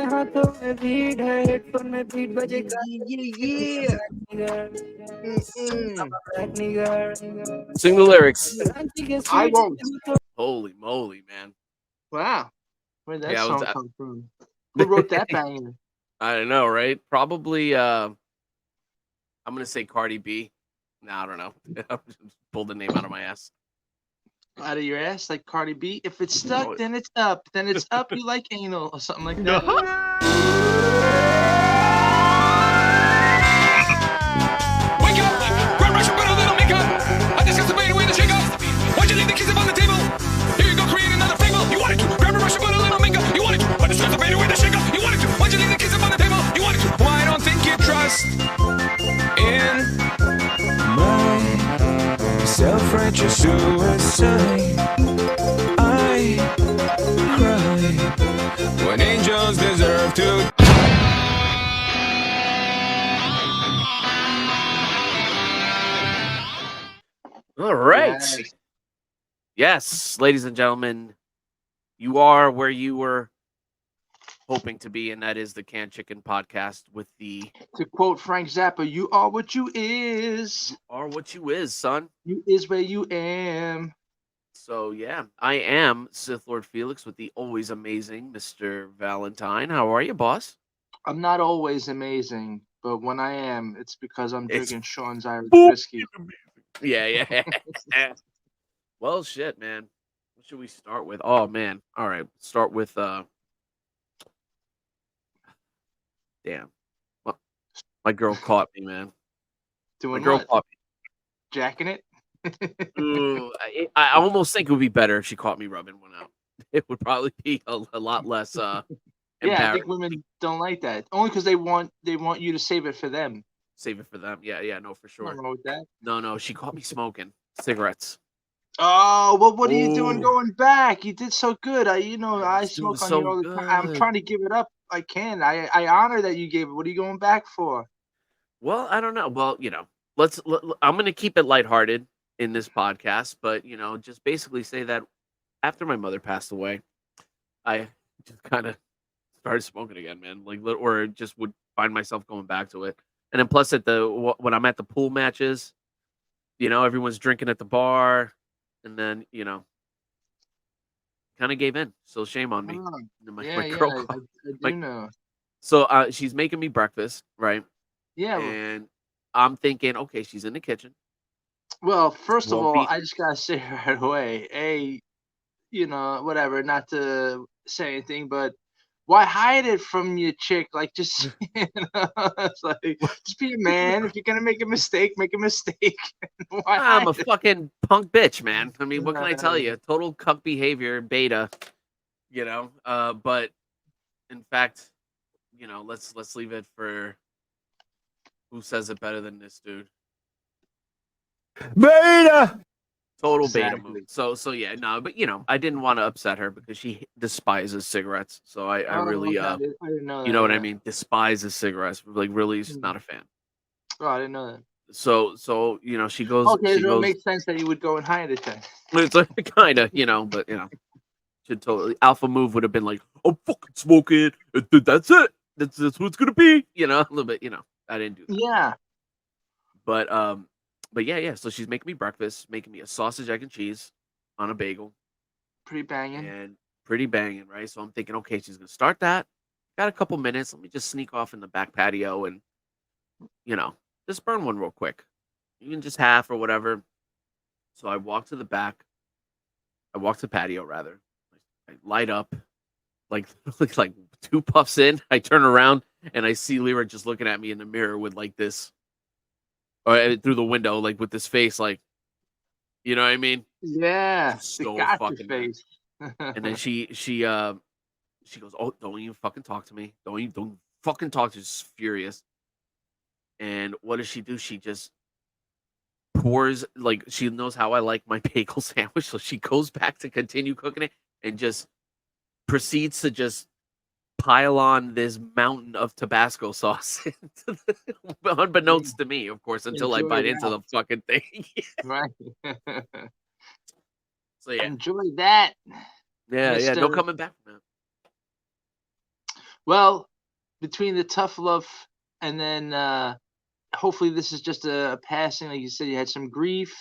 Yeah. Mm-mm. Sing the lyrics. I won't. Holy moly, man. Wow. Where'd that Yeah, I was. song come from? Who wrote that banger? I don't know, right? Probably. I'm gonna say Cardi B. No, I don't know. I just pulled the name out of my ass. Out of your ass, like Cardi B. If it's stuck, Oh, then it's up. Then it's up. You like anal or something like no. that. Wake up! Grab Russian, put a little makeup. I discuss the way the shake up. Why'd you leave the kids up on the table? Here you go, create another fable. You wanted to. Grab a Russian, put a little makeup. You wanted to. I discuss the way the shake up. You wanted to. Why'd you leave the kids up on the table? You wanted to. Well, I don't think you trust in my self-righteous suicide. I cry when angels deserve to. All right. Yes. Yes, ladies and gentlemen, you are where you were hoping to be, and that is the Canned Chicken podcast with the To quote Frank Zappa, "You are what you is. "Are What You Is," son. You is where you am." So yeah, I am SithLordFelix with the always amazing Mr. Valentine. How are you, boss? I'm not always amazing, but when I am, it's because I'm It's drinking Sean's Irish fucking whiskey. amazing. Yeah. Well, shit, man. What should we start with? Oh man. All right. Start with damn. My, my girl caught me, man. My Doing girl what? caught me. Jacking it? Ooh, I almost think it would be better if she caught me rubbing one out. It would probably be a lot less Yeah, I think embarrassing. women don't like that. Only because they want you to save it for them. Save it for them. Yeah, no, for Nothing sure. wrong with that. No, she caught me smoking cigarettes. Oh, well, what are you doing Oh, going back? You did so good. I I was doing smoke on here so all the time. I'm good. trying to give it up. I can. I honor that you gave it. What are you going back for? Well, I don't know. Well, I'm going to keep it lighthearted in this podcast, but just basically say that after my mother passed away, I just kind of started smoking again, man. Or just would find myself going back to it. And then plus when I'm at the pool matches, everyone's drinking at the bar, and then kind of gave in. So shame on me. Oh, And my yeah, my yeah. girl, I my do know. so she's making me breakfast, right? Yeah. And I'm thinking, okay, she's in the kitchen. Well, first of Won't all, be. I just gotta say right away, whatever, not to say anything, but why hide it from your chick? Like, just it's like, just be a man. If you're gonna make a mistake, make a mistake. Why I'm hide a it? fucking punk bitch, man. I mean, what can I tell you? Total cuck behavior, beta. But in fact, let's leave it for who says it better than this dude. Beta! Total beta move. Exactly. So yeah, no, but I didn't want to upset her because she despises cigarettes. So I Oh, really okay. I didn't know you that. know what I Yeah. mean? Despises cigarettes. Like really is Mm. not a fan. Oh, I didn't know that. So she goes Okay, so it makes sense that you would go and hide it then. it's like kind of, but should totally alpha move would have been like, "I'm fucking smoking. That's it. That's what it's gonna be." A little bit. I didn't do that. Yeah, But yeah. So she's making me breakfast, making me a sausage, egg, and cheese on a bagel, pretty banging. and pretty banging, right? So I'm thinking, okay, she's gonna start that. Got a couple minutes. Let me just sneak off in the back patio and you know just burn one real quick, even just half or whatever. So I walk to the back. I walk to the patio rather. I light up, like like 2 puffs in, I turn around and I see Lyra just looking at me in the mirror with like this, or through the window, like with this face, like you know what I mean? Yeah, She's the so gotcha fucking mad. face. And then she goes, "Oh, don't even fucking talk to me. Don't fucking talk to me." She's furious. And what does she do? She just pours, like she knows how I like my bagel sandwich, so she goes back to continue cooking it and just proceeds to just pile on this mountain of Tabasco sauce, unbeknownst to me, of course, until I Enjoy bite into that, the fucking thing. right? So yeah, Enjoy that, yeah, Mister. no coming back from that. Well, between the tough love and then hopefully this is just a passing. Like you said, you had some grief,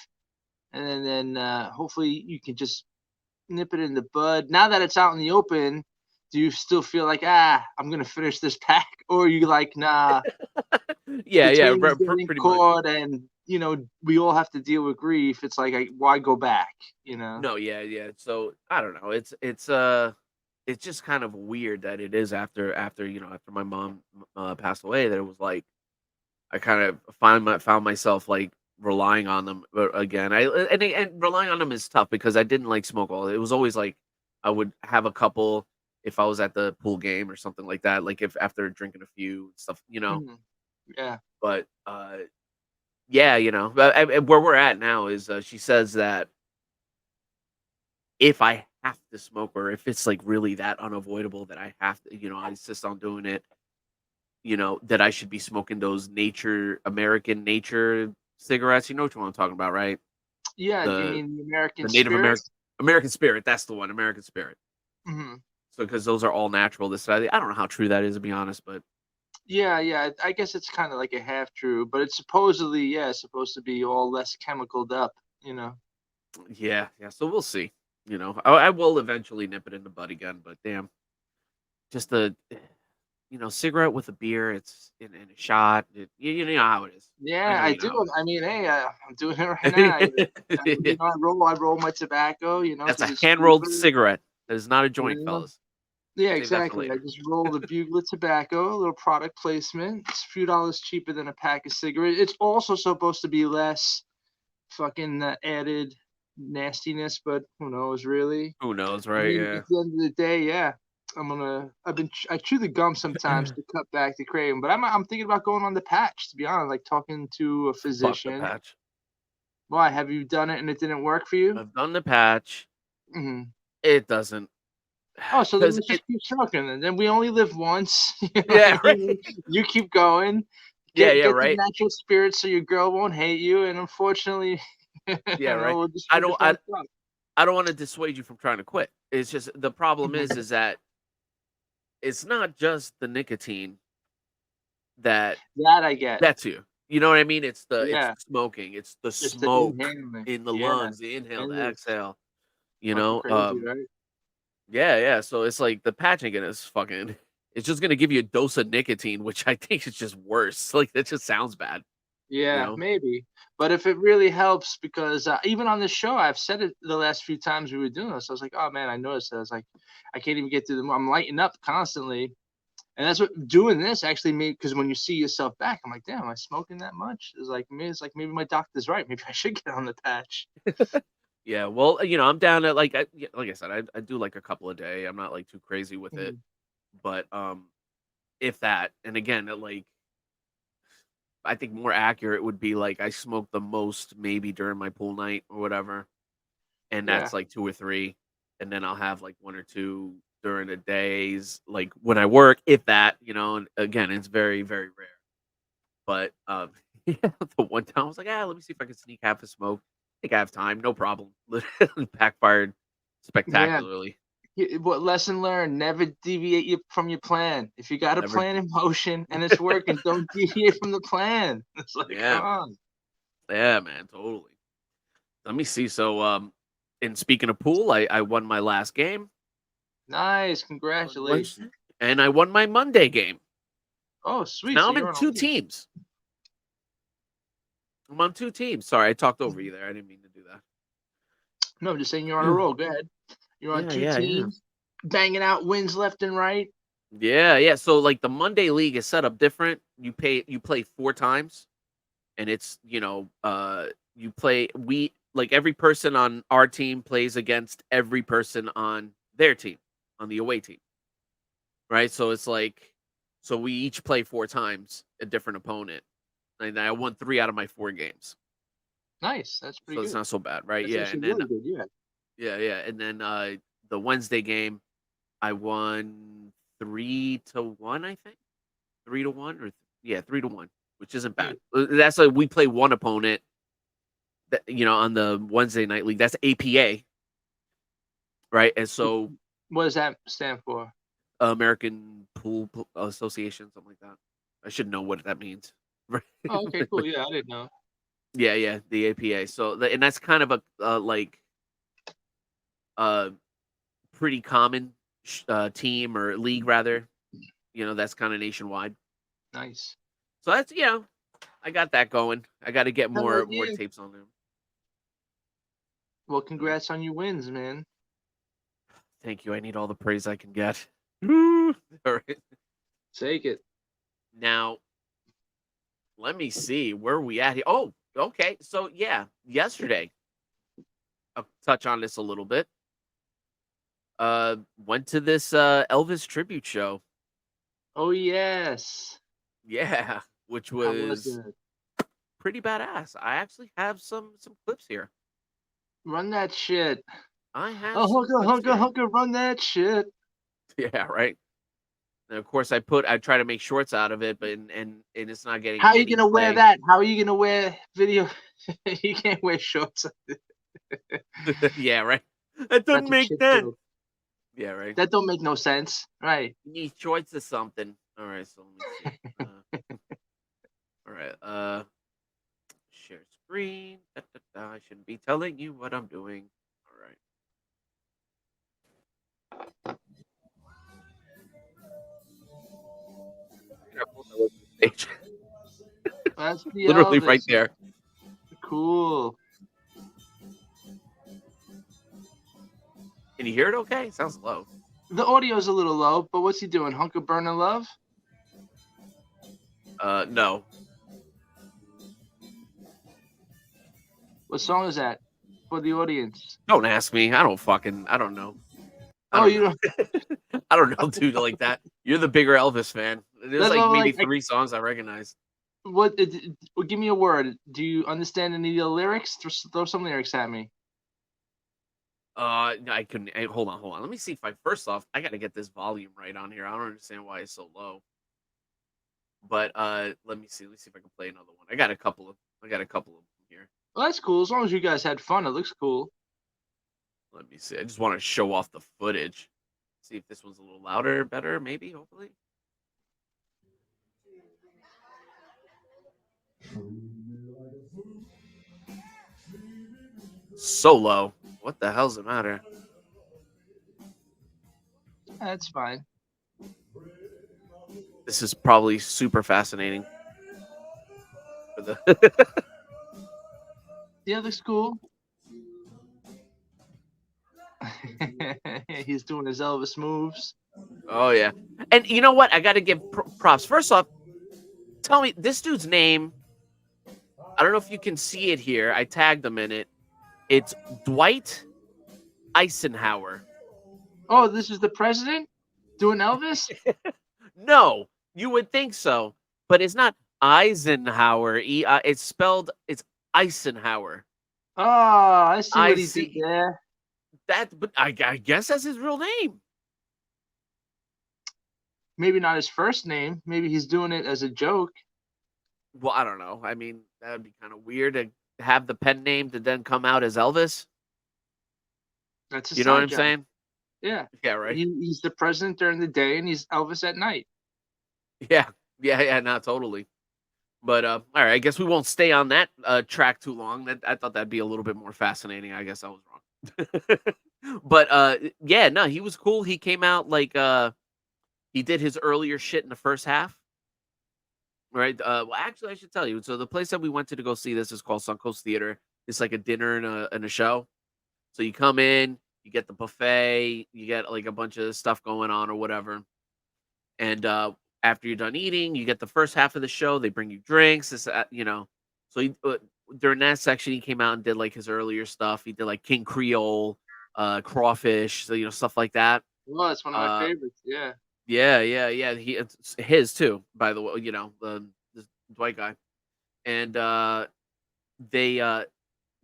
and then hopefully you can just nip it in the bud. Now that it's out in the open, do you still feel like I'm gonna finish this pack, or are you like nah? Yeah, The yeah, train's getting pretty much. caught, and we all have to deal with grief. It's like why go back? No, yeah, yeah. So I don't know. It's just kind of weird that it is after my mom passed away that it was like I kind of found myself like relying on them again. And relying on them is tough because I didn't like smoke all. It was always like I would have a couple if I was at the pool game or something like that. Like if after drinking a few stuff. Mhm. Yeah. But yeah, but where we're at now is she says that if I have to smoke or if it's like really that unavoidable that I have to, I insist on doing it, that I should be smoking those American nature cigarettes. You know what I'm talking about, right? Yeah. Do you The mean the American the Native spirit? American Spirit. That's the one, American Spirit. Hmm. So because those are all natural. I don't know how true that is to be honest, but Yeah, yeah. I guess it's kind of like a half true, but it's supposedly supposed to be all less chemicaled up. yeah, yeah. So we'll see. I will eventually nip it in the bud again, but damn, just the cigarette with a beer. It's in a shot. You know how it is. I Yeah, know I you know do. how it I mean, hey, I'm doing it right now. is. I roll my tobacco, That's because a it's hand rolled cheaper. cigarette. That is not a You joint, know. fellas. Yeah, Save that for exactly. I later. just roll the bugler tobacco, a little product placement. It's a few dollars cheaper than a pack of cigarettes. It's also supposed to be less fucking added nastiness, but who knows, really? Who knows, I right? mean, Yeah. at the end of the day, yeah, I chew the gum sometimes to cut back the craving, but I'm thinking about going on the patch, to be honest, like talking to a Fuck the physician. patch. Why, have you done it and it didn't work for you? I've done the patch. Mhm. It doesn't Oh, so then because let's it. just keep smoking, and then we only live once, you know what Yeah. I mean? Right. You keep going, Yeah. get Yeah. the Right. natural spirit so your girl won't hate you, and unfortunately, Yeah. Right. we just won't stop. I don't want to dissuade you from trying to quit. It's just the problem Mhm. is that it's not just the nicotine that That I get. gets you. You know what I mean? It's Yeah, the smoking. It's the it's the smoke inhaling. in the Yeah, lungs, the inhale, it the is. exhale. You Fucking know, crazy, um, right? Yeah, yeah. So it's like the patching it is fucking. It's just gonna give you a dose of nicotine, which I think is just worse. Like that just sounds bad, you Yeah, know. maybe. But if it really helps, because even on the show, I've said it the last few times we were doing this. I was like, oh man, I noticed. I was like, I can't even get through I'm lighting up constantly. And that's what doing this actually made, because when you see yourself back, I'm like, damn, am I smoking that much? Maybe my doctor's right. Maybe I should get on the patch. Yeah. Well, I'm down at like I said, I do like a couple a day. I'm not like too crazy with it, Mhm. but if that, and again, I think more accurate would be like I smoke the most maybe during my pool night or whatever, and Yeah. that's like two or three, and then I'll have like one or two during the days, like when I work, if that, and again, it's very, very rare. But yeah, the one time I was like, let me see if I can sneak half a smoke. I think I have time, no problem. Backfired Yeah. spectacularly. What lesson learned? Never deviate from your plan. If you got a Never, plan in motion and it's working, don't deviate from the plan. It's like, come yeah, man, on. yeah, man, totally. Let me see. So, and speaking of pool, I won my last game Nice. on Wednesday, Congratulations. and I won my Monday game. Oh, So sweet. now So I'm in you're on a two lead. teams. I'm on two teams. Sorry, I talked over you there. I didn't mean to do No, I'm just saying you're on a that. roll. Go ahead. You're on Yeah, two yeah, yeah. teams, banging out wins left and right. Yeah, yeah. So like the Monday league is set up different. You play four times and it's, you play we like every person on our team plays against every person on their team, on the away team. Right? So it's like so we each play four times a different opponent. And I won 3 out of my 4 games. Nice. That's So pretty it's good. not so bad, right? That's Yeah, actually and then really good. Yeah. yeah, yeah, and then the Wednesday game I won 3-1, I think. 3-1 or yeah, 3-1, which isn't Yeah. bad. That's like we play one opponent that on the Wednesday night league. That's APA, right? And so What does that stand for? American Pool Association, something like that. I should know what that means. Right. Oh, okay, cool. Yeah, I didn't know. Yeah, the APA. So, and that's kind of a like pretty common team or league rather. That's kind of nationwide. Nice. So that's I got that going. I got to get more yeah. tapes on them. Well, congrats on your wins, man. Thank you. I need all the praise I can get. All right. Take it. Now, let me see where are we at here. Oh, okay. So yeah, yesterday, I'll touch on this a little bit. Went to this Elvis tribute show. Oh yes. Yeah, which How was it? pretty badass. I actually have some clips here. Run that shit. I have Oh, some clips here. hunker, run that shit. Yeah, right. And of course, I try to make shorts out of it, but and it's not getting. How are you any gonna play. wear that? How are you gonna wear video? You can't wear shorts. Yeah, right. That doesn't make sense. Yeah, right. That don't make no sense, right? You need shorts or something. All right, so let me see. All right. Share screen. I shouldn't be telling you what I'm doing. All right. That's the Literally Elvis. right there. Cool. Can you hear it okay? It sounds low. The audio's a little low, but what's he doing? Hunker burning love? No. What song is that for the audience? Don't ask me. I don't know. You don't. I don't know, dude, like that. You're the bigger Elvis fan. There's That's like maybe 3 songs I recognize. What? Give me a word. Do you understand any of the lyrics? Throw some lyrics at me. I couldn't. Hold on. Let me see if first off, I got to get this volume right on here. I don't understand why it's so low. But let me see. Let's see if I can play another one. I got a couple of them here. Well, that's cool. As long as you guys had fun, it looks cool. Let me see. I just want to show off the footage. See if this one's a little louder, better, maybe, hopefully. So low. What the hell's the matter? That's fine. This is probably super fascinating. For Yeah, looks cool. He's doing his Elvis moves. Oh yeah, and you know what? I got to give props. First off, tell me this dude's name. I don't know if you can see it here. I tagged him in it. It's Dwight Eisenhower. Oh, this is the president doing Elvis? No, you would think so, but it's not Eisenhower. It's Eisenhower. Oh, I see what he did there. But I guess that's his real name. Maybe not his first name. Maybe he's doing it as a joke. Well, I don't know. I mean, that would be kind of weird to have the pen name to then come out as Elvis. That's his you know what I'm job. saying? Yeah. Yeah, right. He's the president during the day, and he's Elvis at night. Yeah, not totally. But all right, I guess we won't stay on that track too long. I thought that'd be a little bit more fascinating. I guess I was wrong. But yeah, no, he was cool. He came out like he did his earlier shit in the first half. Right. Well, actually, I should tell you. So the place that we went to go see this is called Suncoast Theater. It's like a dinner and a show. So you come in, you get the buffet, you get like a bunch of stuff going on or whatever. And after you're done eating, you get the first half of the show. They bring you drinks. So during that section, he came out and did like his earlier stuff. He did like King Creole, crawfish, so stuff like that. Well, that's one of my favorites. Yeah. Yeah. It's his too, by the way. The Dwight guy, and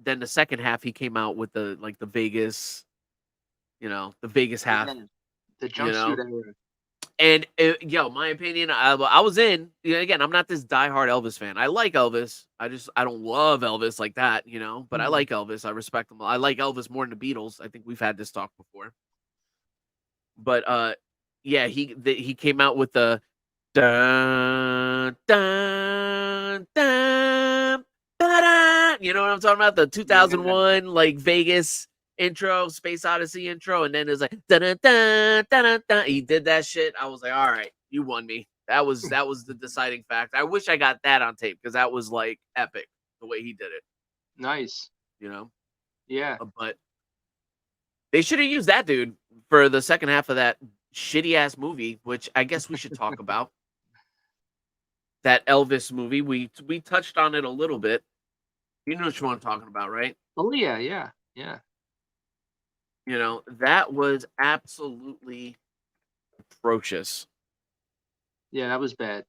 then the second half he came out with the Vegas, the Vegas half, the jumpsuit era. And my opinion, I was in. Again, I'm not this diehard Elvis fan. I like Elvis. I don't love Elvis like that, But I like Elvis. I respect him. I like Elvis more than the Beatles. I think we've had this talk before. But he came out with the dun dun dun da-da. You know what I'm talking about? The 2001 like Vegas intro, Space Odyssey intro, and then it's like dun dun dun dun. He did that shit. I was like, all right, you won me. That was the deciding fact. I wish I got that on tape because that was like epic the way he did it. Nice. You know? Yeah. But they should have used that dude for the second half of that shitty ass movie, which I guess we should talk about. That Elvis movie. We touched on it a little bit. You know what I'm talking about, right? Oh yeah, yeah, yeah. You know, that was absolutely atrocious. Yeah, that was bad.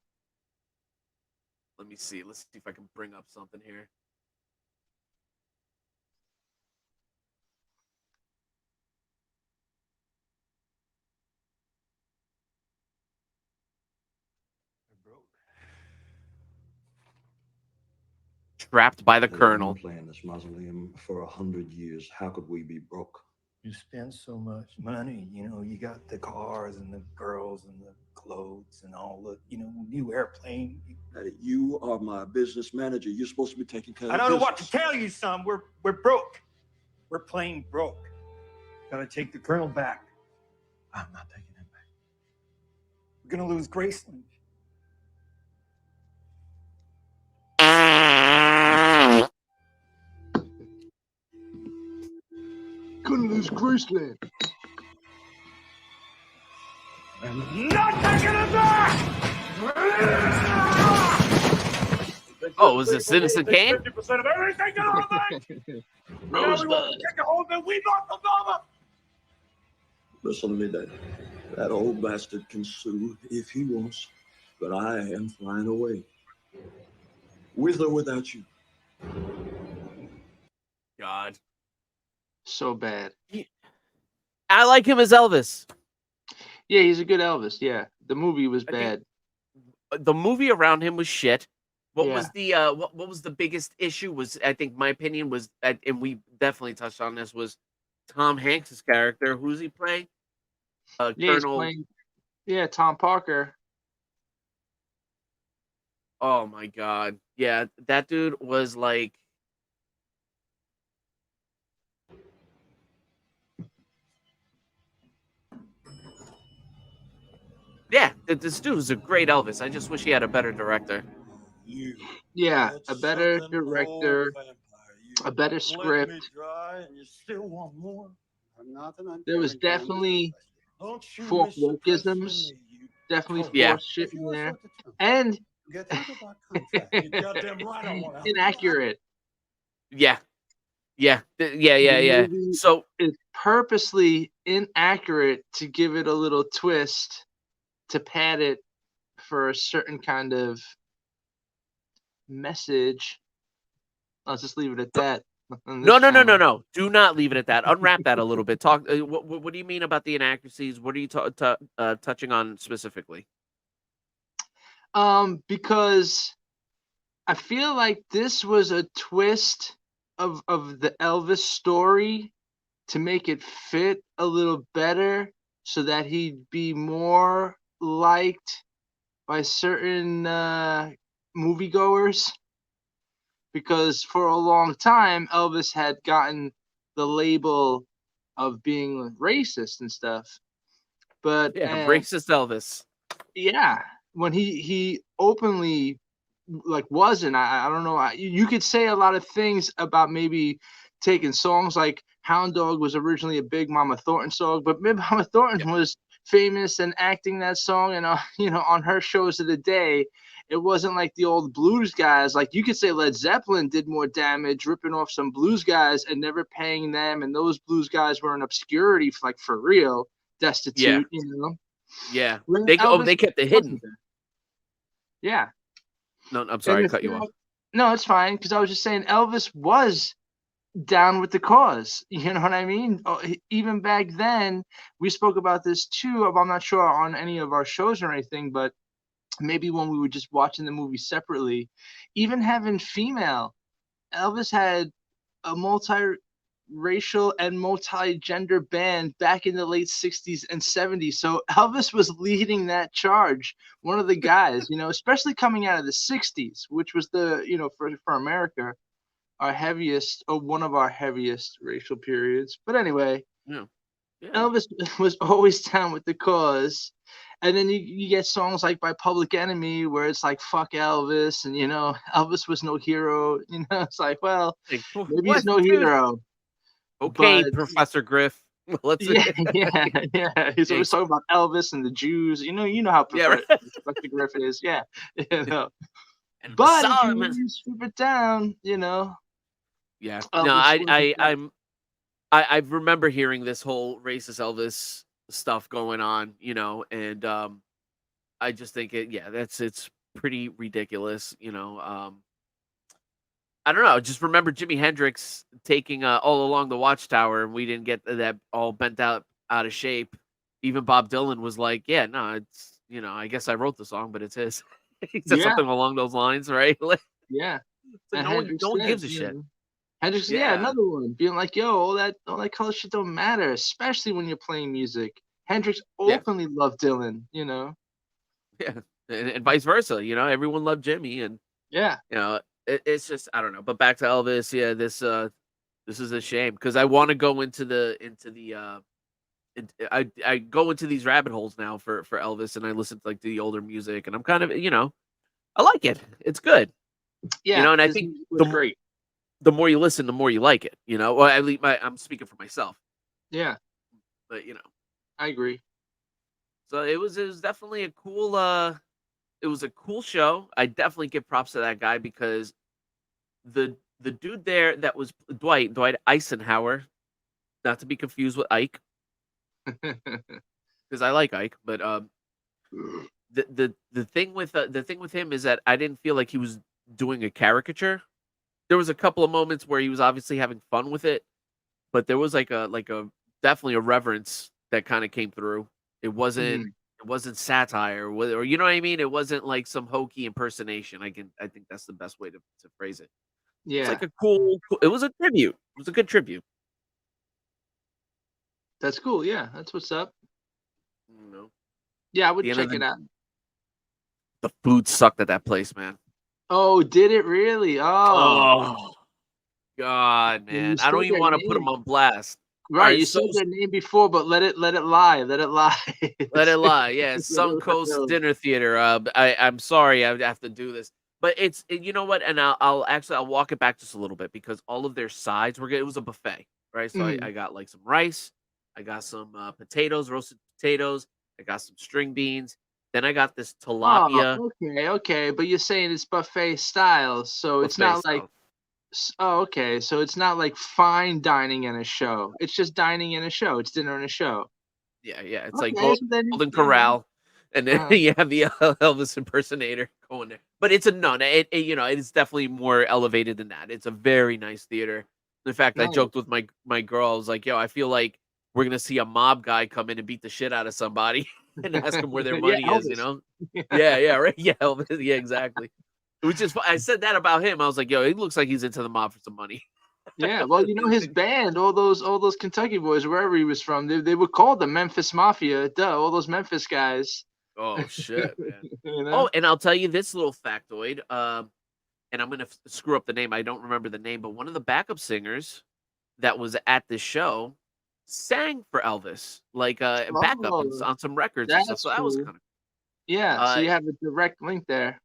Let me see. Let's see if I can bring up something here. Trapped by the Colonel. Playing this mausoleum for 100 years. How could we be broke? You spend so much money, you know, you got the cars and the girls and the clothes and all the, you know, new airplane. Daddy, you are my business manager. You're supposed to be taking care of I don't know business. what to tell you, son. We're broke. We're plain broke. Gotta take the Colonel back. I'm not taking him back. We're gonna lose Graceland. Gonna lose Graceland. I'm not taking him back! Oh, was it Citizen Kane? 50% of everything in our bank! Rosebud. Take a hold of it. We bought the Nova! Listen to me, Daddy. That old bastard can sue if he wants, but I am flying away. With or without you. God. So bad. I like him as Elvis. Yeah, he's a good Elvis. Yeah, the movie was I think- bad. The movie around him was shit. What Yeah. was the what was the biggest issue? Was I think my opinion was, and we definitely touched on this, was Tom Hanks' character. Who's he playing? Yeah, he's Colonel. playing. Yeah, Tom Parker. Oh my god, yeah, that dude was like. Yeah, this dude was a great Elvis. I just wish he had a better director. You. Yeah, a That's better something director, old vampire. You a better let script. me dry and you still want more? There was definitely Don't you folk miss the press from wokeisms. me, you Definitely cunt? Yeah. forced shit If you in want there, something to tell me, and get out of our contract. You're goddamn right I want out. inaccurate. Yeah, yeah. The Yeah. movie So is purposely inaccurate to give it a little twist to pad it for a certain kind of message. Let's just leave it at that. on this no. channel. Do not leave it at that. Unwrap that a little bit. Talk. What do you mean about the inaccuracies? What are you touching on specifically? Because I feel like this was a twist of the Elvis story to make it fit a little better so that he'd be more liked by certain moviegoers. Because for a long time, Elvis had gotten the label of being racist and stuff. But Yeah, racist Elvis. yeah, when he openly like wasn't, I don't know, you could say a lot of things about maybe taking songs like Hound Dog was originally a Big Mama Thornton song, but Big Mama Thornton was famous and acting that song, and you know, on her shows of the day, it wasn't like the old blues guys. Like you could say Led Zeppelin did more damage ripping off some blues guys and never paying them, and those blues guys were in obscurity for real, destitute, you know. Yeah, When they Elvis kept it wasn't hidden. there. Yeah. No, I'm sorry, I And cut you off. No, it's fine, because I was just saying Elvis was down with the cause. You know what I mean? Even back then, we spoke about this too. I'm not sure on any of our shows or anything, but maybe when we were just watching the movie separately, even having female, Elvis had a racial and multi-gender band back in the late 60s and 70s. So Elvis was leading that charge, one of the guys, especially coming out of the 60s, which was the, for America, our heaviest, or one of our heaviest racial periods. But anyway, Yeah. Yeah. Elvis was always down with the cause. And then you get songs like by Public Enemy where it's like fuck Elvis, and Elvis was no hero. It's like, well, Like, maybe he's what, no dude? hero. Okay, But Professor Griff. Let's yeah, yeah. He's always Thanks. talking about Elvis and the Jews. You know how Yeah, right. Professor Griff is. Yeah. And But if Solomon. you strip it down, Yeah. No, Elvis was I remember hearing this whole racist Elvis stuff going on, and I just think it's pretty ridiculous, I don't know. Just remember Jimi Hendrix taking All Along the Watchtower, and we didn't get that all bent out of shape. Even Bob Dylan was like, "Yeah, no, it's I guess I wrote the song, but it's his." He said Yeah. something along those lines, right? Like, yeah. so And no one Hendrix gives a said, shit. Hendrix, Yeah. another one, being like, yo, all that color shit don't matter, especially when you're playing music. Hendrix Yeah. openly loved Dylan, Yeah, and vice versa. Everyone loved Jimmy, and Yeah. it's just I don't know. But back to Elvis, yeah, this is a shame because I want to go into the I go into these rabbit holes now for Elvis, and I listen to like the older music, and I'm kind of I like it. It's good. Yeah. And I his think music was great. the more you listen, the more you like it. Well, at least I'm speaking for myself, Yeah, but I agree. so it was definitely a cool it was a cool show. I definitely give props to that guy because the dude there that was Dwight Eisenhower, not to be confused with Ike, because I like Ike, but the thing with him is that I didn't feel like he was doing a caricature. There was a couple of moments where he was obviously having fun with it, but there was like a definitely a reverence that kind of came through. It wasn't satire, or you know what I mean. It wasn't like some hokey impersonation. I think that's the best way to phrase it. Yeah, It's like a cool. It was a tribute. It was a good tribute. that's cool. Yeah, that's what's up. You Yeah, I would The end of check it out. The food sucked at that place, man. Oh, did it really? Oh, God, you man. I said don't even their want to put name. them on blast. Right, Alright, you so said their name before, but let it lie. Let it lie. let it lie. Yeah, Let it Suncoast lie. Dinner Theater. I'm sorry, I have to do this, but you know what? And I'll walk it back just a little bit because all of their sides were good. It was a buffet, right? So I got like some rice, I got some potatoes, roasted potatoes, I got some string beans. Then I got this tilapia Oh, okay. But you're saying it's buffet style, so it's buffet not like. style. Oh, okay. So it's not like fine dining in a show. It's just dining in a show. It's dinner in a show. Yeah. It's like Okay, so then, Golden Corral, and then uh, you have the Elvis impersonator going there. But it's a none. It is definitely more elevated than that. It's a very nice theater. In fact, I nice. joked with my girl. I was like, "Yo, I feel like we're gonna see a mob guy come in and beat the shit out of somebody and ask them where their Yeah, money is." Elvis. Yeah, right. Yeah, Elvis. Yeah, exactly. Which is, I said that about him. I was like, "Yo, he looks like he's into the mob for some money." Yeah, well, his band, all those Kentucky boys, wherever he was from, they were called the Memphis Mafia. Duh, all those Memphis guys. Oh shit, man. You know? Oh, and I'll tell you this little factoid. And I'm gonna screw up the name. I don't remember the name, but one of the backup singers that was at this show sang for Elvis, like backup on some records and stuff. That's So that was cool. kind of Yeah, so you have a direct link there.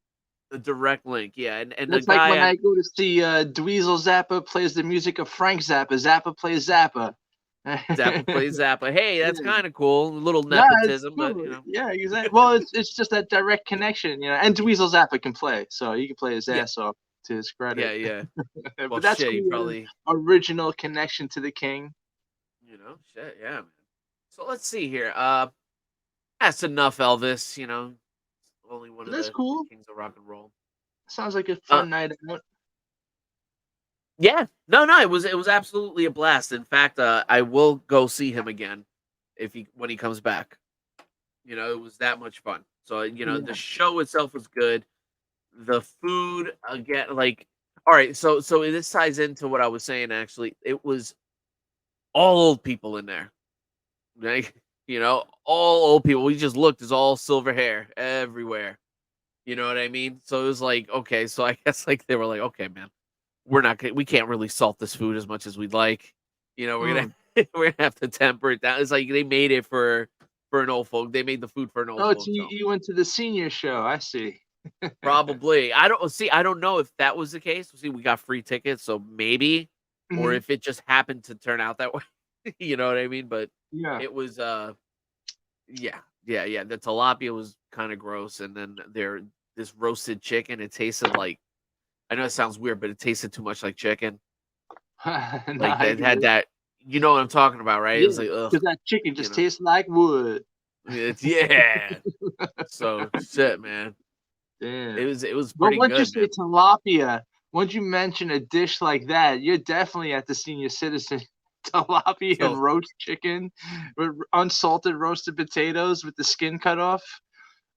a direct link. Yeah, and the That's like guy when I go to see Dweezil Zappa plays the music of Frank Zappa. Zappa plays Zappa. Zappa plays Zappa. Hey, that's Yeah. kind of cool. A little Yeah, it's nepotism, but cool. Yeah, exactly. Well, it's just that direct connection, And Dweezil Zappa can play, so he can play his ass off to his credit. yeah. But Well, that's shit, cool. you probably Original connection to the king. shit, yeah, man. So let's see here. That's enough, Elvis. Only one of That's the cool. kings of rock and roll. Sounds like a fun night out. Yeah, no, it was absolutely a blast. In fact, I will go see him again when he comes back. It was that much fun. So the show itself was good. The food again, like, all right. So this ties into what I was saying. Actually, it was all old people in there. Like, all old people. We just looked, there's all silver hair everywhere. You know what I mean? So it was like, okay, so I guess like they were like, okay, man, we can't really salt this food as much as we'd like. We're gonna we're gonna have to temper it down. It's like they made it for an old folk. They made the food for an old Oh, folk. so you went to the senior show. I see. Probably. I don't know if that was the case. See, we got free tickets, so maybe, or Mhm. if it just happened to turn out that way. You know what I mean? But Yeah. it was yeah. The tilapia was kind of gross, and then this roasted chicken, it tasted like, I know it sounds weird, but it tasted too much like chicken. No, Like I that get had it. that, you know what I'm talking about, right? It Yeah, was like, ugh, because that chicken just know. tastes like wood. Yeah. So shit, man. Damn. It was But pretty once you good, say man. tilapia, once you mention a dish like that, you're definitely at the senior citizen. Tilapia So and roast chicken with unsalted roasted potatoes with the skin cut off.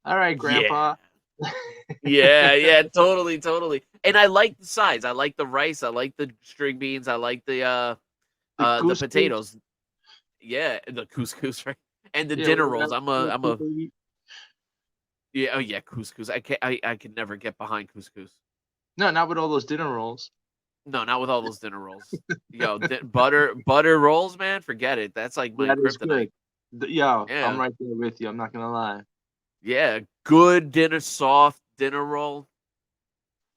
All right, yeah. Grandpa. Yeah, totally. And I like the sides. I like the rice. I like the string beans. I like the The the couscous. potatoes. Yeah, the couscous, right? And the Yeah, dinner whatever rolls. that I'm a people eat. Yeah, oh yeah, couscous. I can never get behind couscous. No, not with all those dinner rolls. No, not with all those dinner rolls. Yo, butter rolls, man, forget it. That's like my That is kryptonite. good. Yo, I'm Yeah. right there with you. I'm not gonna lie. Yeah, good soft dinner roll.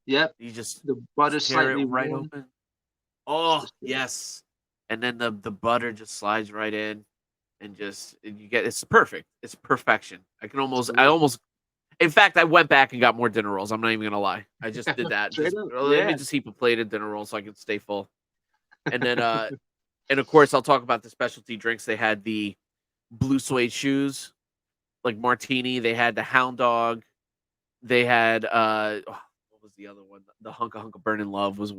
Yep. You just The butter tear it slightly right warm. open. Oh, Just yes. And then the butter just slides right in, and it's perfect. It's perfection. I almost In fact, I went back and got more dinner rolls. I'm not even gonna lie. I just did that. straight up. Let me Yeah. just heap a plate of dinner rolls so I can stay full. And then and of course I'll talk about the specialty drinks. They had the blue suede shoes, like martini. They had the hound dog. They had what was the other one? The Hunka Hunka Burning Love was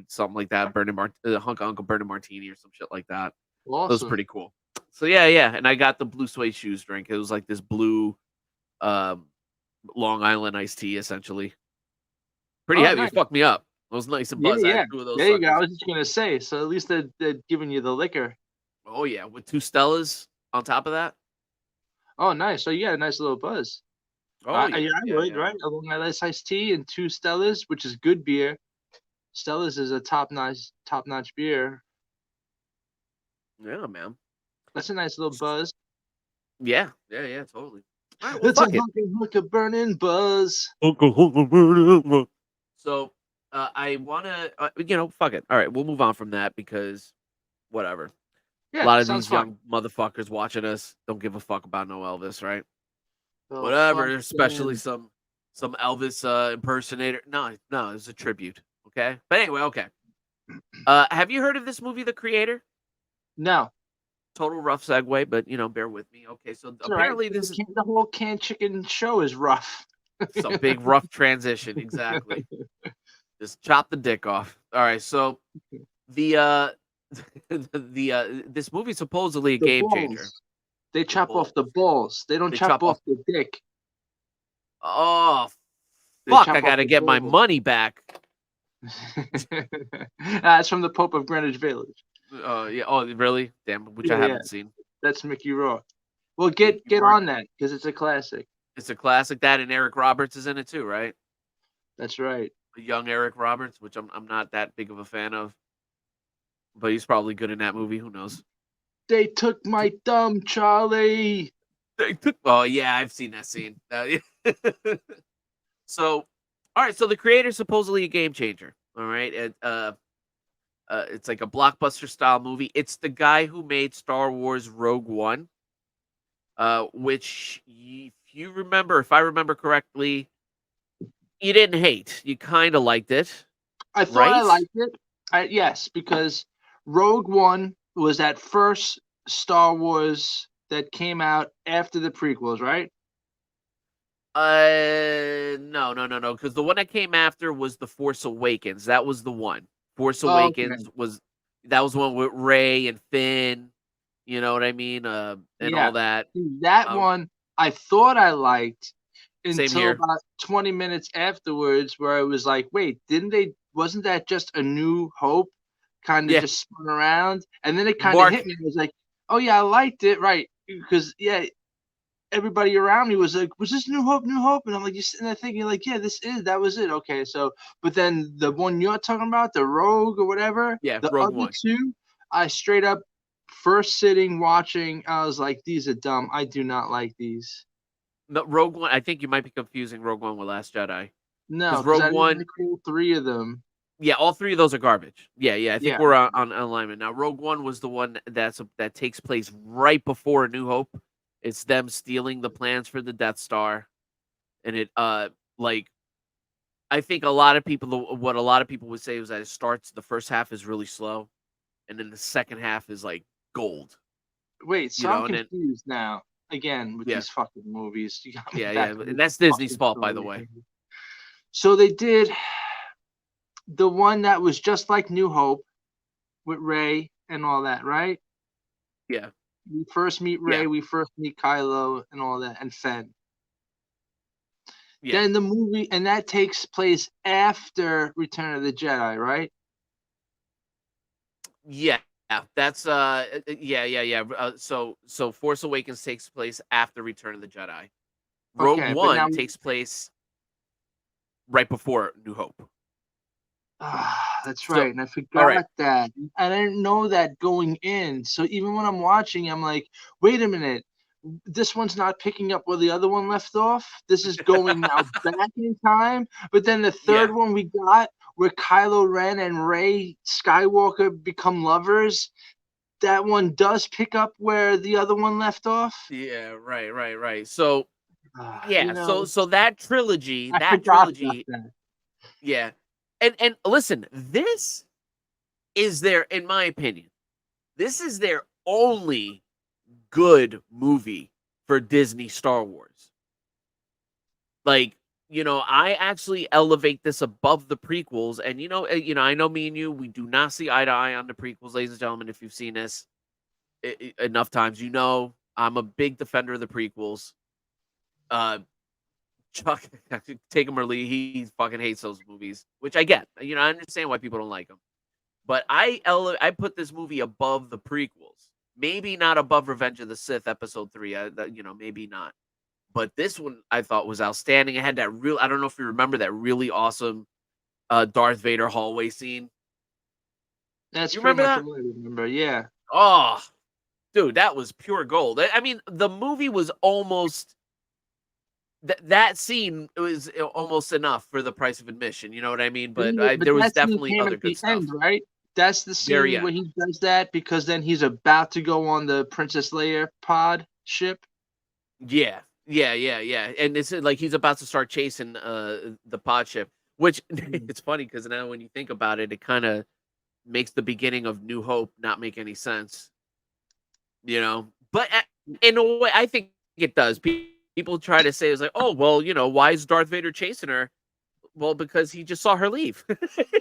something like that. Hunka Hunka Burning Martini or some shit like that. That was Awesome. pretty cool. So yeah. And I got the blue suede shoes drink. It was like this blue um Long Island iced tea, essentially. Pretty Oh, heavy. nice. It fucked me up. I was nice and Yeah, buzzed. I yeah. had 2 of those There you go. I suckers. was just gonna say. So at least they're giving you the liquor. Oh yeah, with 2 Stellas on top of that. Oh, nice. So you got a nice little buzz. Oh Yeah, I would, yeah. right? A Long Island iced tea and 2 Stellas, which is good beer. Stellas is a top-notch beer. Yeah, man. That's a nice little buzz. Yeah, totally. All right, well, It's a fuck it. hunka burning buzz. So, I wanna, fuck it. All right, we'll move on from that because whatever. A Yeah, lot of sounds these fun. young motherfuckers watching us don't give a fuck about no Elvis, right? Oh, Whatever, fuck especially them. some Elvis impersonator. No, it's a tribute. Okay, but anyway, okay. Have you heard of this movie, The Creator? No, Total rough segue, but bear with me. Okay, so it's all right. apparently this is The whole canned chicken show is rough. it's a big rough transition. Exactly. Just chop the dick off. All right, so the this movie supposedly a The game changer. balls. They chop off the balls. They don't They chop chop off off- the dick. Oh They fuck! chop I off gotta the get my balls. money back. That's from the Pope of Greenwich Village. Yeah. Oh, really? Damn. Which I Yeah, haven't seen. That's Mickey Rourke. Well, get Rourke. on that because it's a classic. It's a classic. That and Eric Roberts is in it too, right? That's right. Young Eric Roberts, which I'm not that big of a fan of, but he's probably good in that movie. Who knows? They took my thumb, Charlie. Oh yeah, I've seen that scene. So, all right. So The Creator supposedly a game changer. All right, it's like a blockbuster style movie. It's the guy who made Star Wars Rogue One, which if I remember correctly, you didn't hate. You kind of liked it. I thought I Right? liked it. Yes, because Rogue One was that first Star Wars that came out after the prequels, right? No, because the one that came after was The Force Awakens. That was the one. Force Oh, okay. Awakens was one with Rey and Finn. You know what I mean? And Yeah. all that. That one I thought I liked Same until here. about 20 minutes afterwards, where I was like, wait, wasn't that just A New Hope? kind of Yeah. just spun around, and then it kind of Mark, hit me. I was like, oh yeah, I liked it, right? Because yeah, everybody around me was like, was this New Hope, New Hope? And I'm like, you're sitting there thinking like, yeah, that was it. Okay, so, but then the one you're talking about, the Rogue or whatever, yeah, the Rogue other One. two, I straight up first sitting watching, I was like, these are dumb. I do not like these. No, Rogue One. I think you might be confusing Rogue One with Last Jedi. No, Because because Rogue I didn't One, like all three of them. yeah, all three of those are garbage. Yeah, I think Yeah. we're on alignment now. Rogue One was the one that takes place right before A New Hope. It's them stealing the plans for the Death Star, and it like I think what a lot of people would say was that it starts the first half is really slow, and then the second half is like gold. Wait, so I'm And then confused now again with Yeah. these fucking movies. You got me yeah, back yeah, on and this that's Disney's fucking fault, by the story. way. So they did the one that was just like New Hope with Ray and all that, right? Yeah, We first meet Ray, Yeah. we first meet Kylo and all that, and Fenn. yeah, Then the movie, and that takes place after Return of the Jedi, right? yeah. That's yeah. So Force Awakens takes place after Return of the Jedi. Rogue Okay, but now One takes place right before New Hope. that's So- right, and I all right. forgot that. I didn't know that going in. So even when I'm watching, I'm like, wait a minute, this one's not picking up where the other one left off. This is going now back in time. But then the third Yeah. one we got, where Kylo Ren and Rey Skywalker become lovers, that one does pick up where the other one left off. Yeah, right. So You yeah, know, so that trilogy, I forgot about that. yeah. And listen, this is their, in my opinion, this is their only good movie for Disney Star Wars. Like, I actually elevate this above the prequels, and I know me and you, we do not see eye to eye on the prequels, ladies and gentlemen. If you've seen this enough times, I'm a big defender of the prequels. Chuck, take him or leave, he fucking hates those movies, which I get. I understand why people don't like them. But I put this movie above the prequels. Maybe not above Revenge of the Sith Episode 3. Maybe not. But this one I thought was outstanding. It had that I don't know if you remember that really awesome Darth Vader hallway scene. That's You pretty remember much that? what I remember. Yeah. Oh, dude, that was pure gold. I mean, the movie was almost that scene was almost enough for the price of admission. You know what I mean? But there was that scene definitely came other at the good stuff. end, right? That's the Very scene where end. he does that because then he's about to go on the Princess Leia pod ship. Yeah. And it's like he's about to start chasing the pod ship, which it's funny because now when you think about it, it kind of makes the beginning of New Hope not make any sense. But in a way, I think it does. People try to say it's like, oh, well, why is Darth Vader chasing her? Well, because he just saw her leave.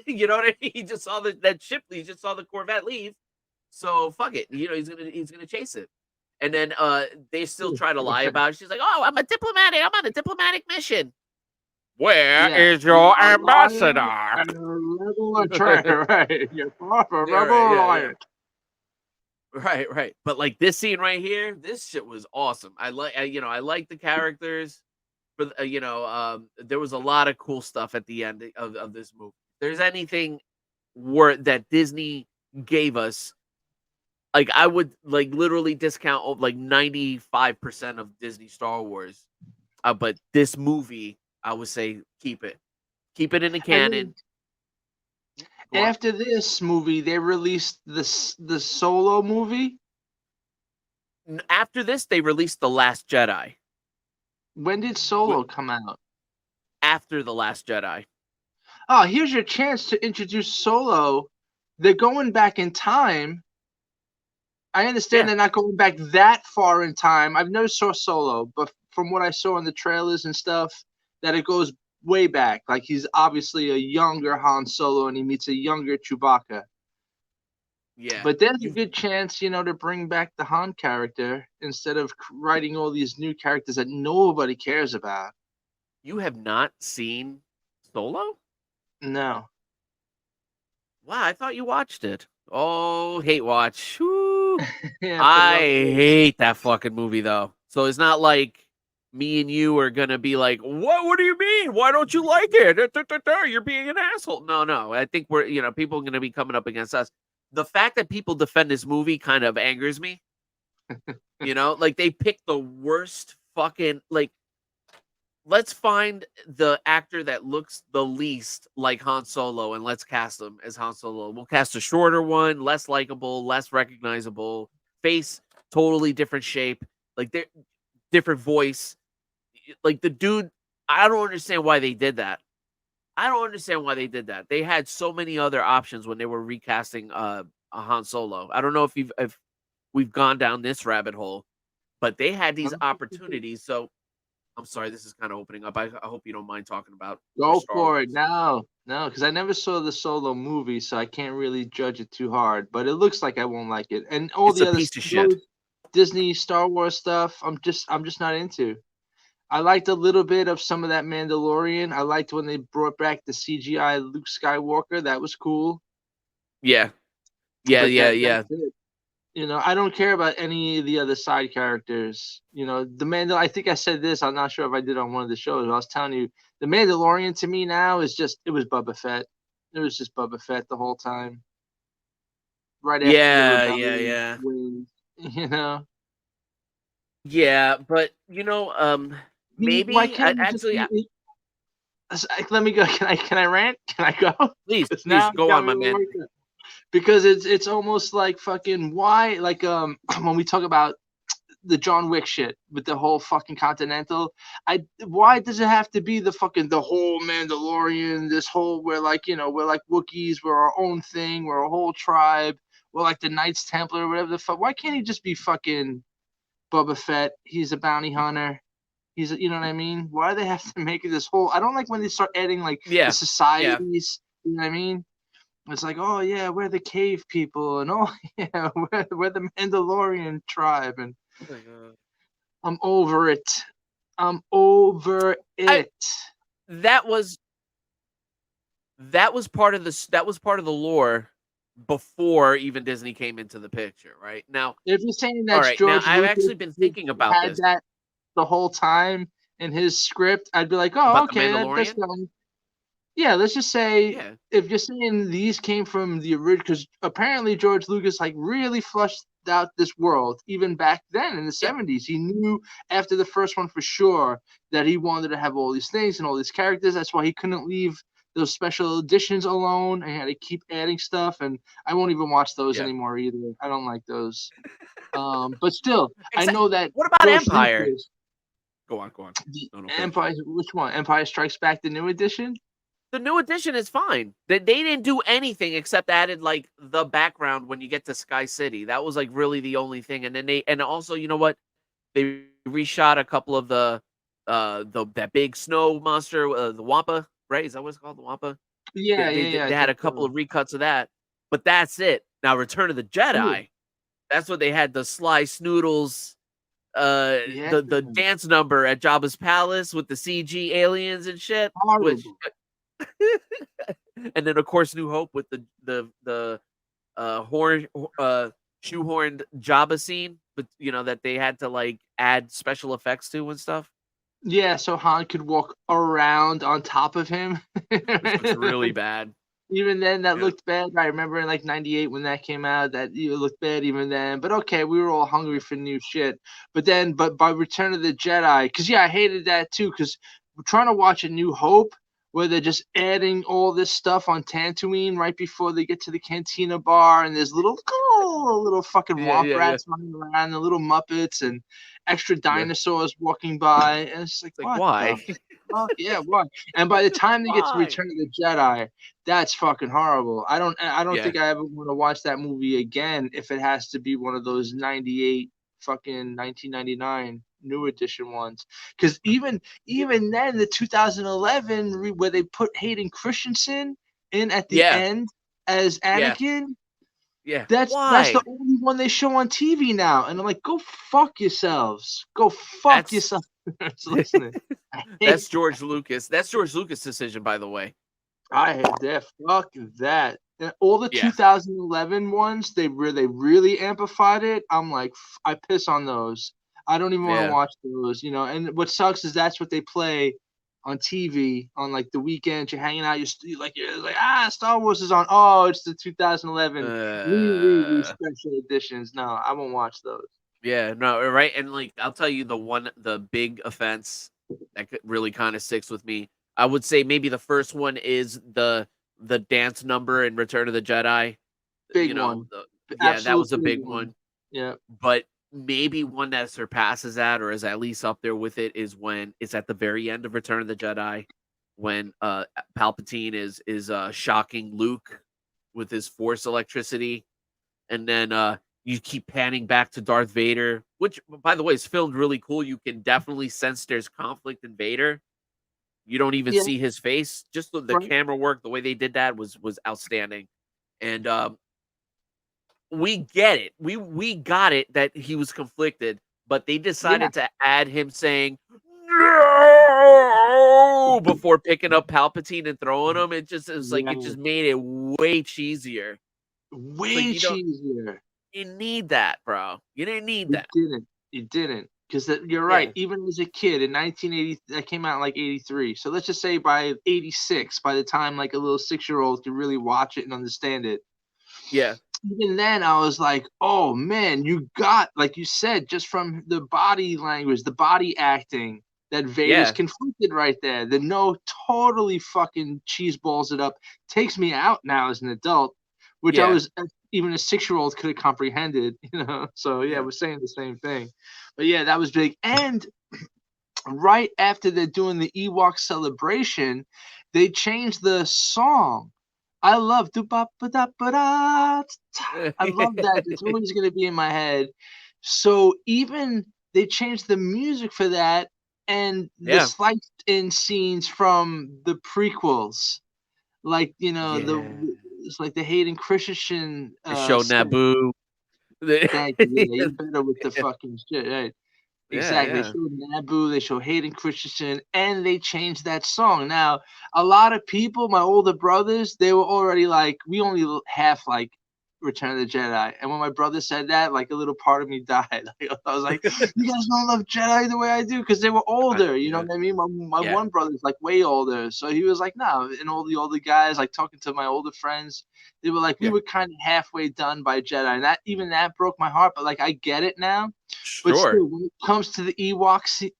You know what I mean? He just saw that ship. He just saw the Corvette leave. So fuck it. He's gonna chase it. And then they still try to lie about it. She's like, oh, I'm a diplomatic. I'm on a diplomatic mission. Where is your ambassador? Right. You're a rebel liar. Right. But like this scene right here, this shit was awesome. I like the characters. But there was a lot of cool stuff at the end of this movie. If there's anything that Disney gave us, like I would like literally discount like 95% of Disney Star Wars. But this movie, I would say keep it in the canon. After this movie, they released the Solo movie. After this, they released The Last Jedi. When did Solo come out? After The Last Jedi. Oh, here's your chance to introduce Solo. They're going back in time. I understand they're not going back that far in time. I've never saw Solo, but from what I saw in the trailers and stuff, that it goes way back. Like he's obviously a younger Han Solo and he meets a younger Chewbacca. Yeah. But there's a good chance, to bring back the Han character instead of writing all these new characters that nobody cares about. You have not seen Solo? No. Wow, I thought you watched it. Oh, hate watch. Whew. Yeah, for I love. hate that fucking movie though. So it's not like me and you are gonna be like, What do you mean? Why don't you like it? You're being an asshole." No. I think people are gonna be coming up against us. The fact that people defend this movie kind of angers me. Like they picked the worst fucking like. Let's find the actor that looks the least like Han Solo and let's cast him as Han Solo. We'll cast a shorter one, less likable, less recognizable, face totally different shape, like they're different voice. Like the dude, I don't understand why they did that. They had so many other options when they were recasting a Han Solo. I don't know if we've gone down this rabbit hole, but they had these opportunities. So I'm sorry, this is kind of opening up. I hope you don't mind talking about Go Star for it. Wars. No, because I never saw the Solo movie, so I can't really judge it too hard. But it looks like I won't like it, and all It's the a other piece of shit. Disney Star Wars stuff, I'm just not into. I liked a little bit of some of that Mandalorian. I liked when they brought back the CGI Luke Skywalker. That was cool. Yeah. But that's it. I don't care about any of the other side characters. I think I said this. I'm not sure if I did on one of the shows. I was telling you, the Mandalorian to me now is it was Boba Fett. It was just Boba Fett the whole time. Right after the rebellion. Yeah. Yeah, but maybe Why can't you just actually, let me go. Can I rant? Can I go? please Now go on, my man. Because it's almost like fucking why when we talk about the John Wick shit with the whole fucking Continental, why does it have to be the whole Mandalorian, this whole we're like Wookiees, we're our own thing, we're a whole tribe, we're like the Knights Templar or whatever the fuck. Why can't he just be fucking Boba Fett? He's a bounty hunter. He's you know what I mean? Why do they have to make it this whole? I don't like when they start adding the societies. You know what I mean? It's like, oh yeah, we're the cave people, and oh yeah, we're the Mandalorian tribe, and Oh my God. I'm over it. I'm over it. That was part of the lore before even Disney came into the picture, right? Now, If you're saying all that's right, now George I've Lucas actually been thinking about had this. that the whole time in his script, I'd be like, oh, About the okay, that's Mandalorian? yeah. Let's just say Yeah. if you're saying these came from the original, because apparently George Lucas really flushed out this world even back then in the 70s. He knew after the first one for sure that he wanted to have all these things and all these characters. That's why he couldn't leave those special editions alone and had to keep adding stuff. And I won't even watch those anymore either. I don't like those. But still, I know that what about George Empire? Lucas, Go on. Empire, which one? Empire Strikes Back, the new edition? The new edition is fine. They didn't do anything except added the background when you get to Sky City. That was really the only thing. And then and also, you know what? They reshot a couple of that big snow monster, the Wampa, right? Is that what it's called? The Wampa? Yeah, They I had a think couple so. of recuts of that, but that's it. Now, Return of the Jedi, that's what they had the Sly Snoodles, the dance number at Jabba's palace with the CG aliens and shit. Which, and then of course New Hope with the shoehorned Jabba scene, but that they had to add special effects to and stuff. Yeah, so Han could walk around on top of him. It's really bad. Even then, that looked bad. I remember in '98 when that came out, that it looked bad even then. But okay, we were all hungry for new shit. But by Return of the Jedi, because I hated that too. Because we're trying to watch A New Hope, where they're just adding all this stuff on Tatooine right before they get to the Cantina bar, and there's little fucking womp rats running around, the little Muppets, and extra dinosaurs walking by, and it's like what why? Yeah, why? And by the time they get to Return of the Jedi, that's fucking horrible. I don't think I ever want to watch that movie again if it has to be one of those 98 fucking 1999 new edition ones. Because even then, the 2011 where they put Hayden Christensen in at the end as Anakin. Yeah. That's the only one they show on TV now. And I'm like, go fuck yourselves. Go fuck yourself. That's George Lucas. That's George Lucas' decision, by the way. I hate that. Fuck that. All the Yeah. 2011 ones, they really amplified it. I'm like, I piss on those. I don't even want to Yeah. watch those, you know. And what sucks is that's what they play on TV on like the weekends. You're hanging out, you're like Star Wars is on. Oh, it's the 2011 Uh, special editions. No, I won't watch those. yeah, no, right. And like, I'll tell you the big offense that really kind of sticks with me. I would say maybe the first one is the dance number in Return of the Jedi. Big one, Yeah, that absolute was a big big one. one. Yeah, But maybe one that surpasses that, or is at least up there with it, is when it's at the very end of Return of the Jedi, when Palpatine is shocking Luke with his Force electricity, and then you keep panning back to Darth Vader, which, by the way, is filmed really cool. You can definitely sense there's conflict in Vader. You don't even yeah, see his face. Just the right. camera work, the way they did that was outstanding. And we get it. We got it that he was conflicted, but they decided to add him saying no before picking up Palpatine and throwing him. It was like it just made it way cheesier. It's like Way you don't cheesier. you need that, bro. You didn't need that. You didn't. Because you're Yeah. right. Even as a kid in 1980, that came out in like 83. So let's just say by 86, by the time like a little 6-year-old could really watch it and understand it. Yeah. Even then, I was like, oh man, you got, like you said, just from the body language, the body acting, that Vader's Yeah. conflicted right there. The no totally fucking cheeseballs it up. Takes me out now as an adult, which I Yeah. was, even a 6-year-old could have comprehended, you know. So yeah, Yeah. we're saying the same thing. But yeah, that was big. And right after they're doing the Ewok celebration, they changed the song. I love I love that. It's always gonna be in my head. So even they changed the music for that and the Yeah. sliced in scenes from the prequels. Like, you know, Yeah. it's like the Hayden Christensen They show stuff. Naboo. Thank you. Yeah, you're better with the fucking shit, right? Yeah, Exactly. They yeah. showed Naboo, they show Hayden Christensen, and they changed that song. Now, a lot of people, my older brothers, they were already like, we only half like Return of the Jedi. And when my brother said that, like a little part of me died. I was like, you guys don't love Jedi the way I do, because they were older. You know Yeah. what I mean? My Yeah. one brother's like way older. So he was like, no. And all the older guys, like talking to my older friends, they were like, we Yeah. were kind of halfway done by Jedi. And that broke my heart. But like, I get it now. But Sure. still, when it comes to the Ewoks,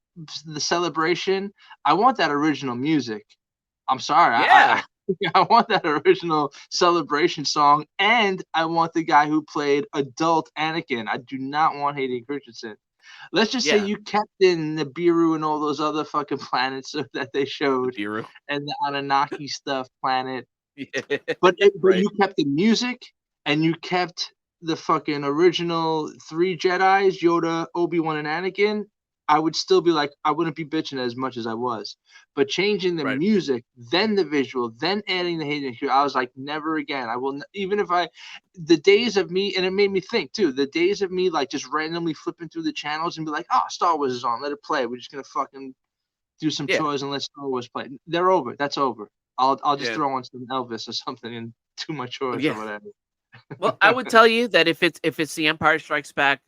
the celebration, I want that original music. I'm sorry. Yeah. I want that original celebration song, and I want the guy who played adult Anakin. I do not want Hayden Christensen. Let's just say Yeah. you kept in the Nibiru and all those other fucking planets that they showed, Nibiru. and the Anunnaki stuff planet. Yeah. But Right. you kept the music, and you kept the fucking original 3 Jedis, Yoda, Obi-Wan, and Anakin. I would still be like, I wouldn't be bitching as much as I was. But changing the Right. music, then the visual, then adding the Hayden Hughes, I was like, never again. I will, even if the days of me, and it made me think too, the days of me like just randomly flipping through the channels and be like, oh, Star Wars is on, let it play. We're just gonna fucking do some Yeah. chores and let Star Wars play. They're over. That's over. I'll just Yeah. throw on some Elvis or something and do my chores Yeah. or whatever. Well, I would tell you that if it's The Empire Strikes Back,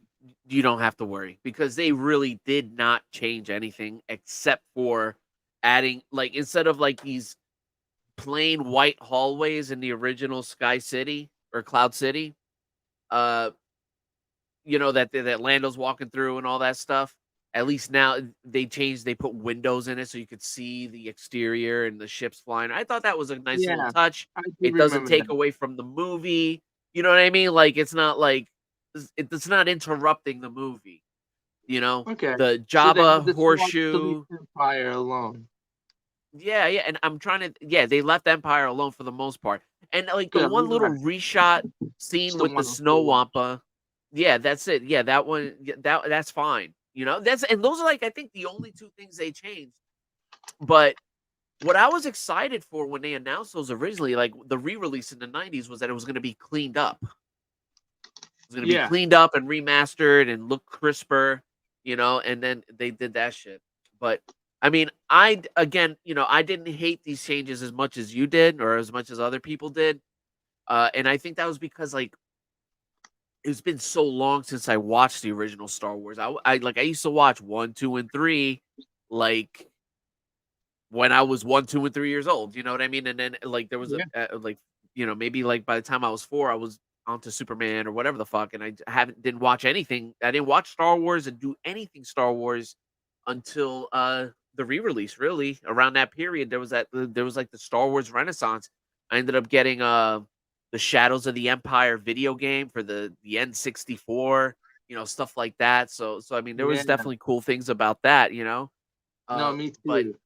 you don't have to worry, because they really did not change anything except for adding, like, instead of like these plain white hallways in the original Sky City or Cloud City, uh, that Lando's walking through and all that stuff. At least now they put windows in it so you could see the exterior and the ships flying. I thought that was a nice little Yeah, touch. I do It doesn't remember take that. away from the movie. You know what I mean? Like, it's not like it's not interrupting the movie. Okay. The So they had Jabba the Star horseshoe. Empire alone. Yeah, yeah, and I'm trying to. Yeah, they left Empire alone for the most part, and like the Good. one I'm little glad. reshot scene Still with the want to snow wampa. Yeah, that's it. Yeah, that one. That's fine. And those are, like, I think the only 2 things they changed. But what I was excited for when they announced those originally, like the re-release in the '90s, was that it was going to be cleaned up. It was going to be Yeah. cleaned up and remastered and look crisper, and then they did that shit. But I mean, I didn't hate these changes as much as you did or as much as other people did. And I think that was because like it's been so long since I watched the original Star Wars. I used to watch 1, 2, and 3 like when I was 1, 2, and 3 years old. You know what I mean? And then like there was Yeah. like maybe like by the time I was 4, I was onto Superman or whatever the fuck, and I didn't watch anything. I didn't watch Star Wars and do anything Star Wars until the re-release. Really, around that period, there was like the Star Wars Renaissance. I ended up getting the Shadows of the Empire video game for the N64, stuff like that. So I mean, there Yeah. was definitely cool things about that, No, me But too.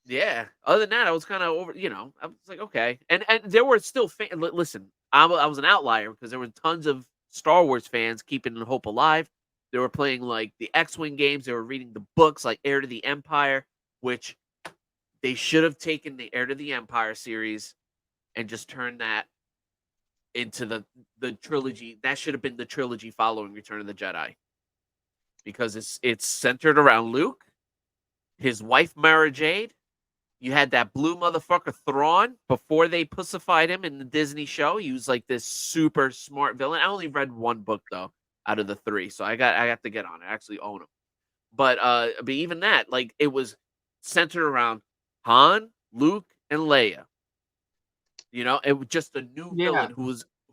yeah, other than that, I was kind of over, I was like, okay. And there were still listen, I was an outlier because there were tons of Star Wars fans keeping the hope alive. They were playing like the X-Wing games, they were reading the books like Heir to the Empire, which they should have taken the Heir to the Empire series and just turned that into the trilogy. That should have been the trilogy following Return of the Jedi. Because it's centered around Luke, his wife Mara Jade. You had that blue motherfucker Thrawn before they pussified him in the Disney show. He was like this super smart villain. I only read one book though out of the 3, so I got to get on it. I actually own them. But even that, like it was centered around Han, Luke, and Leia. It was just a new Yeah. villain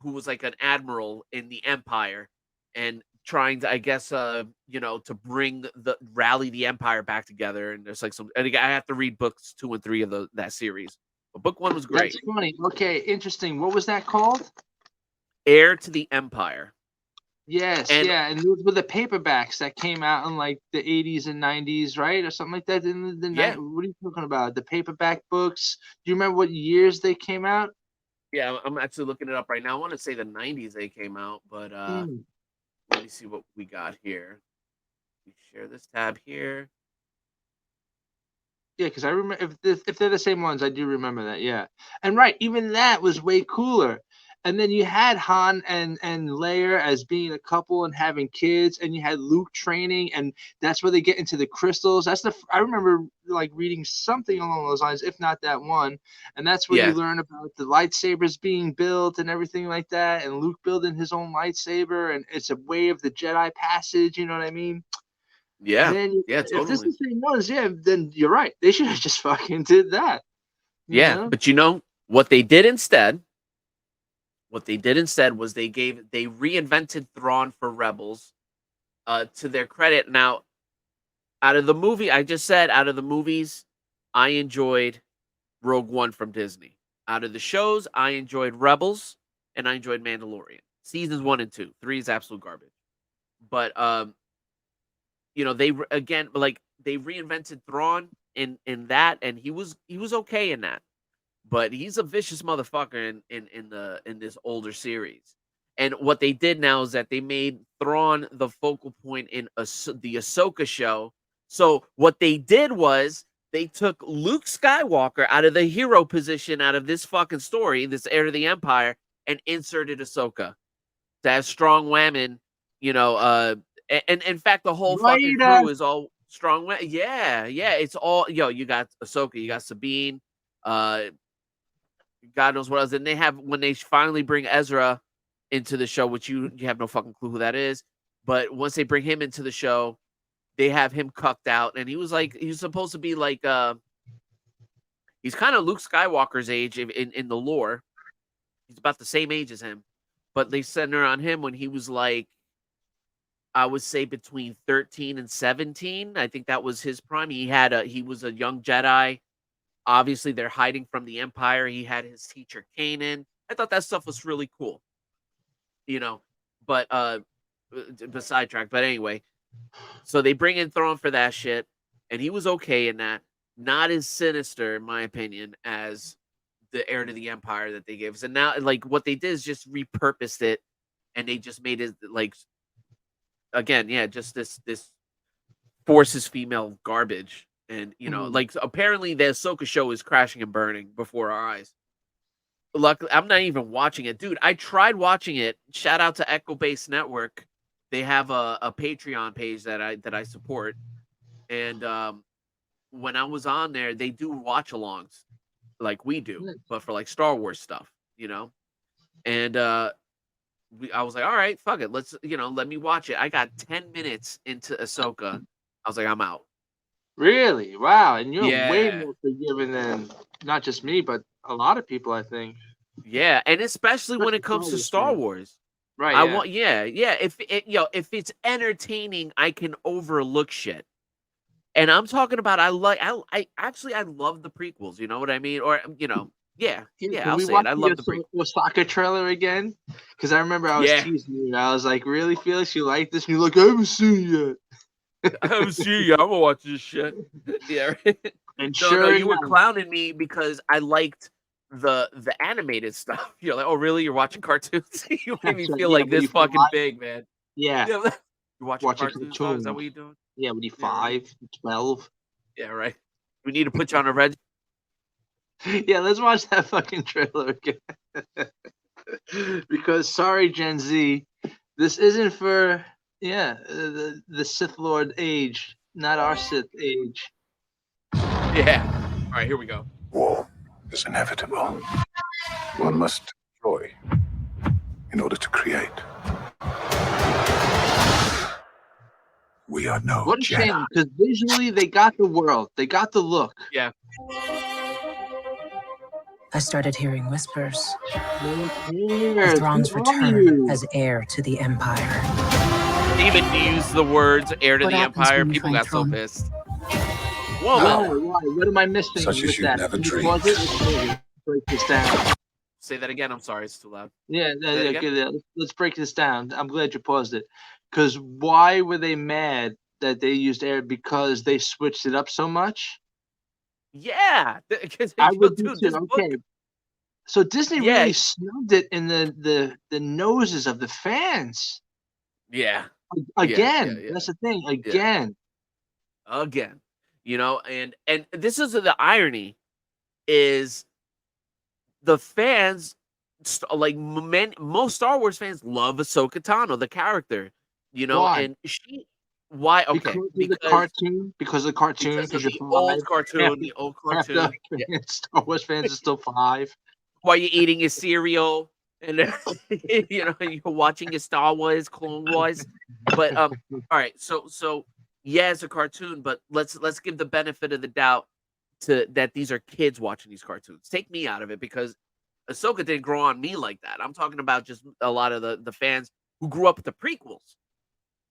who was like an admiral in the Empire and trying to, I guess, to bring rally the Empire back together. And there's like and I have to read books 2 and 3 of that series. But book 1 was great. That's funny. Okay, interesting. What was that called? Heir to the Empire. Yes, And yeah, and those were the paperbacks that came out in like the 80s and 90s, right, or something like that. In the Yeah. What are you talking about? The paperback books. Do you remember what years they came out? yeah, I'm actually looking it up right now. I want to say the 90s they came out, but let me see what we got here. We share this tab here. Yeah, because I remember if they're the same ones, I do remember that. Yeah, and right, even that was way cooler. And then you had Han and Leia as being a couple and having kids, and you had Luke training, and that's where they get into the crystals. I remember like reading something along those lines, if not that one, and that's where you Yeah. learn about the lightsabers being built and everything like that, and Luke building his own lightsaber, and it's a way of the Jedi passage. You know what I mean? Yeah. Man, Yeah, if this totally. is the same ones, yeah, then you're right. They should have just fucking did that. You Yeah, know? but what they did instead? What they did instead was they reinvented Thrawn for Rebels. To their credit, now out of the movies, I enjoyed Rogue One from Disney. Out of the shows, I enjoyed Rebels and I enjoyed Mandalorian. Seasons 1 and 2. 3 is absolute garbage. But they reinvented Thrawn in that, and he was okay in that. But he's a vicious motherfucker in this older series. And what they did now is that they made Thrawn the focal point in the Ahsoka show. So what they did was they took Luke Skywalker out of the hero position out of this fucking story, this Heir to the Empire, and inserted Ahsoka to have strong women, and in fact the whole fucking Right. crew is all strong women. Yeah, it's all you got Ahsoka, you got Sabine, God knows what else. And they have when they finally bring Ezra into the show, which you have no fucking clue who that is. But once they bring him into the show, they have him cucked out, and he was supposed to be like he's kind of Luke Skywalker's age in the lore. He's about the same age as him, but they center on him when he was like, I would say between 13 and 17. I think that was his prime. He was a young Jedi. Obviously, they're hiding from the Empire. He had his teacher Kanan. I thought that stuff was really cool, But sidetrack. But anyway, so they bring in Thrawn for that shit, and he was okay in that. Not as sinister, in my opinion, as the Heir to the Empire that they gave us. And now, like, what they did is just repurposed it, and they just made it like, again, yeah, just this forces female garbage. And like apparently the Ahsoka show is crashing and burning before our eyes. Luckily, I'm not even watching it, dude. I tried watching it. Shout out to Echo Base Network. They have a Patreon page that I support, and when I was on there, they do watch-alongs like we do, but for like Star Wars stuff, And I was like, all right, fuck it, let's let me watch it. I got 10 minutes into Ahsoka. I was like, I'm out. Really? Wow. And you're way Yeah. more forgiving than not just me, but a lot of people, I think. Yeah, and especially when it comes to Star Wars. Right. I Yeah. want, yeah. If if it's entertaining, I can overlook shit. And I'm talking about I love the prequels. You know what I mean? Or yeah. Can I'll we say it. watch I the love the prequels. Osaka trailer again? Because I remember I was Yeah. teasing you. I was like, really, Felix, you like this? And you're like, I haven't seen it yet. I haven't seen you. I'm gonna watch this shit. Yeah. Right? And No, sure you were enough, clowning me because I liked the animated stuff. You're like, oh really? You're watching cartoons? You made me so, feel yeah, like when this you fucking 5, big, man. yeah, Yeah. You're watching watching cartoons, dog? Is that what you're doing? Yeah, when you Yeah, right. 5, 12. Yeah, right. We need to put you on a red. Yeah, let's watch that fucking trailer again. Because sorry, Gen Z, this isn't for the Sith Lord age, not our Sith age. Yeah. All right, here we go. War is inevitable. One must destroy in order to create. We are no What a Jedi. shame, because visually they got the world, they got the look. Yeah. I started hearing whispers No one of cares. Thrawn's Who are return you? as heir to the Empire. Even use the words heir to What the happens Empire. when you People find got so Thrawn? pissed. Why? Whoa. What am I missing Such as with you've that? never Can you dreamed. pause it? Let's break this down. Say that again. I'm sorry, it's too loud. Yeah, Say that again? let's break this down. I'm glad you paused it. Because why were they mad that they used air? Because they switched it up so much? Yeah. Because I would do dude, too. this book. Okay. So Disney Yeah. really snubbed it in the noses of the fans. Yeah. Again. yeah. That's the thing. Again. Again. And this is the irony is the fans most Star Wars fans love Ahsoka Tano, the character, Why? and why? Okay, Because of the cartoon? because of Because the you're old 5? cartoon, the old Half cartoon. the Star Wars fans are still 5. While you're eating your cereal and you're watching your Star Wars, Clone Wars. But all right, so yeah, it's a cartoon, but let's give the benefit of the doubt to that these are kids watching these cartoons. Take me out of it because Ahsoka didn't grow on me like that. I'm talking about just a lot of the fans who grew up with the prequels.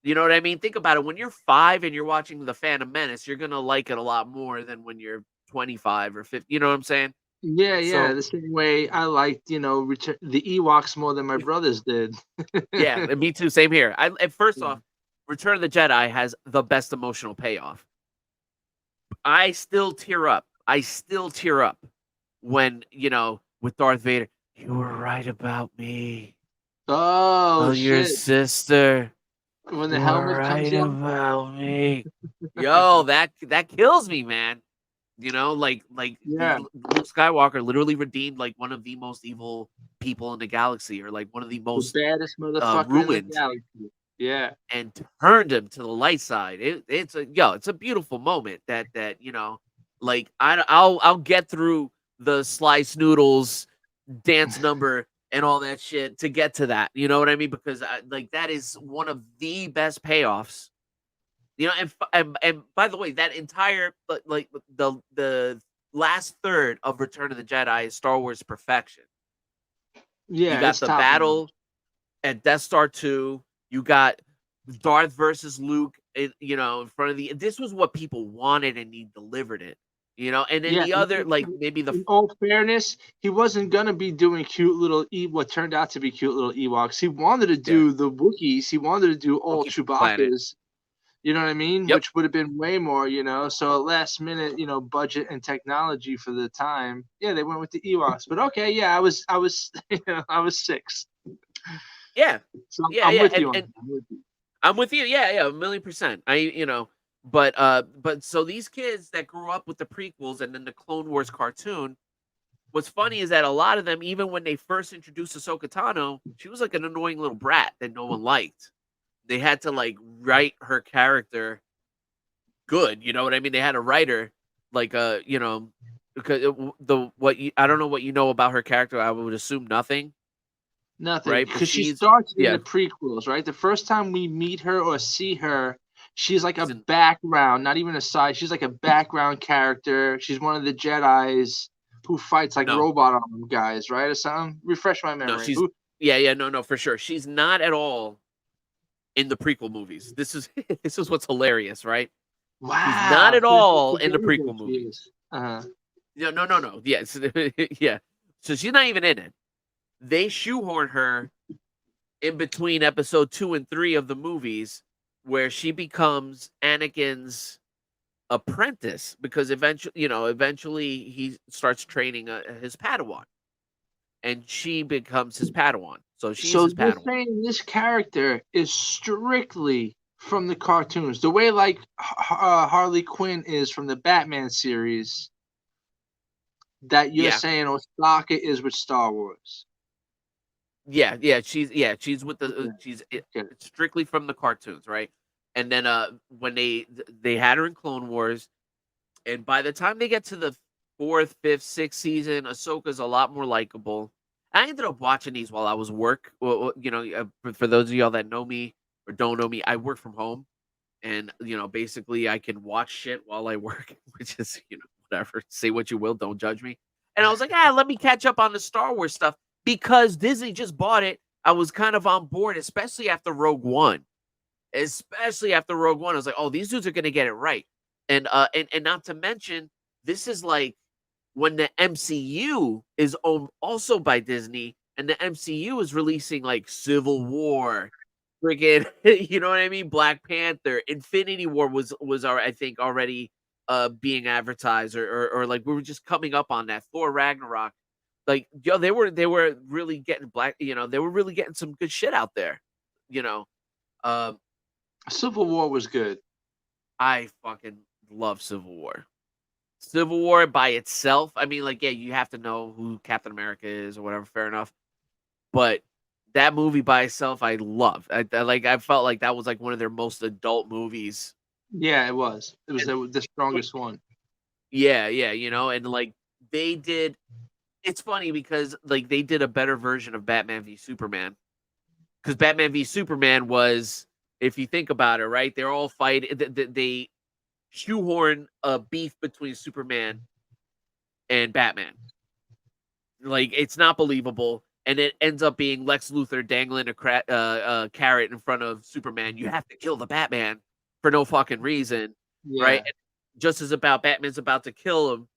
You know what I mean? Think about it. When you're 5 and you're watching The Phantom Menace, you're gonna like it a lot more than when you're 25 or 50. You know what I'm saying? Yeah, So- the same way I liked, the Ewoks more than my brothers did. Yeah, me too. Same here. First off, Return of the Jedi has the best emotional payoff. I still tear up. When with Darth Vader. You were right about me. Oh, your shit. sister. When the You helmet were comes right up. about me. Yo, that kills me, man. Like Yeah. Luke Skywalker literally redeemed like one of the most evil people in the galaxy, or like one of the The most baddest motherfucker in the ruined. galaxy. Yeah. And turned him to the light side. It's a beautiful moment that like I'll get through the Slice Noodles dance number and all that shit to get to that. You know what I mean? Because that is one of the best payoffs. And by the way, that entire like the last third of Return of the Jedi is Star Wars perfection. Yeah. You got it's the top battle notch. at Death Star 2. You got Darth versus Luke, in front of this was what people wanted, and he delivered it. And then the other, like maybe in all fairness, he wasn't gonna be doing cute little what turned out to be cute little Ewoks. He wanted to do the Wookiees. He wanted to do all Wookiee planet. Chewbacca's. You know what I mean? Yep. Which would have been way more, So at last minute, budget and technology for the time, they went with the Ewoks. But okay, yeah, I was I was 6. Yeah. So Yeah, I'm yeah, with you on and- that. I'm with you. I'm with you. Yeah, 1,000,000%. But so these kids that grew up with the prequels and then the Clone Wars cartoon, what's funny is that a lot of them, even when they first introduced Ahsoka Tano, she was like an annoying little brat that no one liked. They had to like write her character good. You know what I mean? They had to write her like because I don't know what you know about her character. I would assume nothing. Nothing, right? But because she she's starts in yeah, the prequels, right? The first time we meet her or see her, she's like a she's in, background, not even a side. She's like a background character. She's one of the Jedis who fights like no, robot arm guys, right, or something. Refresh my no, memory. she's Who? no, for sure. She's not at all in the prequel movies. This is this is what's hilarious, right? She's not Wow, at she's all in the forgettable. prequel She movies. is. Uh-huh. No. Yes, yeah. So she's not even in it. They shoehorn her in between episode 2 and 3 of the movies, where she becomes Anakin's apprentice, because eventually he starts training his Padawan, and she becomes his Padawan. So she's So his you're Padawan. saying this character is strictly from the cartoons, the way like Harley Quinn is from the Batman series. That you're Yeah, saying Osaka is with Star Wars. She's with the Okay. she's Okay. strictly from the cartoons, right? And then when they had her in Clone Wars, and by the time they get to the 4th, 5th, 6th season, Ahsoka's a lot more likable. I ended up watching these while I was work. Well, for those of y'all that know me or don't know me, I work from home, and basically I can watch shit while I work, which is whatever. Say what you will, don't judge me. And I was like, let me catch up on the Star Wars stuff because Disney just bought it. I was kind of on board, especially after Rogue One. Especially after Rogue One, I was like, oh, these dudes are gonna get it right. And not to mention, this is like when the MCU is owned also by Disney, and the MCU is releasing like Civil War, friggin', you know what I mean? Black Panther, Infinity War was I think already being advertised, or like we were just coming up on that. Thor Ragnarok, like they were really getting they were really getting some good shit out there, you know. Um, Civil War was good. I fucking love Civil War. Civil War by itself, I mean, like, yeah, you have to know who Captain America is or whatever, fair enough. But that movie by itself, I love. I felt like that was like one of their most adult movies. Yeah, it was. It was And the strongest one. yeah, and like they did. It's funny because like they did a better version of Batman v Superman. Because Batman v Superman was, if you think about it, right? They're all fighting. They shoehorn a beef between Superman and Batman. Like, it's not believable, and it ends up being Lex Luthor dangling a carrot in front of Superman. You have to kill the Batman for no fucking reason, right? Yeah. And just as Batman's about to kill him,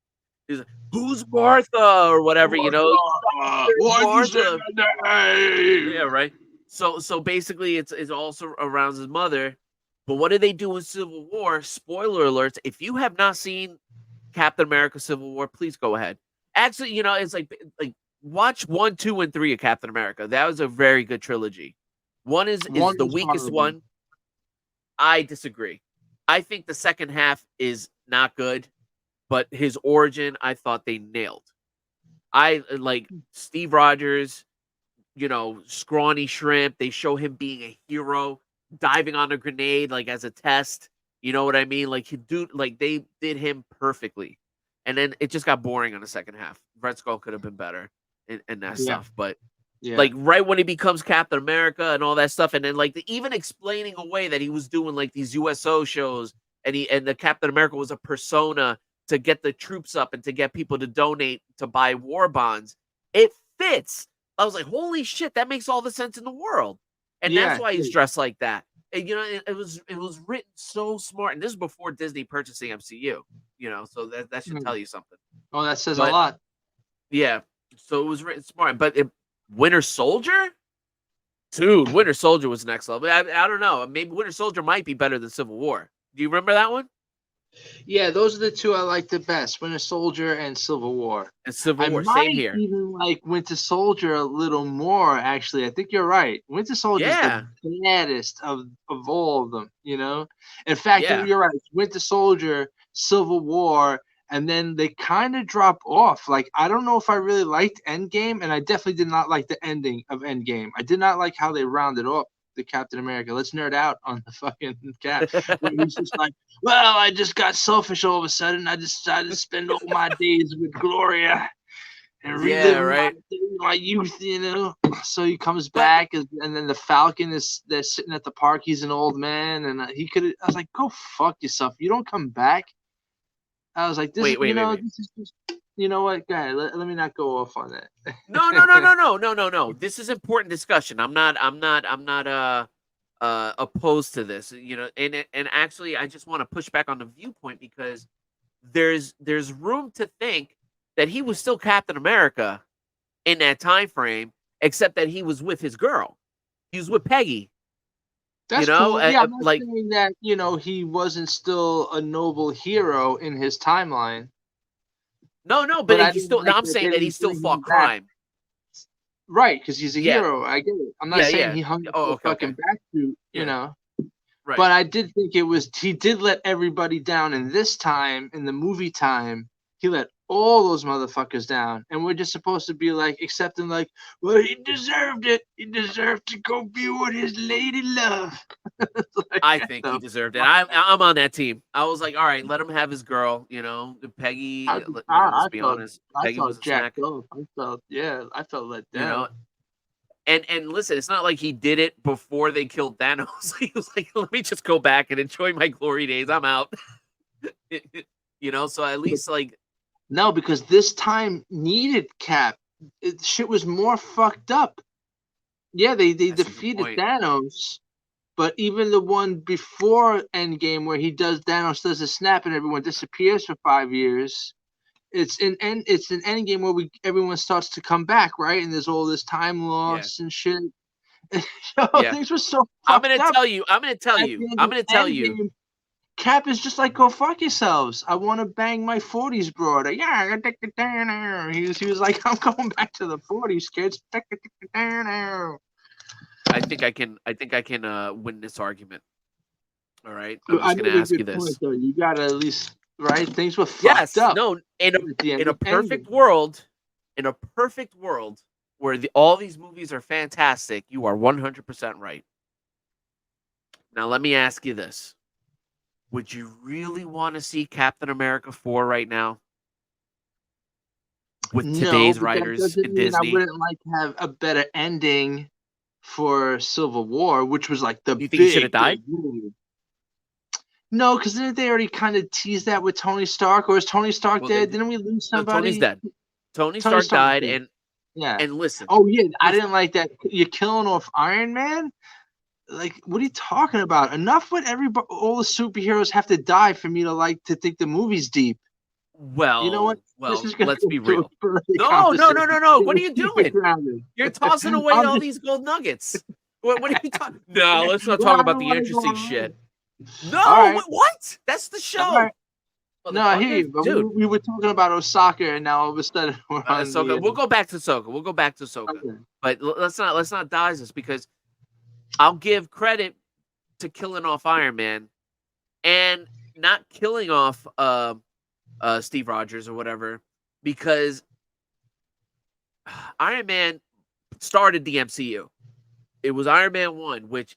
he's like, "Who's Martha?" or whatever, Why'd you say Martha. that name? Yeah, right. So basically, it's also around his mother. But what did they do in Civil War? Spoiler alerts. If you have not seen Captain America Civil War, please go ahead. Actually, it's like watch 1, 2, and 3 of Captain America. That was a very good trilogy. One is the weakest horrible. one. I disagree. I think the second half is not good, but his origin, I thought they nailed. I like Steve Rogers, scrawny shrimp. They show him being a hero, diving on a grenade like as a test. You know what I mean? Like they did him perfectly. And then it just got boring on the second half. Red Skull could have been better and that stuff. But like right when he becomes Captain America and all that stuff, and then like even explaining away that he was doing like these USO shows, and the Captain America was a persona to get the troops up and to get people to donate to buy war bonds. It fits. I was like, holy shit, that makes all the sense in the world. And that's why he's dressed like that. And, it was written so smart. And this is before Disney purchased the MCU, so that should tell you something. Oh, that says a lot. Yeah. So it was written smart. But Winter Soldier? Dude, Winter Soldier was next level. I don't know. Maybe Winter Soldier might be better than Civil War. Do you remember that one? Yeah, those are the two I like the best: Winter Soldier and Civil War. And Civil War, I same here. even like Winter Soldier a little more. Actually, I think you're right. Winter Soldier is the baddest of all of them. In fact, you're right. Winter Soldier, Civil War, and then they kind of drop off. Like, I don't know if I really liked Endgame, and I definitely did not like the ending of Endgame. I did not like how they rounded off the Captain America. Let's nerd out on the fucking Cap. He's just like, well, I just got selfish all of a sudden. I decided to spend all my days with Gloria. and Yeah, relive right. my youth, you know. So he comes back, and then the Falcon is they're sitting at the park. He's an old man, and he could. I was like, go fuck yourself. You don't come back. I was like, this, Wait. this is just, you know what, guy. Let me not go off on that. No. This is important discussion. I'm not opposed to this. You know, and actually, I just want to push back on the viewpoint because there's room to think that he was still Captain America in that time frame, except that he was with his girl. He was with Peggy. That's You know, cool. Yeah, I'm not like saying that, he wasn't still a noble hero in his timeline. no, But but I he's didn't still. like I'm that saying they that he didn't still bring fought him back. crime. Right, because he's a Yeah. hero. I get it. I'm not saying Yeah. he hung up Oh, the okay. fucking back suit, Yeah. Right. But I did think he did let everybody down in this time, in the movie time. He let all those motherfuckers down. And we're just supposed to be like, accepting, like, well, he deserved it. He deserved to go be with his lady love. Like, I think he deserved it. I'm on that team. I was like, all right, let him have his girl. You know, Peggy. Let's be honest. Peggy was a snack. jacked up. I felt let You down. know, and listen, it's not like he did it before they killed Thanos. He was like, let me just go back and enjoy my glory days. I'm out. You know, so at least like No, because this time needed Cap. Shit was more fucked up. Yeah, they That's a good defeated point. Thanos, but even the one before Endgame where Thanos does a snap and everyone disappears for 5 years. It's an Endgame where everyone starts to come back, right? And there's all this time loss and shit. Yeah. Things were so I'm fucked gonna up. tell you. I'm gonna tell At you. the end I'm of gonna tell you. Endgame, Cap is just like, go fuck yourselves. I want to bang my 40s broad. Yeah, he was like, I'm going back to the 40s, kids. I think I can win this argument. All right. I'm I just gonna made a ask you good this. point, though. You gotta at least, right? Things were Yes. fucked up. No. In at the end a of perfect Endgame. world, where all these movies are fantastic, you are 100% right. Now let me ask you this: would you really want to see Captain America 4 right now with No, today's but that writers doesn't in mean I Disney? wouldn't like to have a better ending for Civil War, which was like the You think he should have died? big movie. No, because didn't they already kind of tease that with Tony Stark? Or is Tony Stark Well, dead? Didn't we lose no, somebody? Tony's dead. Tony Tony Stark died, dead. Yeah. and listen. Oh yeah, I didn't like that. You're killing off Iron Man. Like, what are you talking about? Enough with all the superheroes have to die for me to think the movie's deep. Well, You know what? This is let's be to a real. further No. conversation. What are you Keep it doing? grounded. You're tossing away I'm all just- these gold nuggets. What are you talking? No, let's not Well, talk I about don't the wanna go interesting on. shit. No, All right. what? That's the show. All right. No, I hear Motherfucker. you, but Dude. we were talking about Osaka, and now all of a sudden we're on Ahsoka. We'll go back to Ahsoka. Okay. But let's not dodge this because I'll give credit to killing off Iron Man and not killing off Steve Rogers or whatever, because Iron Man started the MCU. It was Iron Man 1, which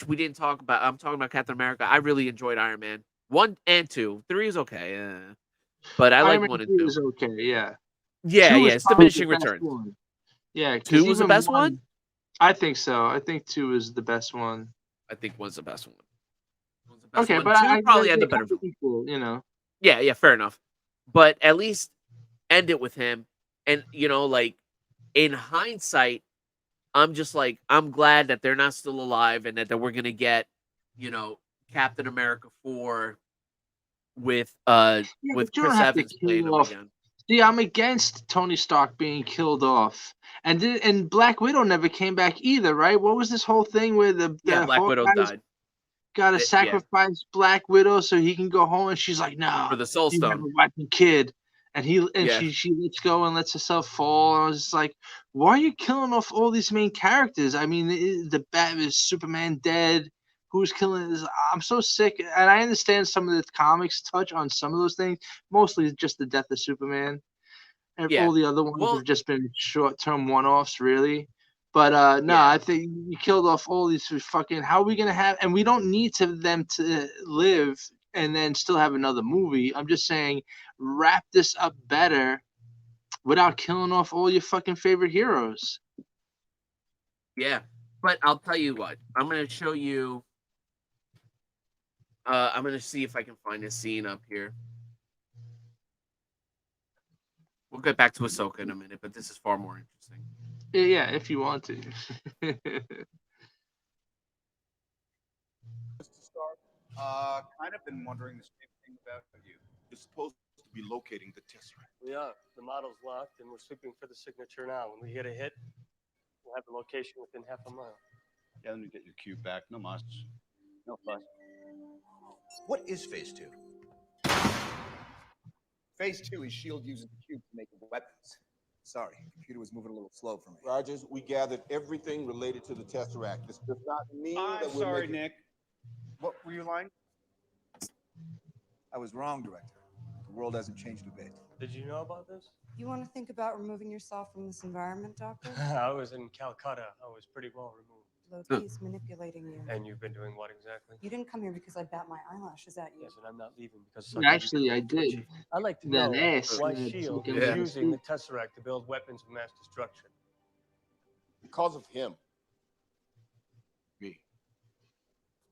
we didn't talk about. I'm talking about Captain America. I really enjoyed Iron Man 1 and 2. 3 is okay. But I like 1 and 2. Is okay, yeah. Yeah, 2 it's is probably diminishing the best returns. one. Yeah, 2 was the best one? I think so. I think 2 is the best one. I think 1's the best one. Okay, but 2 probably had the they're better kind of equal, you know. Yeah, fair enough. But at least end it with him. And, like, in hindsight, I'm just like, I'm glad that they're not still alive and that we're going to get, Captain America 4 with Chris Evans playing him again. See, I'm against Tony Stark being killed off. And Black Widow never came back either, right? What was this whole thing where the Black Widow died? Got to sacrifice Black Widow so he can go home, and she's like, "No, for the Soul Stone, you have a wife kid." And she lets go and lets herself fall. And I was just like, "Why are you killing off all these main characters?" I mean, the Batman, Superman dead. Who's killing this? I'm so sick, and I understand some of the comics touch on some of those things. Mostly just the death of Superman, and all the other ones have just been short-term one-offs, really. But I think you killed off all these fucking. How are we gonna have? And we don't need them to live and then still have another movie. I'm just saying, wrap this up better, without killing off all your fucking favorite heroes. Yeah, but I'll tell you what. I'm gonna show you. I'm gonna see if I can find a scene up here. We'll get back to Ahsoka in a minute, but this is far more interesting. Yeah, if you want to. Kind of been wondering the same thing about you. You're supposed to be locating the Tesseract. We are. The model's locked, and we're sweeping for the signature now. When we get a hit, we'll have the location within half a mile. Yeah, let me get your cube back. No muss. No fuss. What is Phase 2? Phase 2 is S.H.I.E.L.D. using the cube to make weapons. Sorry, the computer was moving a little slow for me. Rogers, we gathered everything related to the Tesseract. This does not mean that we're sorry, making... Nick. What were you lying? I was wrong, Director. The world hasn't changed a bit. Did you know about this? You want to think about removing yourself from this environment, Doctor? I was in Calcutta. I was pretty well removed. Loki's manipulating you. And you've been doing what exactly? You didn't come here because I bat my eyelash. Is that you? Yes, and I'm not leaving because... Actually, I did. I'd like to That know ass, why man, S.H.I.E.L.D. fucking is using the Tesseract to build weapons of mass destruction. Because of him. Me.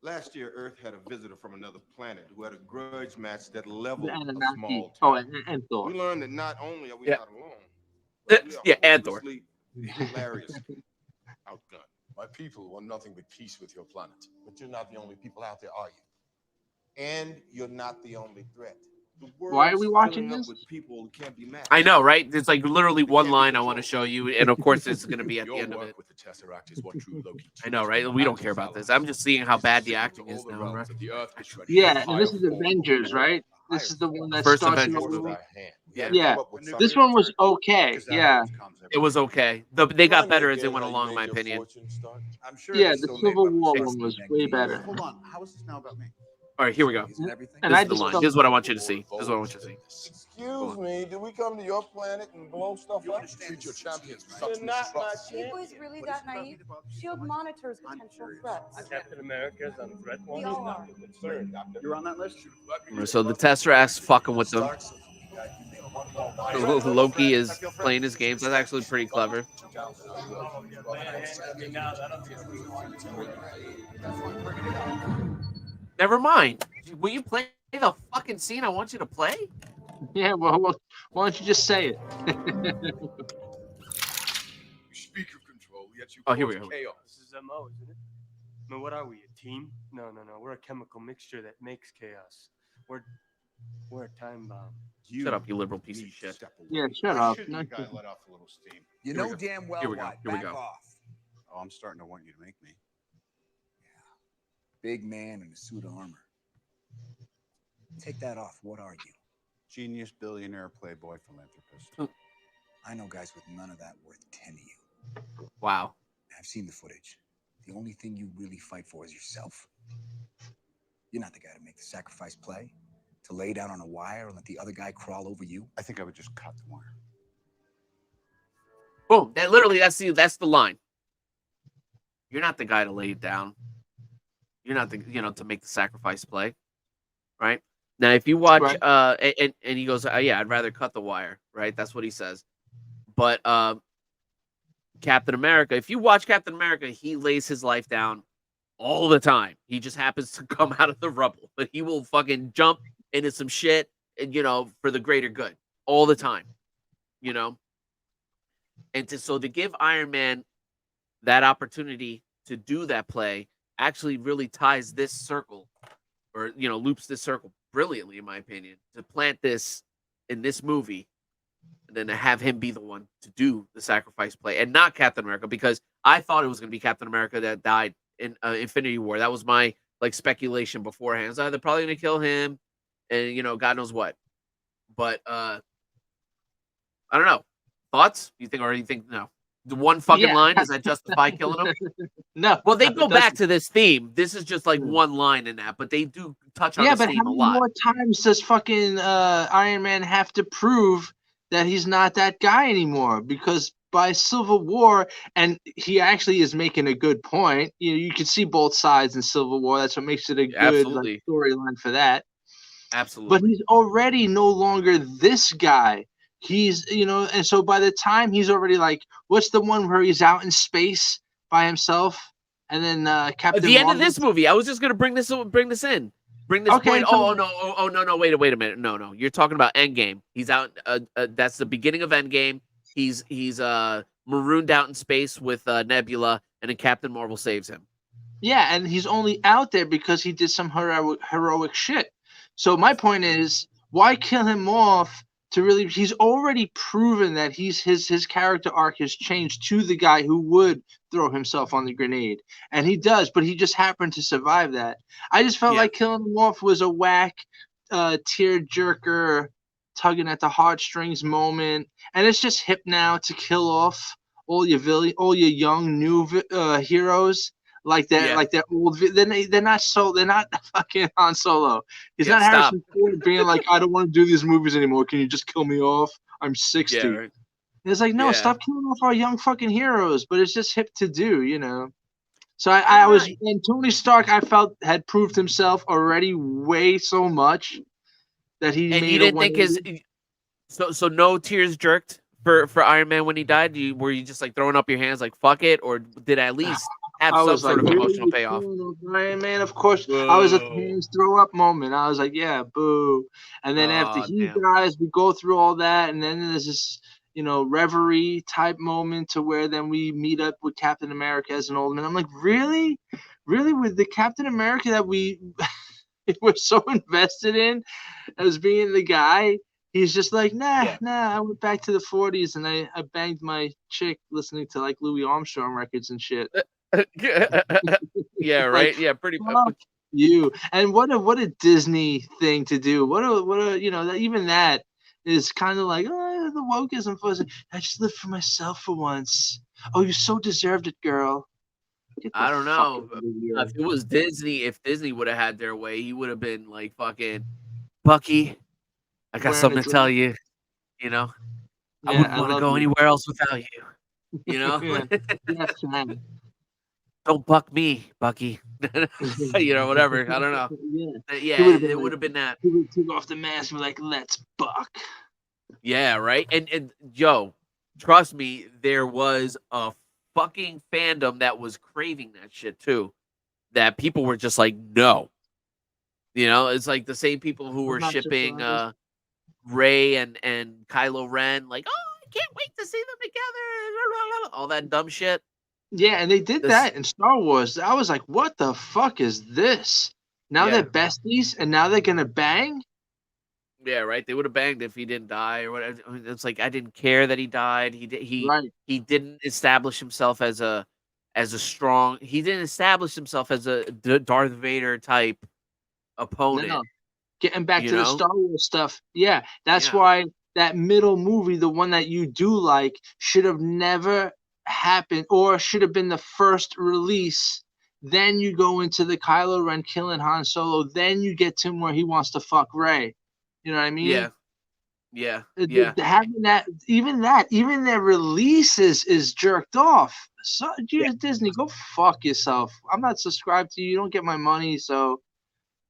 Last year, Earth had a visitor from another planet who had a grudge match that leveled a small town. And Thor. We learned that not only are we Yeah. not alone, but we are Yeah, and Thor. hopelessly, hilariously outgunned. My people want nothing but peace with your planet. But you're not the only people out there, are you? And you're not the only threat. The Why are we world's watching filling up this? with people who can't be matched. I know, right? It's like literally one line I want to show you, and of course, it's going to be at the Your end of work it. with the Tesseract is what true Loki I know, right? We don't care about this. I'm just seeing how bad the acting is now, right? Yeah, and this is Avengers, right? This is the one that First starts Avengers in the movie. Yeah, this one was okay. Yeah, It was okay. They got better as they went along, in my opinion. I'm sure yeah. it's The still Civil made by War the one was Jackson way Bank. better. Hold on. How is this now about me? All right, here we go. Isn't everything? And This I is the just line. felt- This is what I want you to see. This is what I want you to see. Excuse me, did we come to your planet and blow stuff You up? understand your champions with You're such not my mistrust. Are you boys really that naive? S.H.I.E.L.D. monitors potential threats. Captain America's on threat We one. all are. You're on that list? So the Tesseract's fucking with them. Loki is playing his games. That's actually pretty clever. Never mind. Will you play the fucking scene I want you to play? Yeah, well, why don't you just say it? You speak of control, yet you Oh, here we cause go. chaos. This is MO, isn't it? I mean, what are we, a team? No. We're a chemical mixture that makes chaos. We're a time bomb. Shut up, you liberal piece of Need to shit. step away. Yeah, shut Why up. shouldn't Not you guys you. let off a little steam? You Here we know go. damn well Here we go. why. Here we Back go. off. Oh, I'm starting to want you to make me. Big man in a suit of armor. Take that off. What are you? Genius, billionaire, playboy, philanthropist. I know guys with none of that worth 10 of you. Wow. I've seen the footage. The only thing you really fight for is yourself. You're not the guy to make the sacrifice play, to lay down on a wire and let the other guy crawl over you. I think I would just cut the wire. Boom. That literally, that's the line. You're not the guy to lay it down. You're not the, to make the sacrifice play, right? Now, if you watch, Right. And he goes, yeah, I'd rather cut the wire, right? That's what he says. But Captain America, if you watch Captain America, he lays his life down all the time. He just happens to come out of the rubble, but he will fucking jump into some shit, and for the greater good all the time, And to give Iron Man that opportunity to do that play actually really ties this circle, or loops this circle brilliantly, in my opinion, to plant this in this movie, and then to have him be the one to do the sacrifice play and not Captain America, because I thought it was going to be Captain America that died in Infinity War. That was my speculation beforehand. So they're probably going to kill him, and God knows what. But I don't know. Thoughts? You think no? The one fucking line, does that justify killing him? No. Well, they go back to this theme. This is just like one line in that, but they do touch on Yeah, this but theme how a many lot. more times does fucking Iron Man have to prove that he's not that guy anymore? Because by Civil War, and he actually is making a good point. You can see both sides in Civil War. That's what makes it a good Absolutely. storyline for that. Absolutely. But he's already no longer this guy. He's, and so by the time he's already like, what's the one where he's out in space by himself, and then Captain the end Marvel. of this movie, I was just gonna bring this in, bring this Okay, point. No, wait a minute, no, you're talking about Endgame. He's out. That's the beginning of Endgame. He's marooned out in space with Nebula, and then Captain Marvel saves him. Yeah, and he's only out there because he did some heroic shit. So my point is, why kill him off? He's already proven that his character arc has changed to the guy who would throw himself on the grenade, and he does, but he just happened to survive that. I just felt like killing him off was a whack, tear jerker, tugging at the heartstrings moment, and it's just hip now to kill off all your young new heroes. Like that old. They're not fucking Han Solo. He's not Harrison Ford being like, I don't want to do these movies anymore. Can you just kill me off? I'm 60. Yeah, right. It's like, no, stop killing off our young fucking heroes. But it's just hip to do. So I was, and Tony Stark, I felt had proved himself already way so much that he and made. You didn't think his so no tears jerked for Iron Man when he died? Were you just like throwing up your hands like fuck it, or did at least have some sort of emotional payoff? Iron Man, of course. Boo. I was at the hands throw up moment. I was like, yeah, boo. And then after he dies, we go through all that, and then there's this, reverie type moment to where then we meet up with Captain America as an old man. I'm like, really with the Captain America that we were so invested in as being the guy. He's just like, nah, I went back to the 40s and I banged my chick listening to like Louis Armstrong records and shit. Yeah, right. Yeah, pretty much. You and what a Disney thing to do. What a even that is kind of like, oh, the wokeism fuzzy. I just lived for myself for once. Oh, you so deserved it, girl. I don't know. If it was Disney, if Disney would have had their way, he would have been like fucking Bucky. I got something to tell you. I wouldn't want to go anywhere else without you. Don't buck me, Bucky. Whatever. I don't know. It would have been that. He would take off the mask and be like, let's buck. Yeah, right. And Joe, trust me, there was a fucking fandom that was craving that shit too. That people were just like, no. It's like the same people who were shipping Rey and Kylo Ren, like, oh, I can't wait to see them together. All that dumb shit. Yeah, and they did that in Star Wars. I was like, what the fuck is this? Now they're besties, and now they're gonna bang? Yeah, right. They would have banged if he didn't die or whatever. I mean, it's like I didn't care that he died. He didn't establish himself as a strong. He didn't establish himself as a Darth Vader type opponent. No. Getting back to the Star Wars stuff, that's why that middle movie, the one that you do like, should have never happened, or should have been the first release. Then you go into the Kylo Ren killing Han Solo. Then you get to him where he wants to fuck Rey. You know what I mean? Yeah. Having that, even their release is jerked off. So, Disney, go fuck yourself. I'm not subscribed to you. You don't get my money, so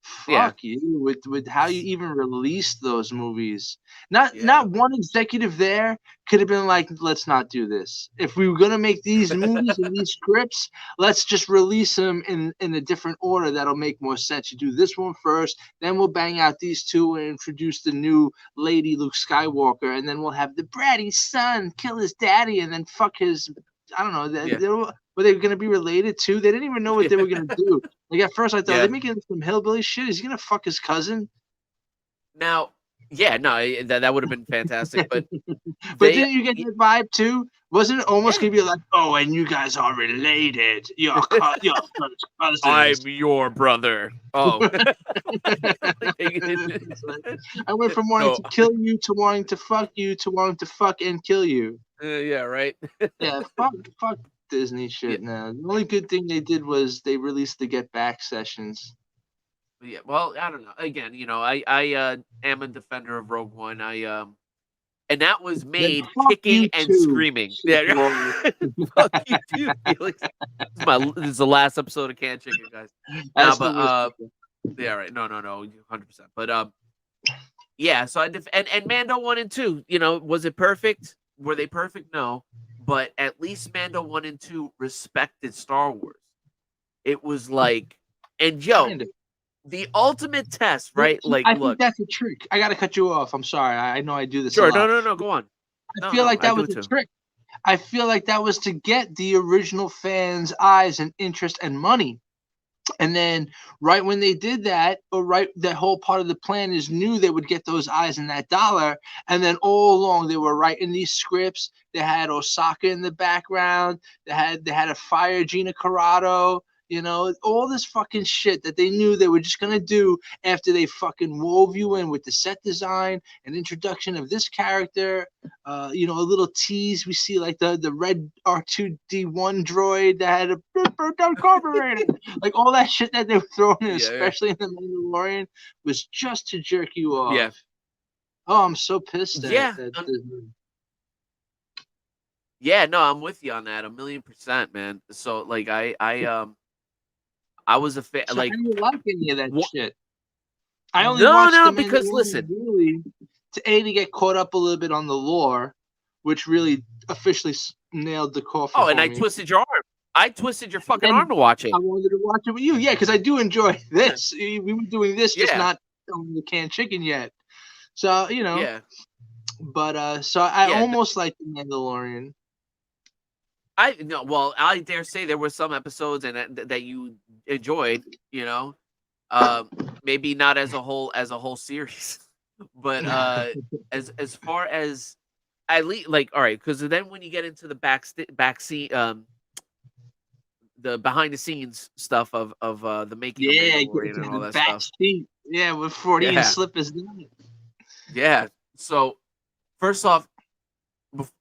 fuck you with how you even released those movies. Not one executive there could have been like, let's not do this. If we were gonna make these movies and these scripts, let's just release them in a different order. That'll make more sense. You do this one first, then we'll bang out these two and introduce the new lady Luke Skywalker, and then we'll have the bratty son kill his daddy and then fuck his, I don't know. Were they going to be related too? They didn't even know what they were going to do. Like at first I thought, they're making some hillbilly shit. Is he going to fuck his cousin? Now, that would have been fantastic. But didn't you get that vibe too? Wasn't it almost going to be like, oh, and you guys are related? You're cousins. I'm your brother. Oh. I went from wanting to kill you to wanting to fuck you to wanting to fuck and kill you. Yeah, right. Fuck Disney shit now. The only good thing they did was they released the Get Back sessions. Yeah, well, I don't know. Again, I am a defender of Rogue One. And that was made kicking and screaming. Yeah, fuck you too, Felix. This is the last episode of Can Chicken, guys. Yeah, right. No, 100%. But yeah, so and Mando 1 and 2, was it perfect? Were they perfect? No. But at least Mando 1 and 2 respected Star Wars. It was like, and Kind of. the ultimate test, Well, right? Like, I think look. that's a trick. I got to cut you off. I'm sorry. I know I do this a Sure, lot. no, go on. I feel like that was a trick. I feel like that was to get the original fans' eyes and interest and money. And then right when they did that, or right, that whole part of the plan is knew they would get those eyes and that dollar. And then all along they were writing these scripts. They had Osaka in the background. They had to fire Gina Carano. All this fucking shit that they knew they were just gonna do after they fucking wove you in with the set design and introduction of this character. A little tease. We see like the red R2D1 droid that had a burnt out carburetor. Like all that shit that they were throwing in, especially in the Mandalorian, was just to jerk you off. Yeah. Oh, I'm so pissed at Yeah, no, I'm with you on that 1,000,000%, man. So like I was a fan. So like, how do you like any of that shit? I only No, watched the because Mandalorian listen. really to get caught up a little bit on the lore, which really officially nailed the coffin. Oh, and for I me. twisted your arm. I twisted your fucking arm to watch it. I wanted to watch it with you, yeah, because I do enjoy this. We were doing this, just not on the canned chicken yet. So Yeah. But so I almost like the Mandalorian. I dare say there were some episodes that you enjoyed, maybe not as a whole series, but as far as at least, like, all right, because then when you get into the backseat, the behind the scenes stuff of the making of Mandalorian and all that stuff. Yeah, with 40 and slippers. Yeah. So first off,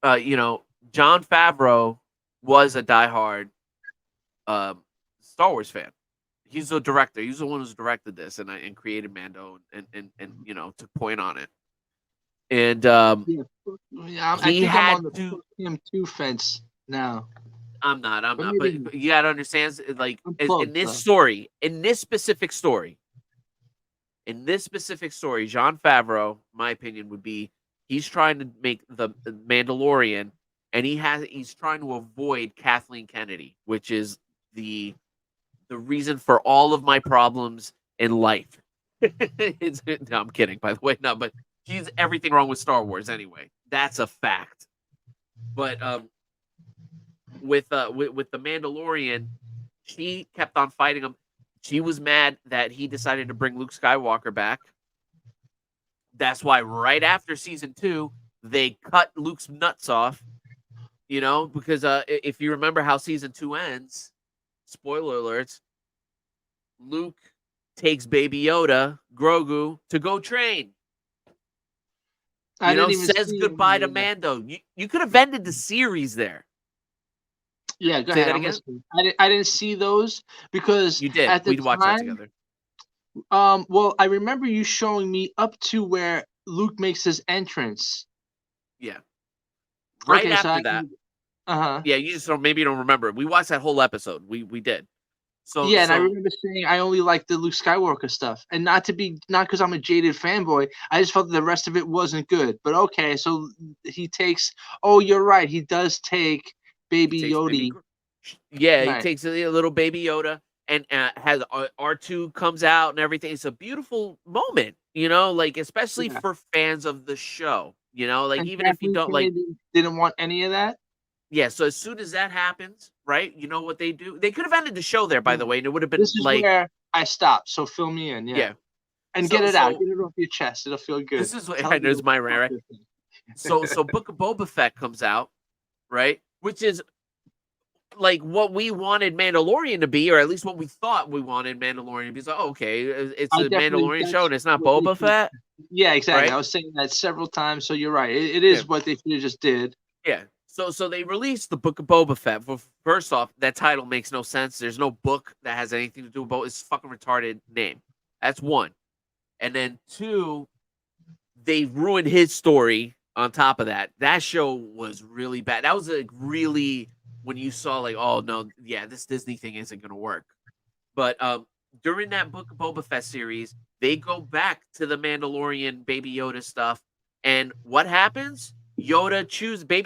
Jon Favreau was a diehard Star Wars fan. He's the director. He's the one who's directed this and created Mando and took point on it. And I think I'm on the him too fence now. I'm not. But you gotta understand, like, in this specific story, Jon Favreau, my opinion would be, he's trying to make the Mandalorian. And he's trying to avoid Kathleen Kennedy, which is the reason for all of my problems in life. No, I'm kidding, by the way. No, but she's everything wrong with Star Wars anyway. That's a fact. But with the Mandalorian, she kept on fighting him. She was mad that he decided to bring Luke Skywalker back. That's why right after season 2, they cut Luke's nuts off. Because if you remember how season 2 ends, spoiler alerts, Luke takes Baby Yoda, Grogu, to go train. Says goodbye to Mando. You could have ended the series there. Yeah, go ahead. I didn't see those because you did. At the We'd watch that together. Well, I remember you showing me up to where Luke makes his entrance. Yeah. Right after that. Uh-huh. Yeah, you just maybe you don't remember. We watched that whole episode. We did. And I remember saying I only liked the Luke Skywalker stuff, and not because I'm a jaded fanboy. I just felt that the rest of it wasn't good. But okay, so he takes. Oh, you're right. He does take Baby Yoda. He takes a little Baby Yoda and has R2 comes out and everything. It's a beautiful moment, like especially for fans of the show. Like and even if you don't didn't want any of that. Yeah, so as soon as that happens, right? You know what they do? They could have ended the show there, by the way, and it would have been this is where I stopped. So fill me in, yeah. And get it out, get it off your chest. It'll feel good. This is there's my rant. Right? So Book of Boba Fett comes out, right? Which is like what we wanted Mandalorian to be, or at least what we thought we wanted Mandalorian to be. So okay, it's a Mandalorian show, and it's not Boba Fett. Yeah, exactly. Right? I was saying that several times. So you're right. It is what they just did. Yeah. So they released the Book of Boba Fett. Well, first off, that title makes no sense. There's no book that has anything to do with Boba. It's a fucking retarded name. That's one. And then 2, they ruined his story on top of that. That show was really bad. That was really when you saw like, oh no, yeah, this Disney thing isn't gonna work. But during that Book of Boba Fett series, they go back to the Mandalorian Baby Yoda stuff, and what happens? Baby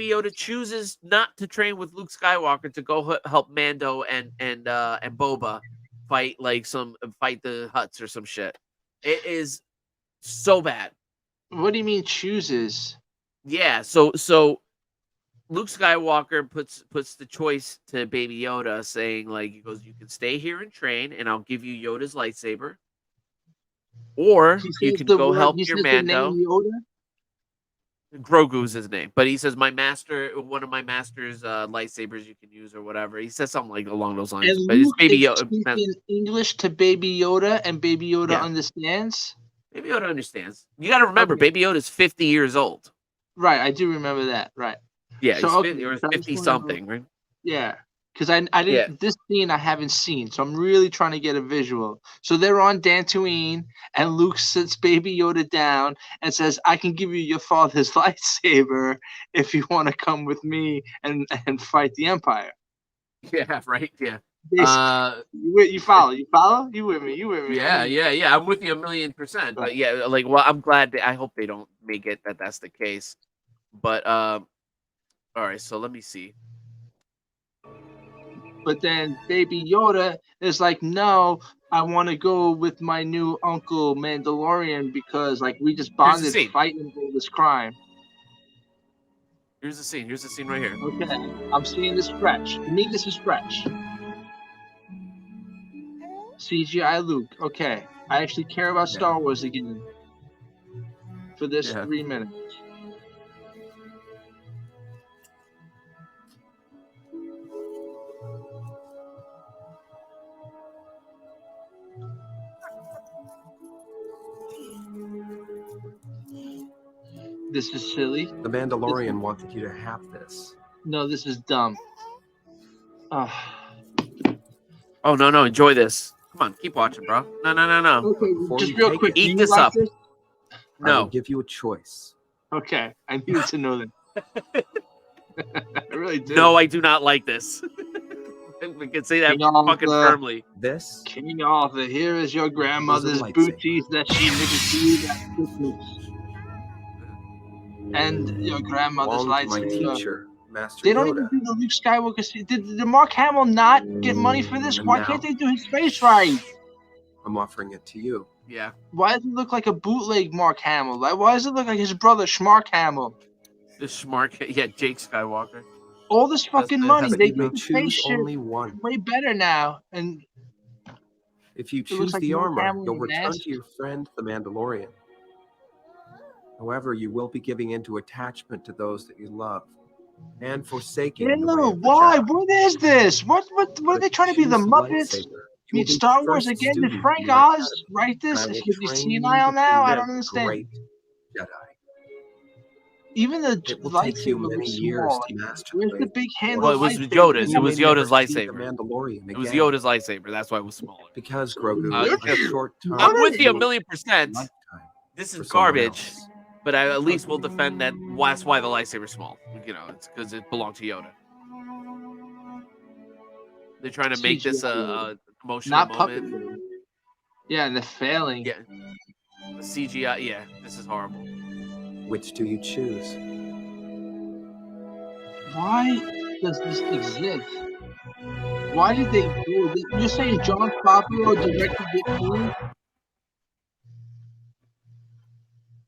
Yoda chooses not to train with Luke Skywalker to go help Mando and Boba fight the Hutts or some shit. It is so bad. What do you mean chooses? Yeah, so Luke Skywalker puts the choice to Baby Yoda, saying he goes, you can stay here and train, and I'll give you Yoda's lightsaber, or you can go help your Mando. The name Yoda? Grogu's his name, but he says one of my master's lightsabers you can use or whatever. He says something along those lines. And but Luke it's Baby is Yoda. speaking English to Baby Yoda, and Baby Yoda understands. Baby Yoda understands. You got to remember, Baby Yoda's 50 years old. Right, I do remember that. Right. Yeah, so, he's 50 something, right? Yeah, because I didn't this scene I haven't seen, so I'm really trying to get a visual. So they're on Dantooine, and Luke sits Baby Yoda down and says, "I can give you your father's lightsaber if you want to come with me and fight the Empire." Yeah, right. Yeah. You follow? You with me? Yeah. I'm with you 1,000,000%. But yeah, I'm glad. I hope they don't make it that's the case. But all right, so let me see. But then Baby Yoda is like, no, I want to go with my new uncle Mandalorian because we just bonded fighting all this crime. Here's the scene. Here's the scene right here. Okay, I'm seeing this fresh. To me, this is fresh. CGI Luke. Okay, I actually care about Star Wars again for this 3 minutes. This is silly. The Mandalorian wanted you to have this. No, this is dumb. Oh, no. Enjoy this. Come on, keep watching, bro. No. Okay, just real quick. Eat this up. No. I will give you a choice. Okay, I needed to know that. I really do. No, I do not like this. We can say that fucking firmly. This? King Arthur, here is your grandmother's booties that she knitted to you at Christmas. And your grandmother's lightsaber. My teacher, Master They don't Yoda. even do the Luke Skywalker scene. Did Mark Hamill not get money for this? And Why now- can't they do his face right? I'm offering it to you. Yeah. Why does it look like a bootleg Mark Hamill? Why does it look like his brother Schmark Hamill? The Jake Skywalker. All this fucking money, they may do the face choose shit only one. way better now. And If you It looks choose like the Mark armor, Hamill you'll in a return mask. to your friend, the Mandalorian. However, you will be giving into attachment to those that you love and forsaking the way of the why? Jedi. What is this? What are they trying to be? The choose the Muppets? lightsaber. You Meet will be Star the Wars first again? Did student Frank in my Oz write and this? I will Is he train you senile to now? be I a don't understand. Great Jedi. Even the It will take you lightsaber many was years small. to master Where's the the way. big handle? Well, it was lightsaber? Yoda's. It You was may never Yoda's see the lightsaber. Mandalorian It was again. Yoda's lightsaber. That's why it was smaller. Because Grogu Uh, has a short time. I'm with you to 1,000,000%. lifetime This for is someone garbage, else. but I at least will defend that. That's why the lightsaber's small. It's because it belonged to Yoda. They're trying to make this a emotional Not moment. puppetry. Yeah, and they're failing. Yeah, the CGI. Yeah, this is horrible. Which do you choose? Why does this exist? Why did they do this? You're saying John Favreau directed it too?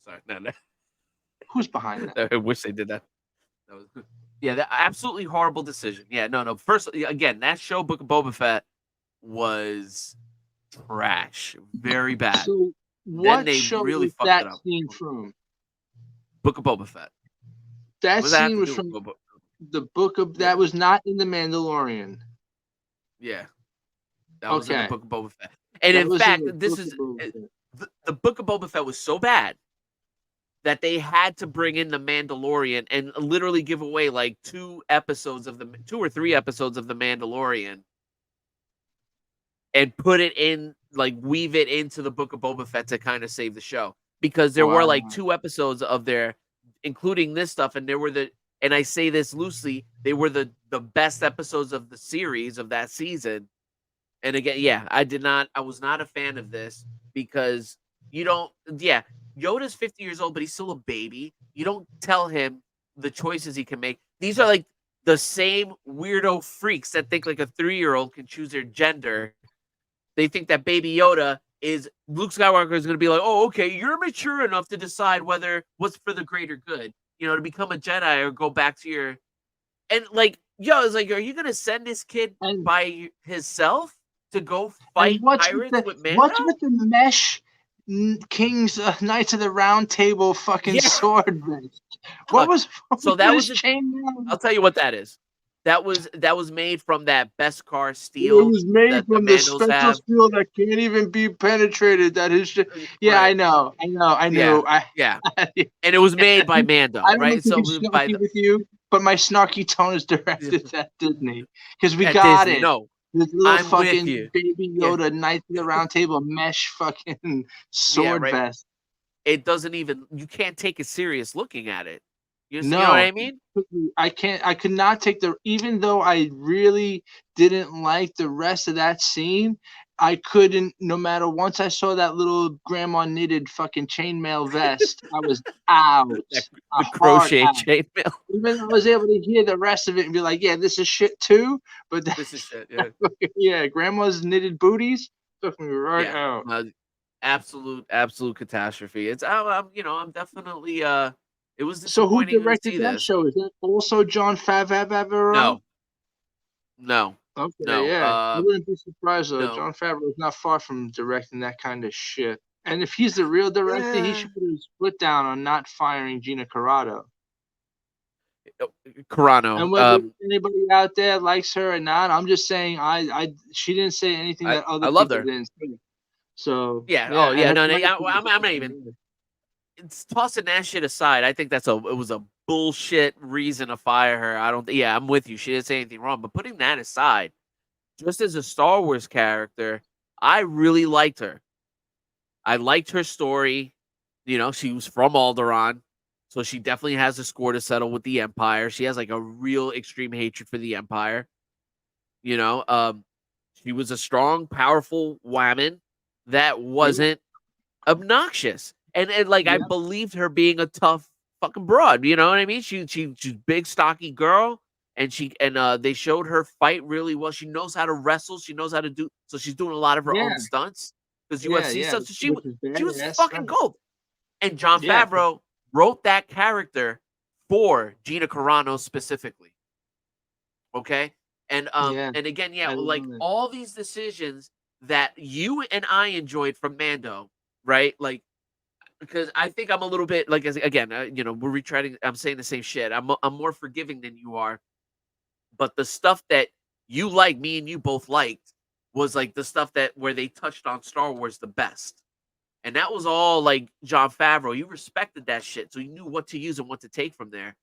Sorry, no. Who's behind that? I wish they did that. That was good. Yeah, that absolutely horrible decision. Yeah, no. First, again, that show, Book of Boba Fett, was trash, very bad. So Then what they show really was fucked that it up. scene from? Book of Boba Fett. That What does that have scene to was do from with Boba? the book of that was not in the Mandalorian. Yeah, that was in the Okay. Book of Boba Fett. And That in was fact, the this Book is of Boba Fett. the Book of Boba Fett was so bad that they had to bring in the Mandalorian and literally give away like 2 or 3 episodes of the Mandalorian and put it in, like, weave it into the Book of Boba Fett to kind of save the show, because there were like 2 episodes of there, including this stuff, and and I say this loosely, they were the best episodes of the series of that season, And again, yeah, I was not a fan of this because you don't, yeah, Yoda's 50 years old, but he's still a baby. You don't tell him the choices he can make. These are like the same weirdo freaks that think like a 3-year-old can choose their gender. They think that Baby Yoda is Luke Skywalker is going to be like, oh, okay, you're mature enough to decide what's for the greater good, to become a Jedi or go back to your, and like, yo, it's like, are you going to send this kid by himself to go fight pirates with Mando? What's with the mesh King's Knights of the Round Table fucking sword vest? What was so that was chain? I'll tell you what that is. That was made from that Beskar It steel. was made that from the special steel that can't even be penetrated. That is just, yeah, right. I know. Yeah. And it was made by Mando, I don't right? mean to be snarky with you, but my snarky tone is directed at Disney because we At got Disney, it. no. This little I'm with fucking you. Baby Yoda Knights of the Round Table mesh fucking sword right. vest. It doesn't even, you can't take it serious looking at it. You know what I mean? I could not take even though I really didn't like the rest of that scene, I couldn't, no matter, once I saw that little grandma knitted fucking chainmail vest, I was out. The crochet chainmail. Even though I was able to hear the rest of it and be like, yeah, this is shit too. But this is shit, yeah. Yeah, grandma's knitted booties took me right out. Absolute catastrophe. It's I'm definitely it was So who disappointing to directed see that this. show? Is that also John Favreau? No. Okay, no. yeah. I wouldn't be surprised though. no. John Favreau is not far from directing that kind of shit. And if he's the real director, he should put his foot down on not firing Gina Carano. And whether anybody out there likes her or not, I'm just saying she didn't say anything that other loved people her. didn't say. So yeah. Oh yeah. No. I'm not even. It's tossing that shit aside. I think it was a bullshit reason to fire her. I'm with you. She didn't say anything wrong. But putting that aside, just as a Star Wars character, I really liked her. I liked her story. She was from Alderaan, so she definitely has a score to settle with the Empire. She has like a real extreme hatred for the Empire. She was a strong, powerful woman that wasn't obnoxious. And I believed her being a tough fucking broad. You know what I mean? She's big, stocky girl, and they showed her fight really well. She knows how to wrestle. She knows how to do. So she's doing a lot of her own stunts because UFC stuff. So she was fucking gold. And John Favreau wrote that character for Gina Carano specifically. Okay, and again, all these decisions that you and I enjoyed from Mando, right? Like, because I think I'm a little bit we're retreading. I'm saying the same shit. I'm more forgiving than you are, but the stuff that you like, me and you both liked, was like the stuff where they touched on Star Wars the best, and that was all like John Favreau. You respected that shit, so you knew what to use and what to take from there,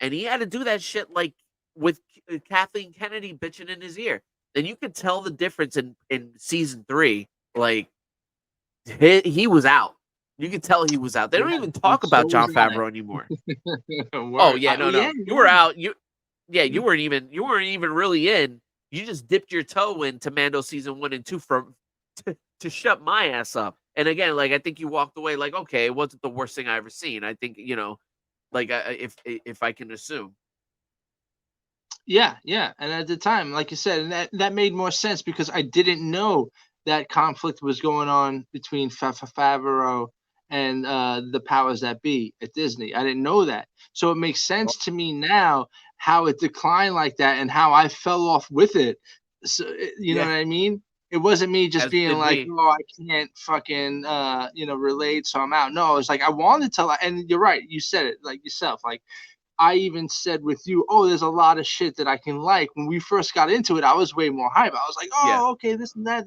and he had to do that shit like with Kathleen Kennedy bitching in his ear. And you could tell the difference in season 3. Like he was out. You could tell he was out. They don't even talk about John Favreau anymore. Oh yeah, no. You were out. You weren't even really in. You just dipped your toe into Mando season 1 and 2 to shut my ass up. And again, I think you walked away like, okay, it wasn't the worst thing I ever seen. I think if I can assume. Yeah. And at the time, like you said, and that made more sense because I didn't know that conflict was going on between Favreau and the powers that be at Disney. I didn't know that. So it makes sense to me now how it declined like that and how I fell off with it. So, you know what I mean? It wasn't me just being like, oh, I can't fucking, relate, so I'm out. No, it's like I wanted to, and you're right. You said it like yourself. Like, I even said with you, oh, there's a lot of shit that I can like. When we first got into it, I was way more hype. I was like, oh, okay, this and that.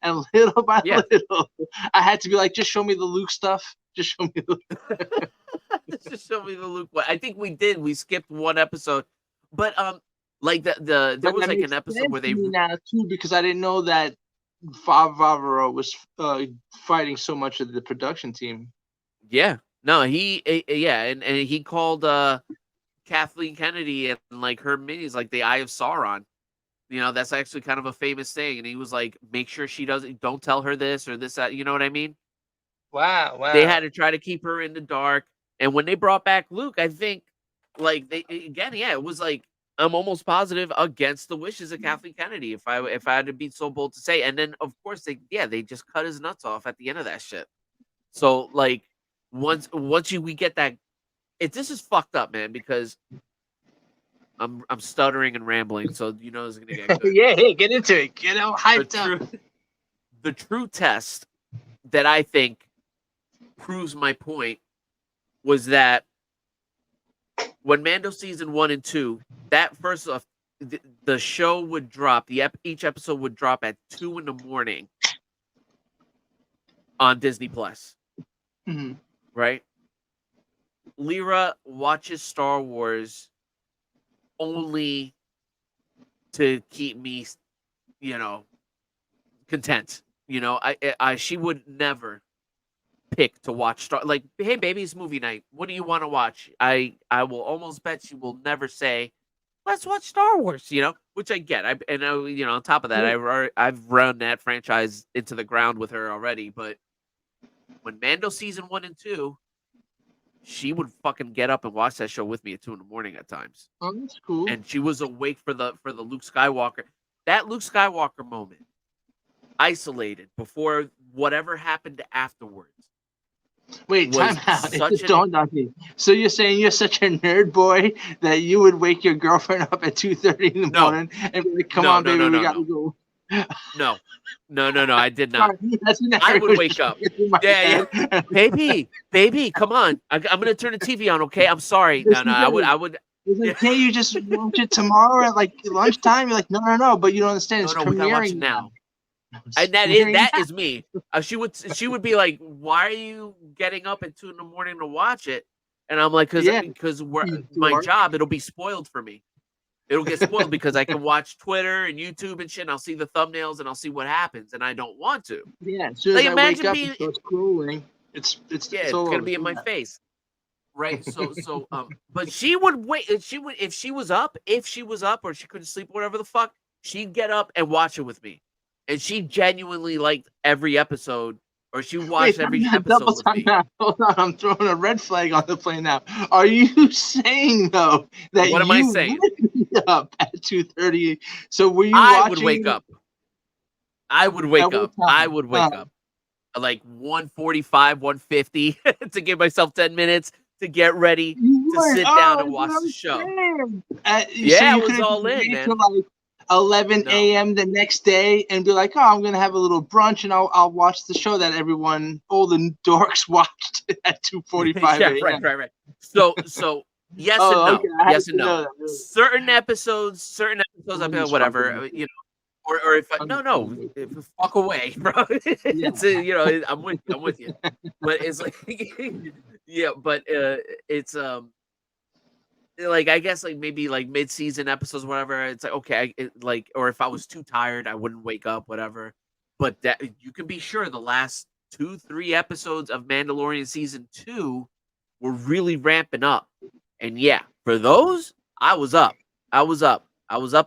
And little by little, I had to be like, just show me the Luke stuff. Just show me the Just show me the Luke. I think we did. We skipped one episode. But there was like an episode where they now too, because I didn't know that Favreau was fighting so much of the production team. Yeah. No, and he called Kathleen Kennedy and like her minis like the Eye of Sauron. You know, that's actually kind of a famous thing. And he was like, make sure she don't tell her this or this, that. You know what I mean? Wow. They had to try to keep her in the dark. And when they brought back Luke, I think, like, it was like, I'm almost positive against the wishes of Kathleen Kennedy, if I had to be so bold to say. And then, of course, they just cut his nuts off at the end of that shit. So, like, once we get that, this is fucked up, man, because I'm stuttering and rambling, so you know it's gonna get good. Yeah, hey, get into it. Get all hyped up. The true test that I think proves my point was that when Mando season 1 and 2, that first off, the show would drop. Each episode would drop at 2 a.m. on Disney Plus. Mm-hmm. Right? Lyra watches Star Wars only to keep me, you know, content. You know, she would never pick to watch like, hey baby, it's movie night. What do you want to watch? I will almost bet she will never say, let's watch Star Wars. You know, which I get. You know, on top of that, I've run that franchise into the ground with her already. But when Mando season 1 and 2. She would fucking get up and watch that show with me at 2 a.m. at times. Oh, that's cool. And she was awake for the Luke Skywalker. That Luke Skywalker moment, isolated before whatever happened afterwards. Wait, time out. It just dawned on me. So you're saying you're such a nerd boy that you would wake your girlfriend up at 2:30 in the morning and be like, come on, baby, we gotta go. No, I did not. I would wake up. Yeah. Baby, come on. I'm gonna turn the TV on, okay? I'm sorry. No, I would. Like, can't you just watch it tomorrow at like lunchtime? You're like, no, but you don't understand. It's we gotta watch it now. And that is me. She would be like, why are you getting up at 2 a.m. to watch it? And I'm like, because my job, it'll be spoiled for me. It'll get spoiled because I can watch Twitter and YouTube and shit, and I'll see the thumbnails and I'll see what happens, and I don't want to. Yeah, as soon as I wake up, it starts scrolling. It's gonna be in my face, right? So but she would wait. If she was up, or she couldn't sleep, whatever the fuck, she'd get up and watch it with me, and she genuinely liked every episode. Or she watched every episode with me. Hold on, I'm throwing a red flag on the plane now. Are you saying though that what am I saying? Would be up at 2:30? So were you? I would wake up. I would wake up like 1:45, 1:50 to give myself 10 minutes to get ready to sit down and watch the show. Yeah, it was all in, man. 11 a.m. the next day and be like, oh, I'm gonna have a little brunch and I'll watch the show that all the dorks watched at 2:45 yeah, a.m. Right. So yes and no. Okay, yes and no. Certain episodes, I'll be like, whatever, you know, or if fuck away, bro. It's you know, I'm with you. But it's like yeah, but it's like, I guess, like, maybe like mid-season episodes, whatever. It's like, okay, or if I was too tired, I wouldn't wake up, whatever. But that you can be sure the last 2-3 episodes of Mandalorian season 2 were really ramping up. And yeah, for those, I was up. I was up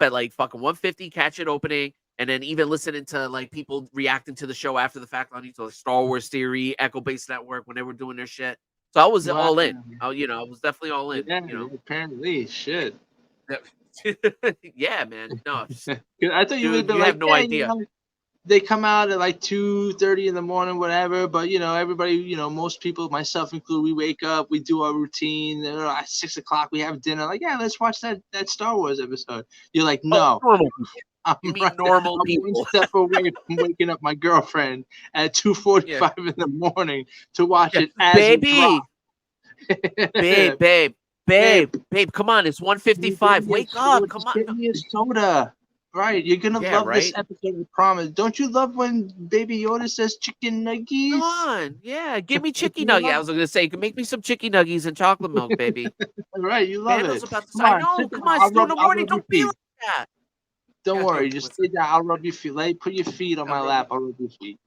at like fucking 1:50, catch it opening, and then even listening to like people reacting to the show after the fact on like Star Wars Theory, Echo Base Network when they were doing their shit. So I was all in. I was definitely all in. Yeah, apparently, shit. Yeah, man. No, I thought you would be like, have no idea. You know, they come out at like 2:30 in the morning, whatever. But everybody, most people, myself included, we wake up, we do our routine. And at 6 o'clock, we have dinner. Like, yeah, let's watch that Star Wars episode. You're like, no. I'm normal people. One step away from waking up my girlfriend at 2:45 in the morning to watch it as baby. Babe, come on, it's 1:55. Wake up, come on. Give me a soda. Right, you're gonna love this episode, I promise. Don't you love when Baby Yoda says chicken nuggies? Come on, yeah, give me chicken nuggies. I was gonna say, make me some chicken nuggies and chocolate milk, baby. Right, you love it. I know, come on, it's 2 in the morning. Don't be like that. Don't worry, just sit down. I'll rub your feet. Put your feet on my lap. I'll rub your feet.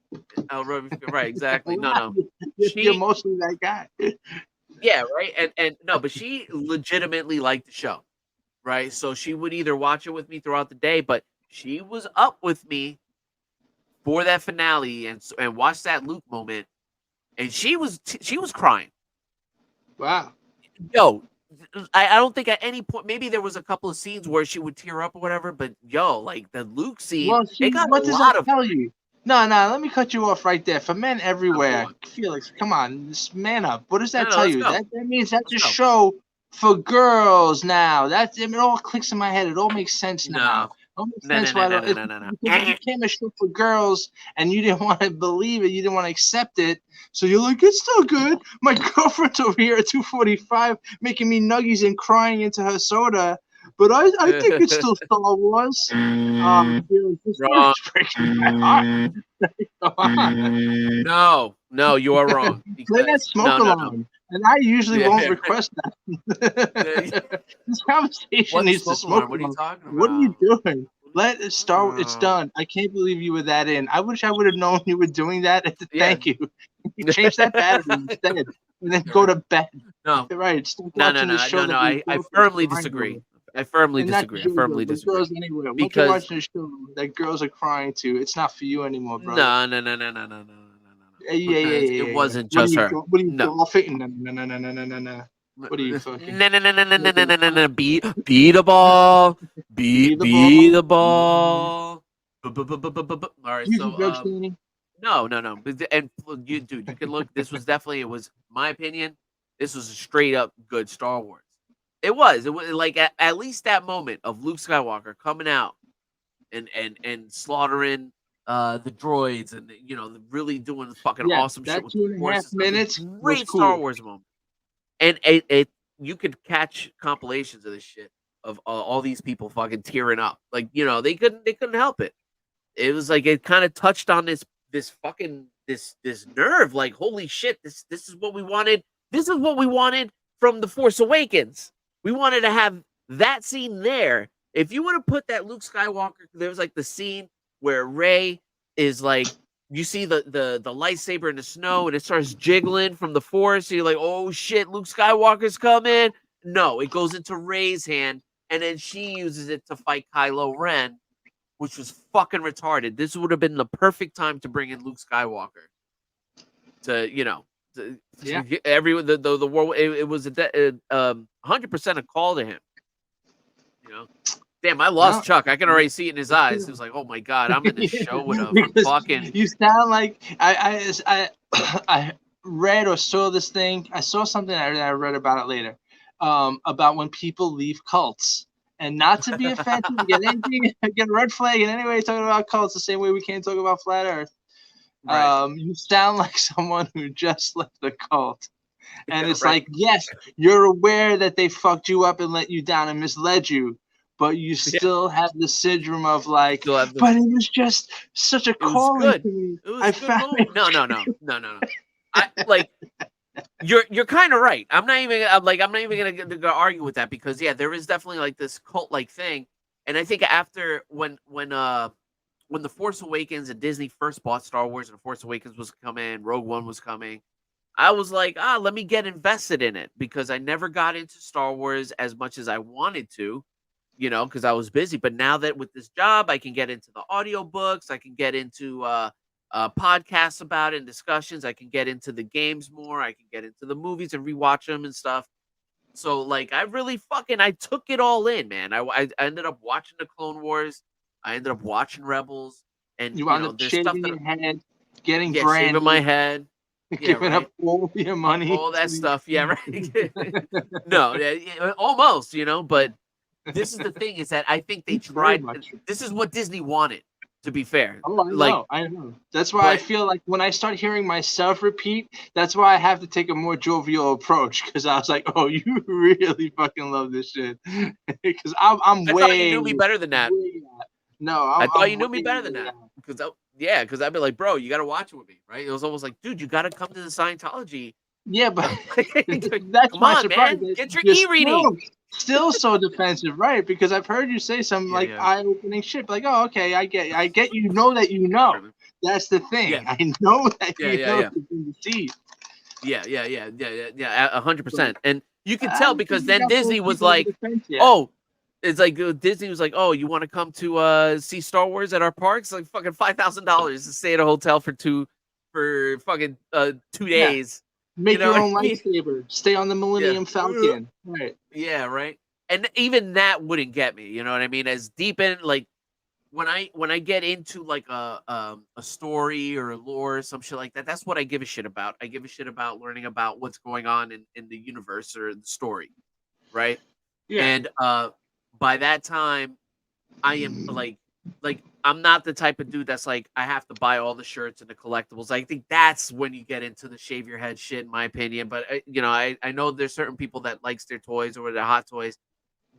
I'll rub your feet. Right, exactly. No. You're mostly that guy. Yeah, right. And no, but she legitimately liked the show, right? So she would either watch it with me throughout the day, but she was up with me for that finale and watched that Luke moment, and she was crying. Wow. Yo, I don't think at any point, maybe there was a couple of scenes where she would tear up or whatever, but yo, like the Luke scene, Well, it got what a does lot that of. tell you? No, let me cut you off right there. For men everywhere, Felix, come on, just man up. What does that No, tell let's you? go. That means that's Let's a go. show for girls now. It all clicks in my head. It all makes sense now. It all makes sense why No. because it became a show for girls, and you didn't want to believe it. You didn't want to accept it. So you're like, it's still good. My girlfriend's over here at 2:45 making me nuggies and crying into her soda. But I think it's still Star Wars. This Wrong. is breaking my heart. Come on. No, you are wrong. Play that smoke alarm. And I usually won't request that. This conversation What needs to smoke smoke alarm? What are you alarm. talking about? What are you doing? Let it start. It's done. I can't believe you were that in. I wish I would have known you were doing that. Thank you. You change that battery instead, and then go to bed. No. Right. Stop No. watching the show. I firmly disagree. I firmly disagree. Girls anywhere. Once you're watching a show that girls are crying to, it's not for you anymore, bro. No. Yeah. It wasn't just her. What are you golfing? No. What are you fucking? No. Be the ball. Be the ball. All right. So no. And you, dude, you can look. This was definitely. It was my opinion. This was a straight up good Star Wars. It was like at least that moment of Luke Skywalker coming out and slaughtering the droids and really doing fucking awesome shit with 2.5 minutes. Great was cool. Star Wars moment. And it you could catch compilations of this shit of all these people fucking tearing up. Like, they couldn't help it. It was like it kind of touched on this fucking this nerve. Like, holy shit, this is what we wanted. This is what we wanted from The Force Awakens. We wanted to have that scene there. If you would have put that Luke Skywalker, there was like the scene where Rey is like, you see the lightsaber in the snow and it starts jiggling from the Force. So you're like, oh shit, Luke Skywalker's coming. No, it goes into Rey's hand and then she uses it to fight Kylo Ren, which was fucking retarded. This would have been the perfect time to bring in Luke Skywalker. Everyone, the world, it was 100% a call to him. Damn, I lost Chuck. I can already see it in his eyes. He was like, "Oh my god, I'm in this show with a fucking." You sound like I read or saw this thing. I saw something. I read about it later. About when people leave cults, and not to be offensive, get a red flag in any way talking about cults the same way we can't talk about flat Earth. Right. You sound like someone who just left the cult. And it's like, yes, you're aware that they fucked you up and let you down and misled you, but you still have the syndrome of like, but it was just such a calling to me. I found it. No. I like you're kind of right. I'm not even gonna argue with that because there is definitely like this cult like thing, and I think after when The Force Awakens and Disney first bought Star Wars and The Force Awakens was coming, Rogue One was coming, I was like, let me get invested in it because I never got into Star Wars as much as I wanted to, because I was busy. But now that with this job, I can get into the audiobooks, I can get into podcasts about it and discussions, I can get into the games more, I can get into the movies and rewatch them and stuff. So like, I really I took it all in, man. I ended up watching the Clone Wars. I ended up watching Rebels, and you wound up shaving your head, getting brand, shaving my head, giving up all your money, all that stuff. Yeah, right. No, almost, But this is the thing: is that I think they tried. This is what Disney wanted. To be fair, I know. That's why I feel like when I start hearing myself repeat, that's why I have to take a more jovial approach because I was like, "Oh, you really fucking love this shit," because I'm way. I thought you knew me better than that. No, I thought you knew me better than that. Because I'd be like, bro, you got to watch it with me, right? It was almost like, dude, you got to come to the Scientology. Yeah, but that's come my on, surprise. Man. Get your e-reading. Still so defensive, right? Because I've heard you say some eye-opening shit. Like, oh, okay, I get you know that you know. That's the thing. Yeah. I know that you know the seed. Yeah, 100%. And you can tell because then Disney was like, oh. It's like Disney was like, "Oh, you want to come to see Star Wars at our parks? Like fucking $5,000 to stay at a hotel for fucking 2 days." Make your what own I mean? lightsaber. Stay on the Millennium Falcon. Right. Yeah, right. And even that wouldn't get me. You know what I mean? As deep in like when I get into like a story or a lore or some shit like that, that's what I give a shit about. I give a shit about learning about what's going on in the universe or the story, right? Yeah. And by that time, I am like I'm not the type of dude that's like I have to buy all the shirts and the collectibles. I think that's when you get into the shave your head shit, in my opinion. But I know there's certain people that likes their toys or their hot toys.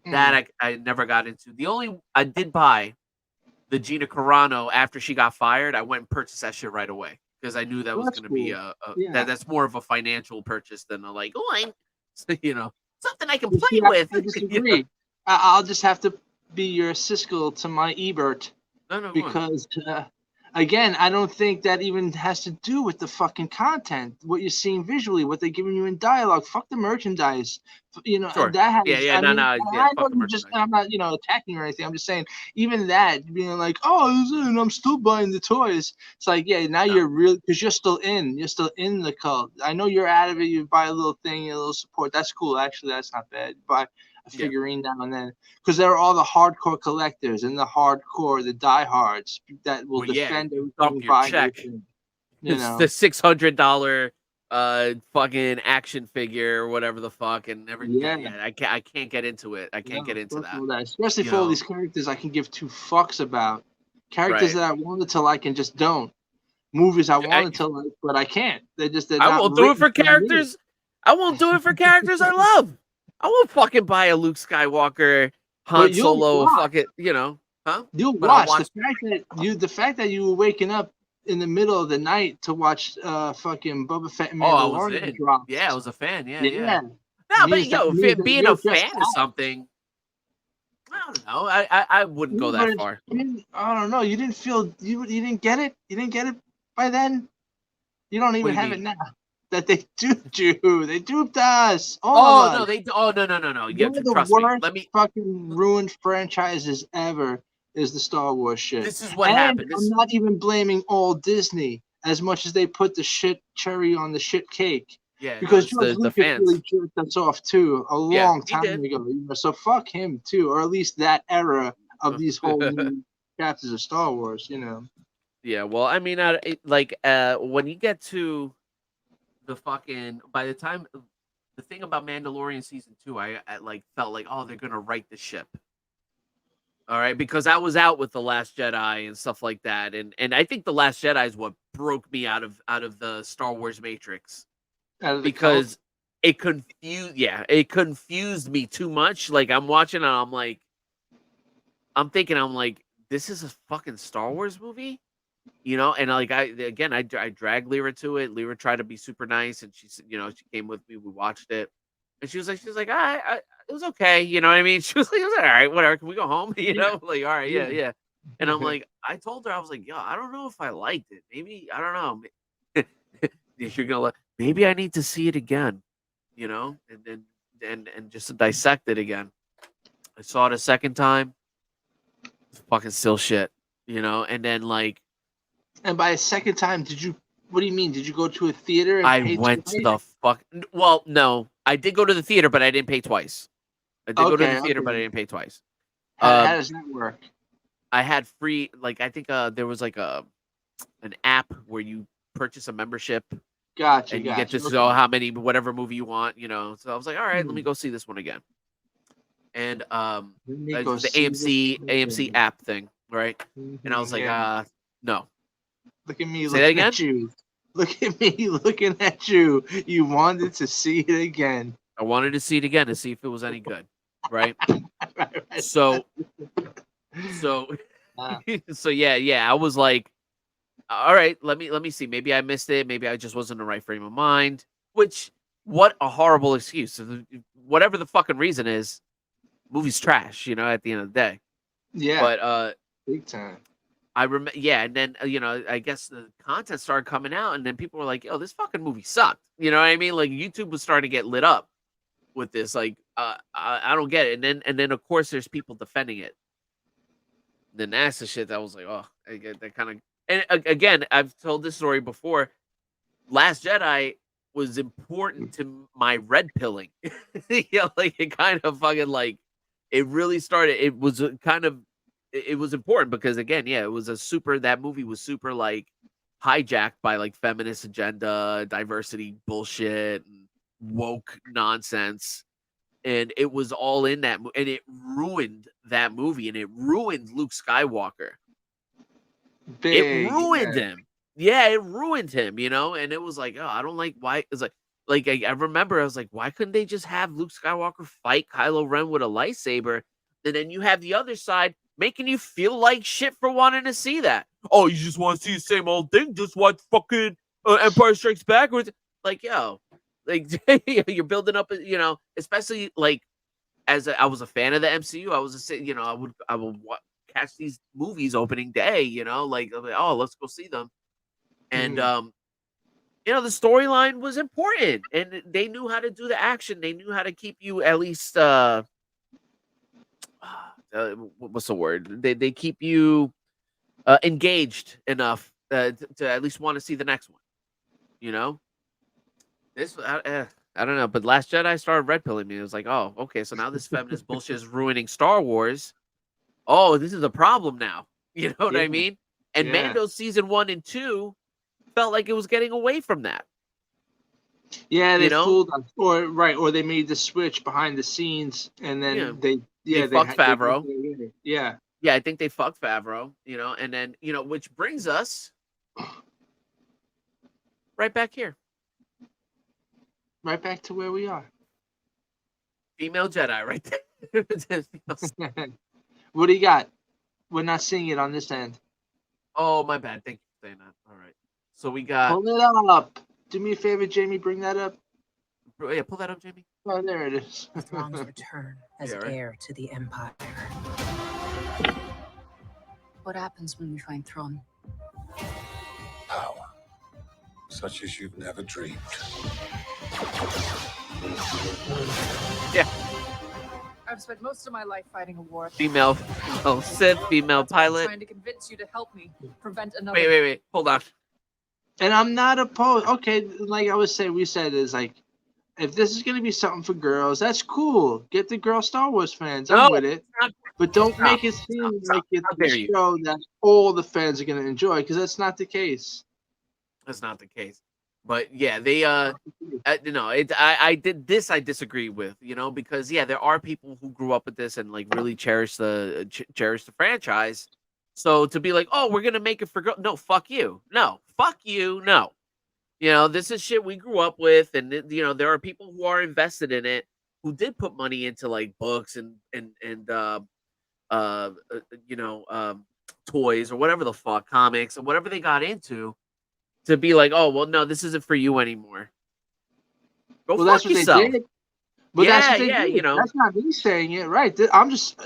That I never got into. The only I did buy the Gina Carano after she got fired. I went and purchased that shit right away because I knew that was going to be that's more of a financial purchase than a like something I can play with. I disagree. I'll just have to be your Siskel to my Ebert. No, because again, I don't think that even has to do with the fucking content. What you're seeing visually, what they're giving you in dialogue. Fuck the merchandise. Sure. That has. I know I'm not attacking or anything. I'm just saying even that being like, I'm still buying the toys. It's like, now you're really because you're still in the cult. I know you're out of it. You buy a little thing, a little support. That's cool. Actually, that's not bad. Buy a figurine now and then because there are all the hardcore collectors and the diehards that will defend everything. Your check. It's the $600 fucking action figure or whatever the fuck and everything. I can't get into it. I can't get into that. Especially for all these characters I can give two fucks about. Characters that I wanted to like and just don't. Movies I wanted to like, but I can't. I won't do it for characters. I won't do it for characters I love. I won't fucking buy a Luke Skywalker, Han Solo, fucking, huh? You'll watch. The fact that you were waking up in the middle of the night to watch fucking Boba Fett and Mandalorian drop. Yeah, I was a fan. Yeah. No, but being a fan of something, I don't know. I wouldn't go that far. I don't know. You didn't feel you didn't get it. You didn't get it by then. You don't even have it now. That they duped you. They duped us. No. You have to trust me. Let me fucking ruined franchises ever is the Star Wars shit. This is what happened. I'm not even blaming all Disney as much as they put the shit cherry on the shit cake. Yeah, because George Lucas really jerked us off too a long time ago. So fuck him too, or at least that era of these whole new chapters of Star Wars. Yeah, well, I mean, when you get to the fucking by the time the thing about Mandalorian season 2, I felt like they're gonna right the ship. All right, because I was out with The Last Jedi and stuff like that, and I think The Last Jedi is what broke me out of the Star Wars Matrix because it confused me too much. Like I'm watching and I'm thinking this is a fucking Star Wars movie. And I dragged Lyra to it. Lyra tried to be super nice, and she came with me. We watched it, and she was like, it was okay. You know what I mean? She was like, all right, whatever. Can we go home? All right, yeah. And I'm like, I told her, I was like, yo, I don't know if I liked it. Maybe I don't know. You're gonna maybe I need to see it again, and then just dissect it again. I saw it a second time. It's fucking still shit, and then And by a second time, what do you mean? Did you go to a theater? And I went to the fuck. Well, no, I did go to the theater, but I didn't pay twice. I did go to the theater, but I didn't pay twice. How does that work? I had free, I think there was an app where you purchase a membership. Gotcha. And you get to know how many, whatever movie you want, So I was like, all right, let me go see this one again. And the AMC app thing, right? And I was like, no. Look at me looking at you. Look at me looking at you. You wanted to see it again. I wanted to see it again to see if it was any good, right? So yeah. I was like, all right, let me see. Maybe I missed it. Maybe I just wasn't in the right frame of mind. Which, what a horrible excuse. Whatever the fucking reason is, movie's trash. At the end of the day. Yeah. But big time. I remember, and then I guess the content started coming out, and then people were like, "Yo, this fucking movie sucked." You know what I mean? Like YouTube was starting to get lit up with this. Like I don't get it. And then of course there's people defending it. The NASA shit, that was like, oh, I get that kind of. And again, I've told this story before. Last Jedi was important to my red pilling. Like it kind of fucking like it really started. It was kind of it was important because again, yeah, it was a super. That movie was super like hijacked by like feminist agenda, diversity bullshit, and woke nonsense. And it was all in that and it ruined that movie, and it ruined Luke Skywalker. It ruined him. Yeah, it ruined him, and it was like, oh, I don't like why. It's like I remember I was like, why couldn't they just have Luke Skywalker fight Kylo Ren with a lightsaber? And then you have the other side making you feel like shit for wanting to see that. Oh, you just want to see the same old thing? Just watch fucking Empire Strikes Back. Like, yo, like you're building up, especially like as I was a fan of the MCU. I was I would catch these movies opening day. Like, oh, let's go see them. And the storyline was important, and they knew how to do the action. They knew how to keep you at least what's the word? They keep you engaged enough to at least want to see the next one. This I don't know, but Last Jedi started red pilling me. It was like, oh, okay, so now this feminist bullshit is ruining Star Wars. Oh, this is a problem now. You know what I mean? And Mando season 1 and 2 felt like it was getting away from that. Yeah, they fooled us, or they made the switch behind the scenes, and then they fucked Favreau. Yeah, I think they fucked Favreau. And then which brings us right back here, right back to where we are. Female Jedi, right there. What do you got? We're not seeing it on this end. Oh, my bad. Thank you for saying that. All right. So we got. Pull it up. Do me a favor, Jamie. Bring that up. Yeah, pull that up, Jamie. Oh, there it is. Thrawn's return as heir to the Empire. What happens when we find Thrawn? Power, such as you've never dreamed. Yeah. I've spent most of my life fighting a war. Female Sith, female pilot. Trying to convince you to help me prevent another. Wait. Hold on. And I'm not opposed. Okay, like I was saying, we said is like, if this is gonna be something for girls, that's cool. Get the girl Star Wars fans. I'm with it. But don't make it seem like it's a show that all the fans are gonna enjoy, because that's not the case. That's not the case. But yeah, they I disagree with, because there are people who grew up with this and like really cherish the franchise. So to be like, oh, we're gonna make it for girls. No, fuck you. No, fuck you. No. This is shit we grew up with, and there are people who are invested in it, who did put money into like books and toys or whatever the fuck, comics or whatever they got into, to be like, oh, well, no, this isn't for you anymore. Go fuck yourself. They did. But that's what they did. That's not me saying it, right? I'm just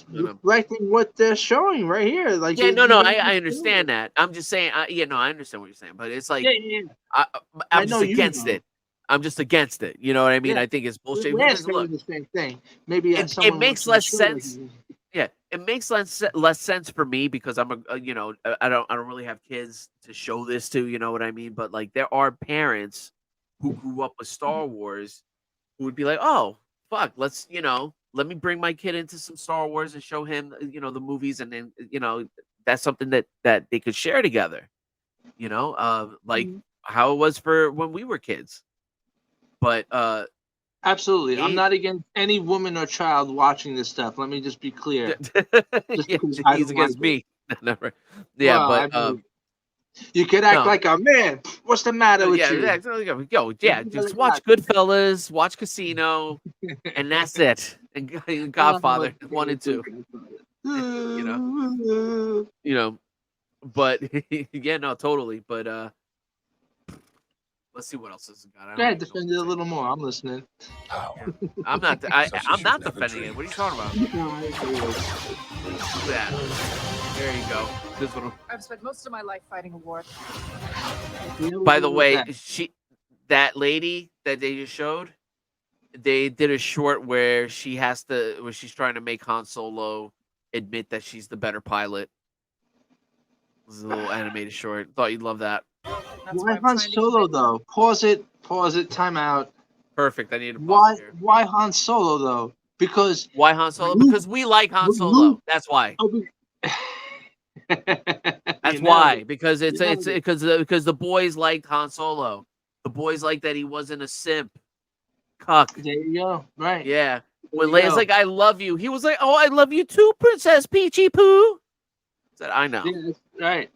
reflecting what they're showing right here. Like, I understand that. I'm just saying, I understand what you're saying, but it's like, I'm just against it. I'm just against it. You know what I mean? I think it's bullshit. We're saying the same thing. Maybe it makes less sense. Yeah, it makes less sense for me because I'm I don't really have kids to show this to. You know what I mean? But like, there are parents who grew up with Star Wars who would be like, oh, fuck, let's, let me bring my kid into some Star Wars and show him, the movies. And then, that's something that they could share together, like how it was for when we were kids. But absolutely. I'm not against any woman or child watching this stuff. Let me just be clear. He's against me. Never. Yeah, well, but you could act like a man. What's the matter with you? Just watch Goodfellas, watch Casino, and that's it. And Godfather 1 and 2. But totally. But let's see what else has got. Go ahead, defend it a little more. I'm listening. I'm not defending it. What are you talking about? Yeah. There you go. This one. I've spent most of my life fighting a war. By the way, that lady that they just showed they did a short where she's trying to make Han Solo admit that she's the better pilot. It was a little animated short. Thought you'd love that. Why Han Solo though? Pause it. Time out. Perfect. I need to pause here. Why Han Solo though? Because why Han Solo? Because we like Han Solo. That's why. That's why. Because it's because the boys liked Han Solo. The boys liked that he wasn't a simp. Cuck. There you go. Right. Yeah. When Leia's like, "I love you," he was like, "Oh, I love you too, Princess Peachy Poo." Said, "I know." Yeah, right.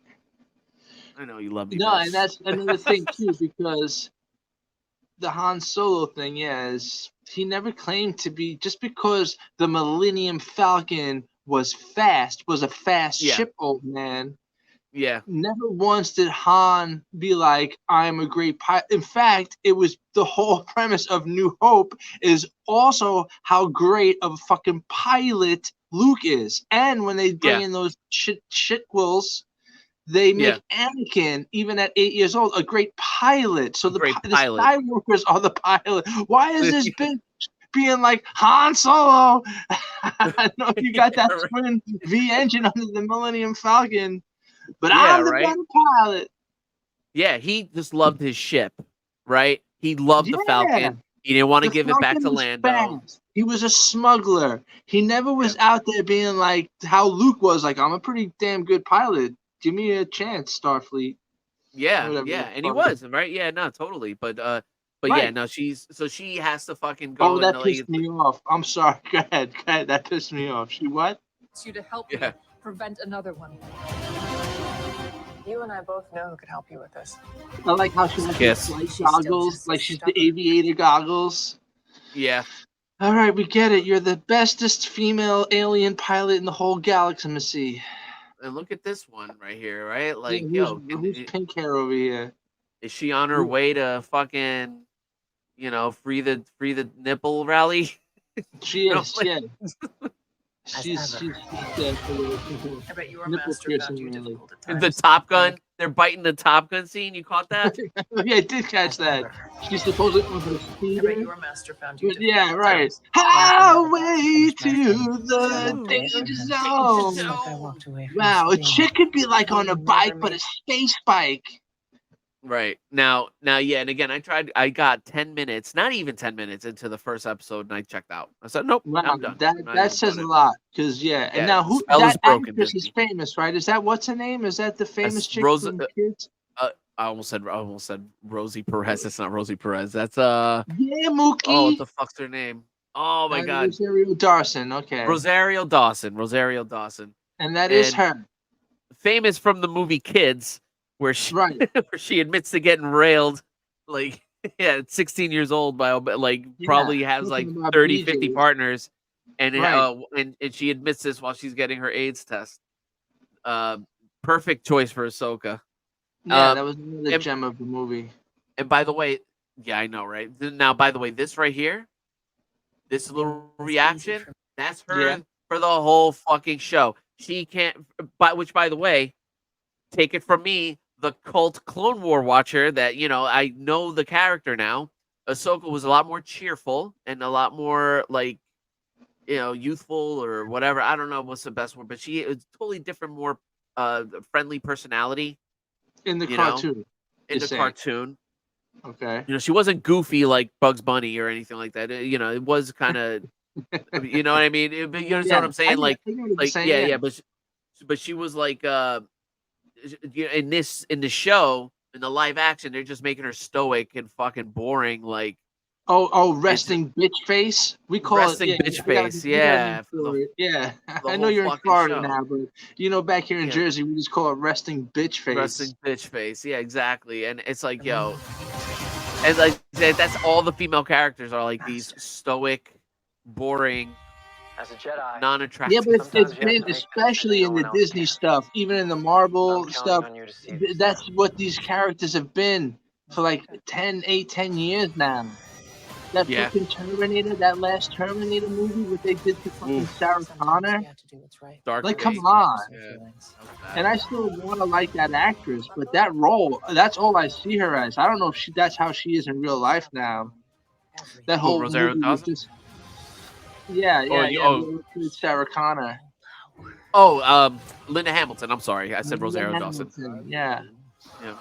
I know you love me. No, Miss. and that's another thing too, because the Han Solo thing, is he never claimed to be, just because the Millennium Falcon was a fast ship, old man. Yeah. Never once did Han be like, I'm a great pilot. In fact, it was the whole premise of New Hope is also how great of a fucking pilot Luke is. And when they bring in those shitwills, they make Anakin, even at 8 years old, a great pilot. So the Skywalkers are the pilot. Why is this bitch being like, Han Solo? I know you got that twin V engine under the Millennium Falcon, but I'm the better pilot. Yeah, he just loved his ship, right? He loved the Falcon. He didn't want to give it back to Lando. Fast. He was a smuggler. He never was out there being like how Luke was, like, I'm a pretty damn good pilot. Give me a chance, Starfleet. Yeah, and he was, right? Yeah, no, totally. But yeah, no, she has to fucking go. Oh, that pissed me off. I'm sorry. Go ahead. That pissed me off. She what? You to help me prevent another one. You and I both know who could help you with this. I like how she has like goggles, like she's the aviator goggles. Yeah. All right, we get it. You're the bestest female alien pilot in the whole galaxy. And look at this one right here, right? Like, who's pink hair over here? Is she on her way to fucking, free the nipple rally? She is. Yeah. She's I bet your master found you difficult at times. The Top Gun. They're biting the Top Gun scene. You caught that? Yeah, I did catch that. She's supposed to on her speeder. I bet your master found you. Yeah, right. Highway to the danger zone. Wow, a chick could be like on a bike, but a space bike. Right. Now, yeah, and again, I got 10 minutes, not even 10 minutes into the first episode, and I checked out. I said, nope, wow, I'm done. That says a lot, because, and now who, that actress is famous, right? Is that, what's her name? Is that the famous chick from Kids? I almost said Rosie Perez. That's not Rosie Perez. That's, yeah, Mookie. Oh, what the fuck's her name? Oh, my God. Rosario Dawson, okay. Rosario Dawson. And that is her. Famous from the movie Kids, where she admits to getting railed, like, at 16 years old by, like, probably has like 30, 50 partners, and and she admits this while she's getting her AIDS test. Perfect choice for Ahsoka. Yeah, that was another gem of the movie. And by the way, yeah, I know, right? Now, by the way, this right here, this little reaction, that's her for the whole fucking show. She can't, which, by the way, take it from me, the cult Clone War watcher, that, I know the character now. Ahsoka was a lot more cheerful and a lot more, like, youthful or whatever. I don't know what's the best word, but she is totally different, more friendly personality. In the cartoon. Cartoon. Okay. She wasn't goofy like Bugs Bunny or anything like that. It was kind of, you know what I mean? You understand what I'm saying? But she was like, in the show, in the live action, they're just making her stoic and fucking boring, like resting bitch face. We call resting bitch face. Yeah. I know you're in Florida now, but back here in Jersey, we just call it resting bitch face. Resting bitch face. Yeah, exactly. And it's like, and like that's all the female characters are, like, these stoic, boring, as a Jedi, non-attractive. Yeah, but it's been, especially in the Disney stuff, even in the Marvel stuff, that's what these characters have been for like 10 years now. That fucking Terminator, that last Terminator movie, what they did to fucking Sarah Connor. Like, come on. And I still want to like that actress, but that role, that's all I see her as. I don't know if that's how she is in real life now. That whole Rosario movie was Dawson? just yeah, Or yeah, you- yeah. oh. Sarah Connor. Linda Hamilton. I'm sorry, I said Linda Rosario Dawson. Hamilton, yeah. Yeah.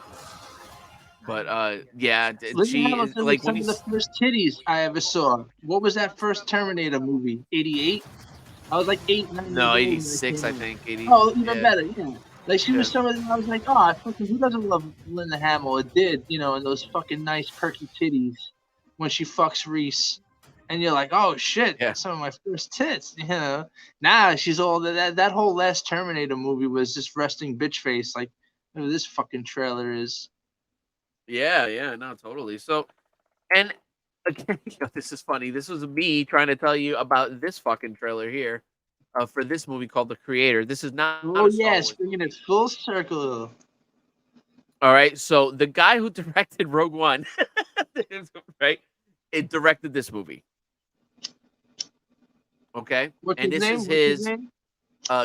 But yeah, Linda she Hamilton like was when some you of the first titties I ever saw. What was that first Terminator movie? 88? I was like 8, 9 no years old when that 86 came I out. think 80. Oh, even Yeah. better, yeah. Like she was Yeah. some of them. I was like, oh, who doesn't love Linda Hamill? It did, and those fucking nice perky titties when she fucks Reese, and you're like, oh shit, that's some of my first tits, Nah, she's all that whole last Terminator movie was just resting bitch face, like this fucking trailer is. Yeah, no, totally. So, and again, this is funny. This was me trying to tell you about this fucking trailer here, for this movie called The Creator. This is not Oh a Star yes, Wars. bringing it full circle. All right, so the guy who directed Rogue One, right, it directed this movie. Okay, What's and his this name? is What's his his name?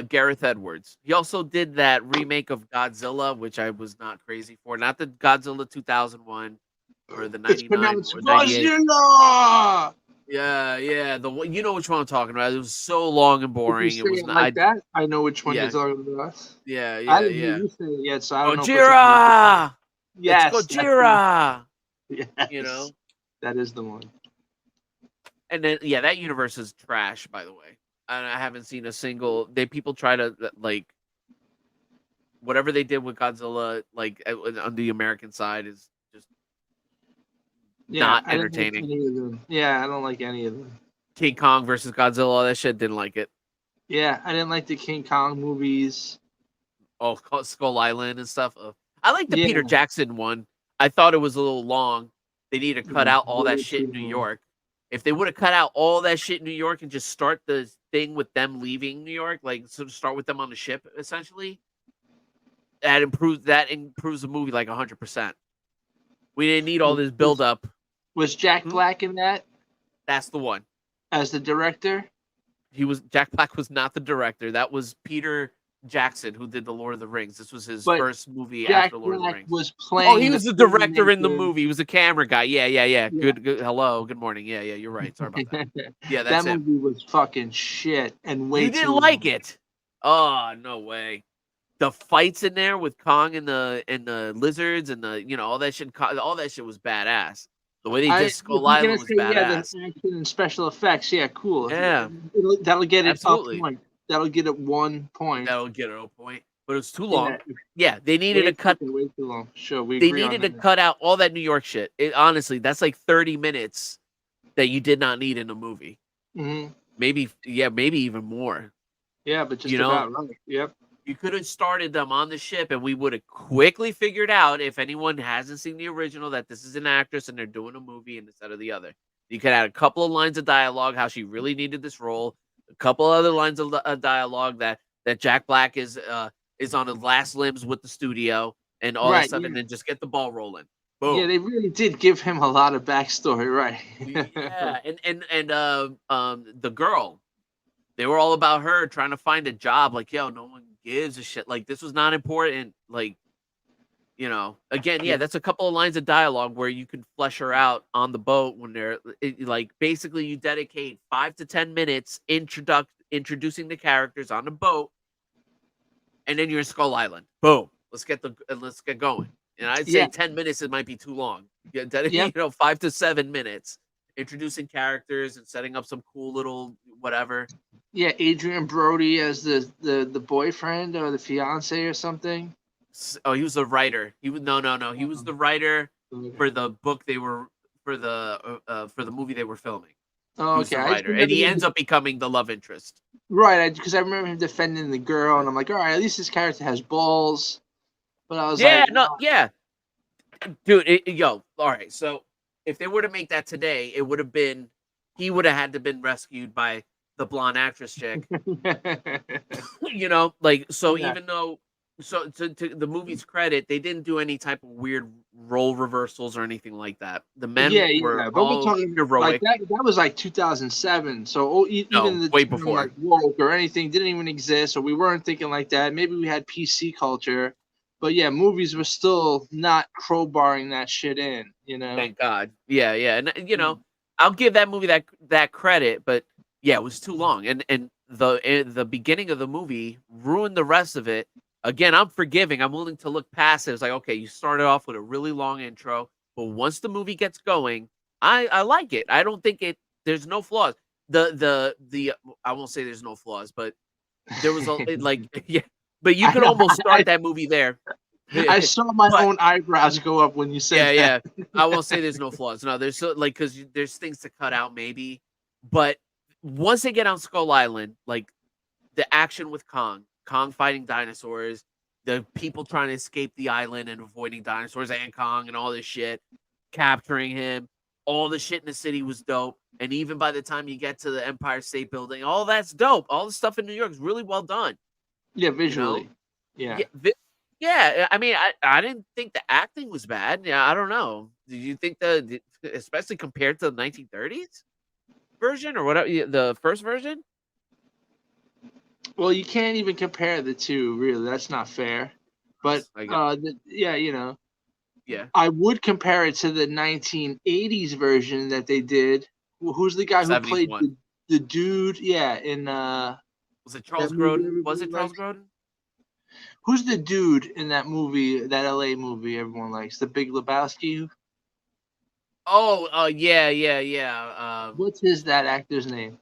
Gareth Edwards. He also did that remake of Godzilla, which I was not crazy for. Not the Godzilla 2001 or the It's 99 pronounced or 98. Godzilla. Yeah. The one, you know which one I'm talking about. It was so long and If you boring. say It was it not. like that, I know which one Yeah. you're talking about. Yeah. I didn't hear you say it yet, so I don't know. Gojira! Yes, It's Gojira! Yes, You know? that is the one. And then, yeah, that universe is trash, by the way. And I haven't seen a single. People try to, like, whatever they did with Godzilla, like, on the American side is just not I didn't like entertaining. any of them. Yeah, I don't like any of them. King Kong versus Godzilla, all that shit, didn't like it. Yeah, I didn't like the King Kong movies. Oh, Skull Island and stuff. I like the Yeah. Peter Jackson one. I thought it was a little long. They need to cut out all that way shit too in New long. York. If they would have cut out all that shit in New York and just start the thing with them leaving New York, like sort of start with them on the ship, essentially, that improves the movie like 100%. We didn't need all this build up. Was Jack Black in that That's the one. as the director? Jack Black was not the director. That was Peter Jackson who did the Lord of the Rings. This was his But first movie Jack after Lord of the Black Rings. was playing. Oh, he was the director in the filmmaker. movie. He was a camera guy. Yeah. Good. Hello. Good morning. Yeah. You're right. Sorry about that. Yeah, that's that him. movie was fucking shit and way You too didn't like it? Oh, no way. The fights in there with Kong and the lizards and all that shit. All that shit was badass. The way they did Skull Island was badass. Yeah, the action and special effects. Yeah, cool. Yeah. That'll get it Absolutely. a point. That'll get it 1 point. That'll get it a point. But it was too long. Yeah. Yeah, they needed to cut. Way too long. Sure, we They agree needed on to that. cut out all that New York shit. Honestly, that's like 30 minutes that you did not need in a movie. Mm-hmm. Maybe even more. Yeah, but just You know, about right. Yep. You could have started them on the ship, and we would have quickly figured out, if anyone hasn't seen the original, that this is an actress and they're doing a movie instead of the other. You could add a couple of lines of dialogue, how she really needed this role, a couple other lines of dialogue that Jack Black is on his last limbs with the studio and all that stuff, and then just get the ball rolling. Boom. Yeah, they really did give him a lot of backstory, right? Yeah, and the girl, they were all about her trying to find a job. Like, yo, no one gives a shit. Like, this was not important. Like, again, yeah, that's a couple of lines of dialogue where you can flesh her out on the boat when they're like, basically you dedicate 5 to 10 minutes introducing the characters on the boat, and then you're in Skull Island. Boom. Let's get going. And I'd say 10 minutes, it might be too long. Yeah, 5 to 7 minutes introducing characters and setting up some cool little whatever. Yeah, Adrian Brody as the boyfriend or the fiance or something. Oh, he was the writer. He was no. He was the writer for the book they were for the movie they were filming. Oh, he was okay. the writer, and he ends up becoming the love interest. Right, because I remember him defending the girl, and I'm like, all right, at least this character has balls. But I was dude, all right. So if they were to make that today, it would have been he would have had to been rescued by the blonde actress chick. Even though. So to the movie's credit, they didn't do any type of weird role reversals or anything like that. The men were but all we're talking heroic. Like that was like 2007. So even the way term, before. like woke or anything didn't even exist, or we weren't thinking like that. Maybe we had PC culture, but yeah, movies were still not crowbarring that shit in. Thank God. Yeah, and I'll give that movie that credit, but yeah, it was too long, and the beginning of the movie ruined the rest of it. Again, I'm forgiving. I'm willing to look past it. It's like, okay, you started off with a really long intro, but once the movie gets going, I like it. I don't think there's no flaws. The I won't say there's no flaws, but there was yeah, but you could almost start that movie there. I saw my own eyebrows go up when you said that. Yeah. I won't say there's no flaws. No, there's because there's things to cut out maybe, but once they get on Skull Island, like the action with Kong fighting dinosaurs, the people trying to escape the island and avoiding dinosaurs and Kong and all this shit, capturing him, all the shit in the city was dope. And even by the time you get to the Empire State Building, all that's dope. All the stuff in New York is really well done. Yeah, visually. You know? Yeah, I mean, I didn't think the acting was bad. Yeah, I don't know. Did you think especially compared to the 1930s version or whatever, the first version? Well, you can't even compare the two, really. That's not fair. But yeah, you know. Yeah. I would compare it to the 1980s version that they did. Who's the guy who played the dude? Yeah, in was it Charles Grodin? Was it Charles Grodin? Who's the dude in that movie, that LA movie everyone likes? The Big Lebowski? Oh, yeah. What's that actor's name?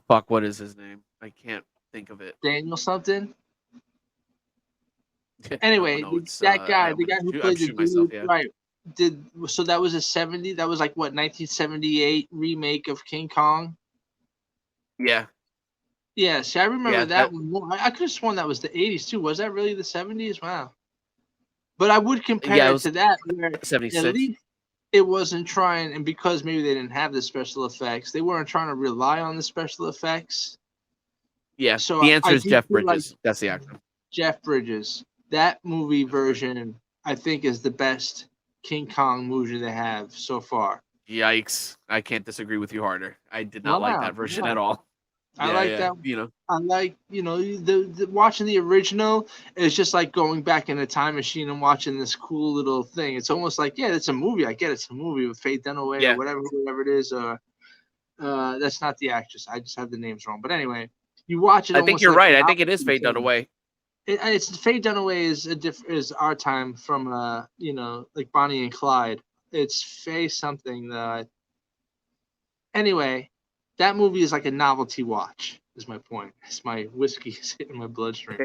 Fuck, what is his name? I can't think of it. Daniel something? Anyway, that guy, the guy who played the dude, right? So that was that was like what, 1978 remake of King Kong? Yeah. Yeah, see, I remember that one. I could have sworn that was the 80s too. Was that really the 70s? Wow. But I would compare it to that, where 76. at least it wasn't trying, and because maybe they didn't have the special effects, they weren't trying to rely on the special effects. Yeah, so the answer is Jeff Bridges. Like that's the actor. Jeff Bridges. That movie version, I think, is the best King Kong movie they have so far. Yikes. I can't disagree with you harder. I did not like that version at all. I like that. You know, I like, you know, the watching the original is just like going back in a time machine and watching this cool little thing. It's almost like, yeah, it's a movie. I get it's a movie with Faye Dunaway or whatever it is. That's not the actress. I just have the names wrong. But anyway, you watch it. I think you're right. I think it is Faye Dunaway. It's Faye Dunaway is our time from you know, like Bonnie and Clyde. It's Faye something that. Anyway. That movie is like a novelty watch, is my point. It's my whiskey is hitting my bloodstream.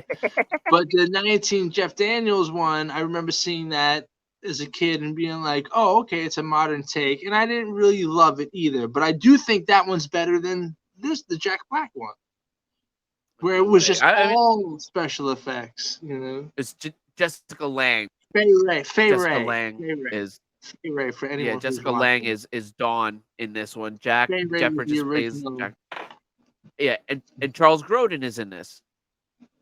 But the 19 Jeff Daniels one, I remember seeing that as a kid and being like, oh, okay, it's a modern take. And I didn't really love it either. But I do think that one's better than the Jack Black one, where it was just all special effects, you know? It's Jessica Lange. Faye Ray. Jessica Lange is... Right, for anyone Jessica Lange is Dawn in this one. Jeff Bridges plays Jack. Yeah, and Charles Grodin is in this.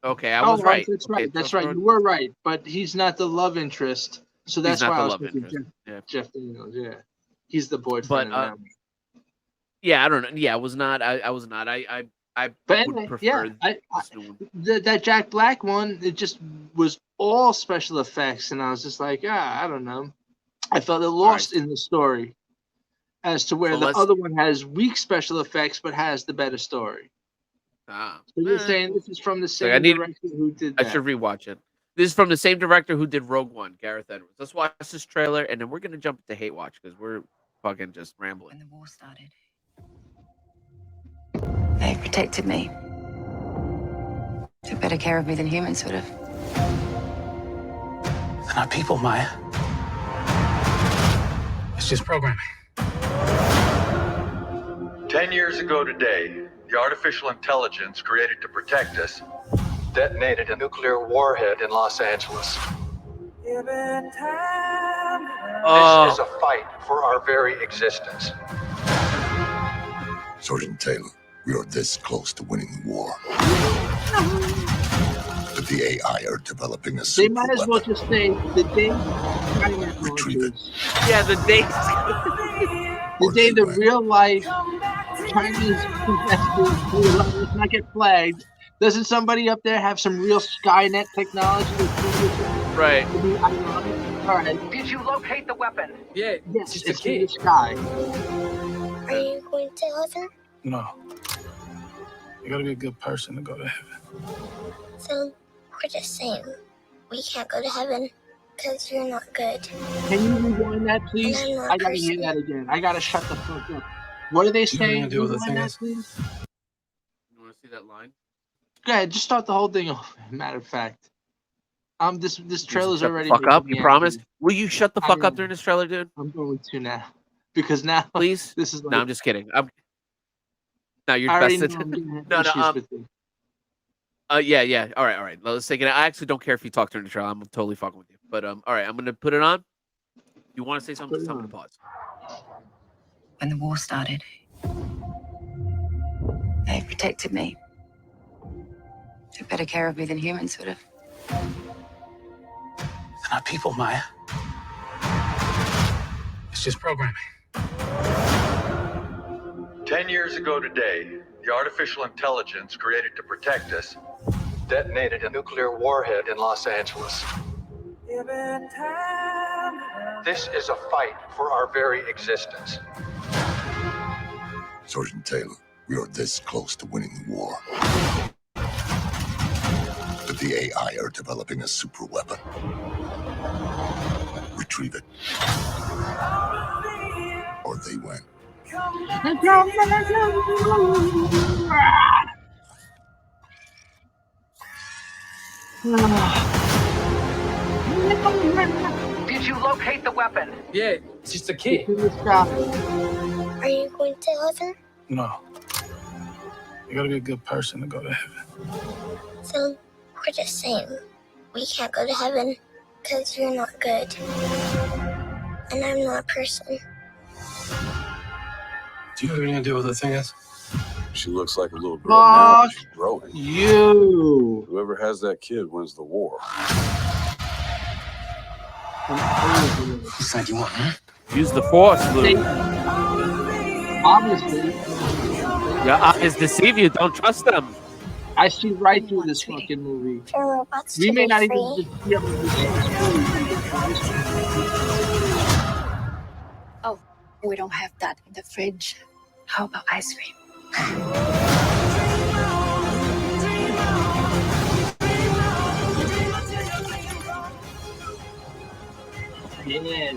Okay, I was right. That's right. That's right. You were right, but he's not the love interest, so that's why I was thinking Jeff Daniels. Yeah, he's the boyfriend. But yeah, I don't know. Yeah, I was not. I was not. I but would prefer that Jack Black one. It just was all special effects, and I was just like, I don't know. I felt it lost in the story as to where the other one has weak special effects but has the better story. So you're saying this is from the same director who did that? I should rewatch it. This is from the same director who did Rogue One, Gareth Edwards. Let's watch this trailer, and then we're going to jump into Hate Watch because we're fucking just rambling. When the war started, they protected me. Took better care of me than humans would have. They're not people, Maya. It's just programming. 10 years ago today, the artificial intelligence created to protect us detonated a nuclear warhead in Los Angeles. This is a fight for our very existence. Sergeant Taylor, we are this close to winning the war. But the AI are developing a super They might as well just say the day retrieve it. Yeah, the day the day the real life Chinese investors let's not get flagged. Doesn't somebody up there have some real Skynet technology? Right. All right. Did you locate the weapon? Yeah. Yes, it's in the sky. Are you going to heaven? No. You gotta be a good person to go to heaven. So, we're the same. We can't go to heaven because you're not good. Can you rewind that, please? And I'm not I gotta hear person. that again. I gotta shut the fuck up. What are they You know what I'm saying? gonna do with the Rewind thing that, is? please. You want to see that line? Go ahead, just start the whole thing off. Matter of fact, this trailer's Shut the already fuck making up. me You angry. promise? Will you shut the I fuck up am. during this trailer, dude? I'm going to now, because now Please. this is like. No, I'm just kidding. No, you're I already bested. know I'm getting No, issues with it. yeah. All right. Let's take it. I actually don't care if you talk during the trailer. I'm totally fucking with you. But all right, I'm gonna put it on. You want to say something? Just tell me to pause. When the war started, they protected me. Took better care of me than humans would have. They're not people, Maya. It's just programming. 10 years ago today, the artificial intelligence created to protect us detonated a nuclear warhead in Los Angeles. This is a fight for our very existence. Sergeant Taylor, we are this close to winning the war. But the AI are developing a super weapon. Retrieve it. Or they win. Did you locate the weapon? Yeah, it's just a kid. Are you going to heaven? No. You gotta be a good person to go to heaven. So, we're the same. We can't go to heaven because you're not good. And I'm not a person. Do you know what you're gonna do with the thing is? She looks like a little girl now, but she's growing. You. Whoever has that kid wins the war. Whose side you want, huh? Use the force, Luke. Obviously. Your eyes deceive you. Don't trust them. I see right through this fucking movie. For robots We to may be not free. even just be able to see this movie. Oh, we don't have that in the fridge. How about ice cream? Yeah.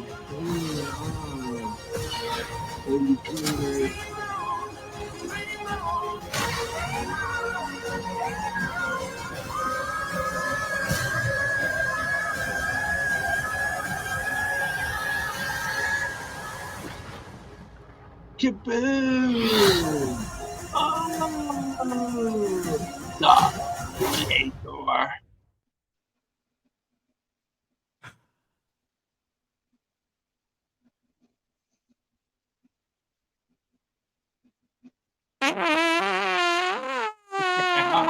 Kaboom! Oh, Creator.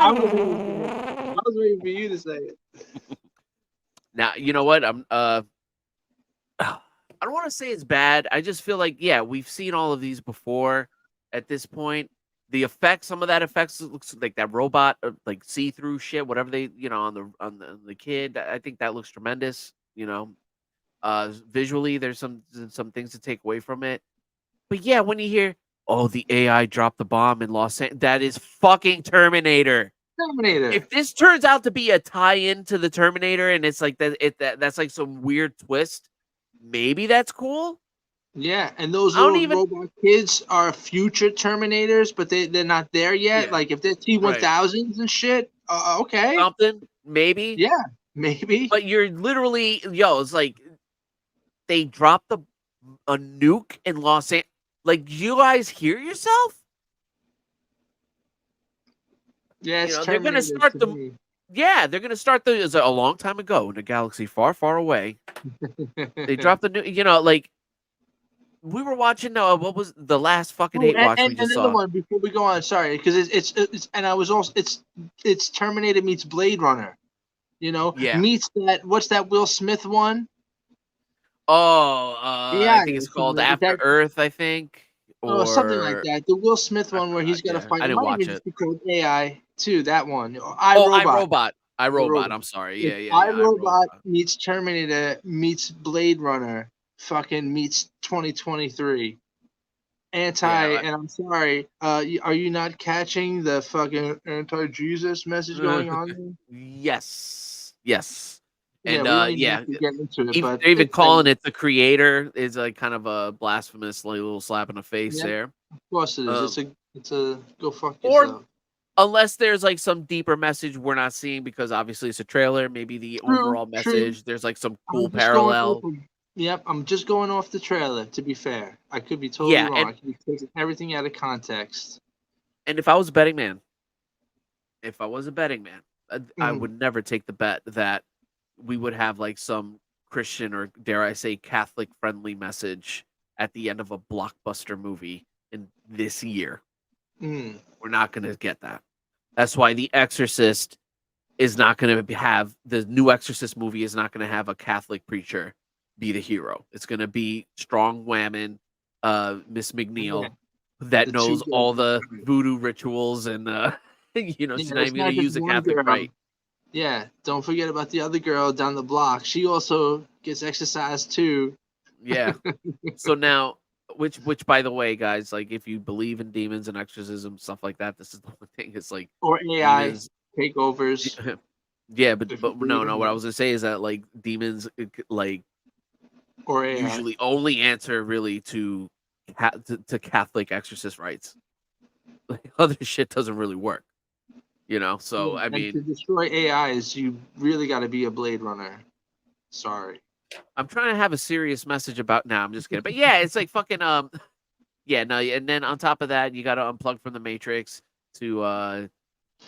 I was waiting for you to say it. Now, you know what? I don't want to say it's bad. I just feel like, yeah, we've seen all of these before at this point. The effects, some of that effects looks like that robot, like see-through shit, whatever they, on the kid. I think that looks tremendous. Visually, there's some things to take away from it. But yeah, when you hear, oh, the AI dropped the bomb in Los Angeles, that is fucking Terminator. Terminator. If this turns out to be a tie-in to the Terminator, and it's like that's like some weird twist, maybe that's cool. Yeah, and those little robot kids are future Terminators, but they're not there yet. Yeah. Like if they're T-1000s and shit, okay. Something, maybe. Yeah, maybe. But you're literally, it's like they dropped a nuke in Los Angeles. Like, you guys hear yourself? Yeah, it's they're gonna start the. Yeah, they're gonna start the. It's a long time ago in a galaxy far, far away. They dropped the new. Like we were watching. What was the last fucking hate watch we just another saw? one before we go on. Sorry, because it's and I was also it's Terminator meets Blade Runner. Meets that. What's that Will Smith one? Oh, I think it's called After that, Earth. I think. Or something like that. The Will Smith one where he's gonna fight. I didn't watch it. Be called AI too. That one. iRobot. I'm sorry. Yeah. iRobot meets Terminator meets Blade Runner. Fucking meets 2023. and I'm sorry, are you not catching the fucking anti-Jesus message going on? Yes. Yeah, And we don't even have to get into it, but they're even it's calling it the creator is like kind of a blasphemous like, little slap in the face yeah, there. of course it is. It's a go fuck Or yourself. unless there's like some deeper message we're not seeing because obviously it's a trailer, maybe the overall message, there's like some cool parallel. I'm just going off the trailer, to be fair. I could be totally wrong. I could be taking everything out of context. And if I was a betting man, I would never take the bet that we would have like some Christian or dare I say Catholic friendly message at the end of a blockbuster movie in this year. We're not going to get that. That's why The Exorcist is not going to have the new Exorcist movie is not going to have a Catholic preacher be the hero. It's going to be strong woman, Miss McNeil, that knows all the voodoo rituals and she's not even going to use a Catholic rite. Yeah, don't forget about the other girl down the block. She also gets exercised too. Yeah. So now, which by the way, guys, like if you believe in demons and exorcism stuff like that, this is the one thing. It's like or AI demons, takeovers. Yeah, but no. What I was gonna say is that like demons, like or AI. usually only answer really to Catholic exorcist rites. Like, other shit doesn't really work. So I mean, to destroy AIs, you really got to be a Blade Runner. Sorry. I'm trying to have a serious message about. Now I'm just kidding, but yeah, it's like fucking yeah, no, and then on top of that, you got to unplug from the Matrix to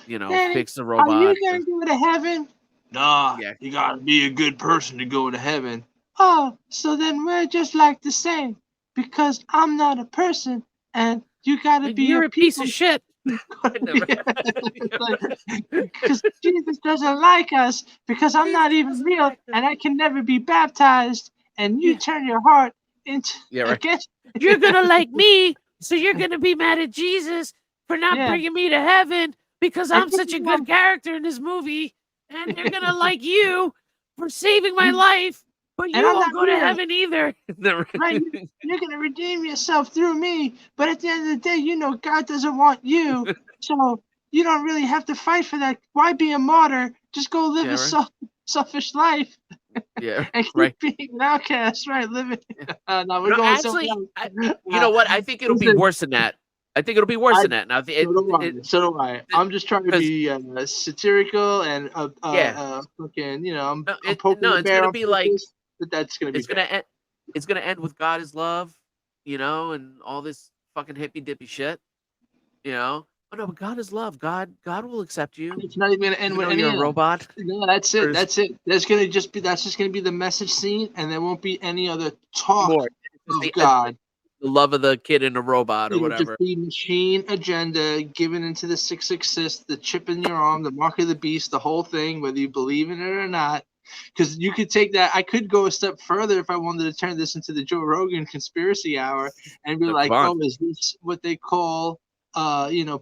Daddy, fix the robot. Are you gonna go to heaven? Nah, you gotta be a good person to go to heaven. Oh, so then we're just like the same because I'm not a person and you gotta be you're a piece of shit. Because Jesus doesn't like us because I'm not even real and I can never be baptized and you turn your heart into You're gonna like me, so you're gonna be mad at Jesus for not bringing me to heaven because I'm such a good character in this movie, and they're gonna like you for saving my life, but you won't go to heaven either. Right, you're gonna redeem yourself through me, but at the end of the day, God doesn't want you, so you don't really have to fight for that. Why be a martyr? Just go live a selfish life. Yeah, and keep being an outcast, right? Living. No, we're going actually, you know what? I think it'll be worse than that. I think it'll be worse than that. Now, so do I. I'm just trying to be satirical and fucking, I'm poking the bear gonna be like, but that's gonna be. It's gonna end with God is love, and all this fucking hippy dippy shit, Oh no, but God is love. God will accept you. It's not even gonna end with any you're a robot. No, that's it. That's it. That's just gonna be the message scene, and there won't be any other talk of God. The love of the kid in a robot or whatever. Just the machine agenda given into the 666, the chip in your arm, the mark of the beast, the whole thing, whether you believe in it or not. Because you could take that. I could go a step further if I wanted to turn this into the Joe Rogan conspiracy hour and be like, oh, is this what they call,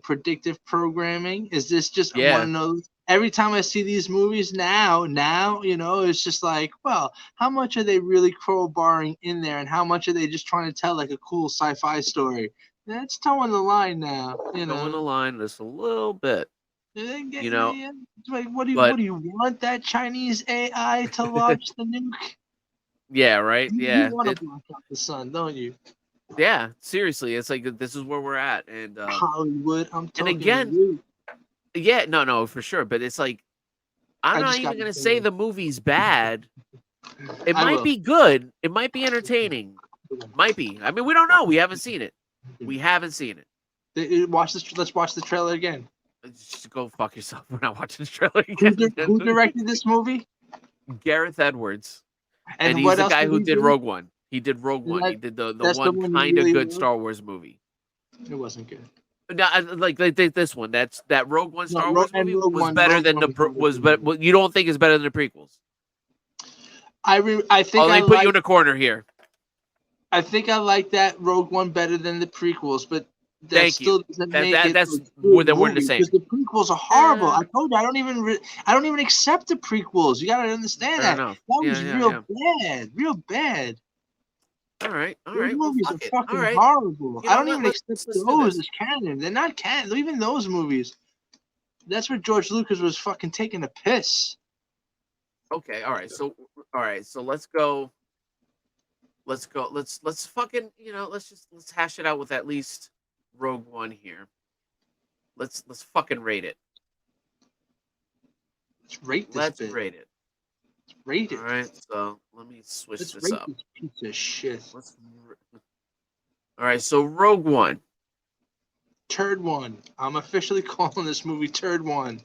predictive programming? Is this just one of those? Every time I see these movies now, it's just like, well, how much are they really crowbarring in there, and how much are they just trying to tell like a cool sci-fi story? That's towing the line now. Towing the line just a little bit. Like, what do you want that Chinese AI to launch the nuke? Yeah, right. You want to block out the sun, don't you? Yeah, seriously, it's like this is where we're at, and Hollywood. I'm talking and again. to you. Yeah, no, for sure. But it's like, I'm not even going to say the movie's bad. It might be good. It might be entertaining. Might be. I mean, we don't know. We haven't seen it. Let's watch the trailer again. Just go fuck yourself. We're not watching the trailer again. Who directed this movie? Gareth Edwards. And he's the guy who did Rogue One. He did Rogue One. He did the one kind of good Star Wars movie. It wasn't good. No, like this one. That Rogue One Star Wars movie was better than the you don't think it's better than the prequels? I think they put you in a corner here. I think I like that Rogue One better than the prequels, but that still doesn't make it. That's where they weren't the same. Because the prequels are horrible. I told you I don't even accept the prequels. You gotta understand that. That was real bad, real bad. All right. Those Well, movies are fuck it. fucking All right. horrible. You I know don't what? even Let's accept do those this. as canon. They're not canon. Even those movies. That's where George Lucas was fucking taking a piss. Okay. All right. So let's go. Let's fucking, let's hash it out with at least Rogue One here. Let's fucking rate it. Let's rate this Let's bit. rate it. Let's rate it. All right. So let me switch Let's this rate up. this piece of shit. All right. So Rogue One. Turd One. I'm officially calling this movie Turd One,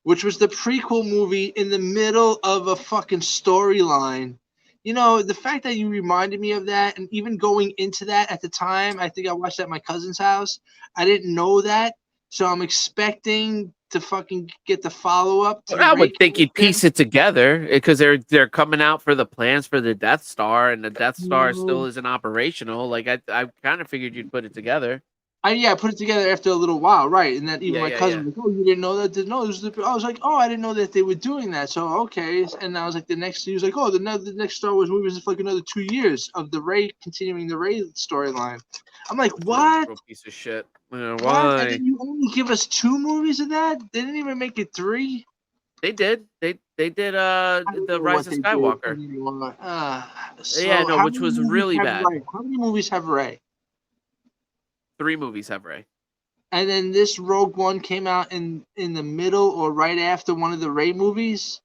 which was the prequel movie in the middle of a fucking storyline. You know, the fact that you reminded me of that, and even going into that at the time, I think I watched that at my cousin's house. I didn't know that, so I'm expecting to fucking get the follow-up to But I would Ray think you'd character. piece it together because they're coming out for the plans for the Death Star, and the Death Star still isn't operational. Like I kind of figured you'd put it together. I put it together after a little while, right? And that even my Yeah. cousin was like, "Oh, you didn't know that?" No, I was like, "Oh, I didn't know that they were doing that." So okay, and I was like, he was like, "Oh, the next Star Wars movie is like another 2 years of the Ray continuing the Ray storyline." I'm like, "What? Real piece of shit. What?" And Why? then you only give us 2 movies of that? They didn't even make it 3. They did. They did. The Rise of Skywalker. Yeah, no, which was really bad. How many movies have Ray? 3 movies have Ray. And then this Rogue One came out in the middle or right after one of the Ray movies,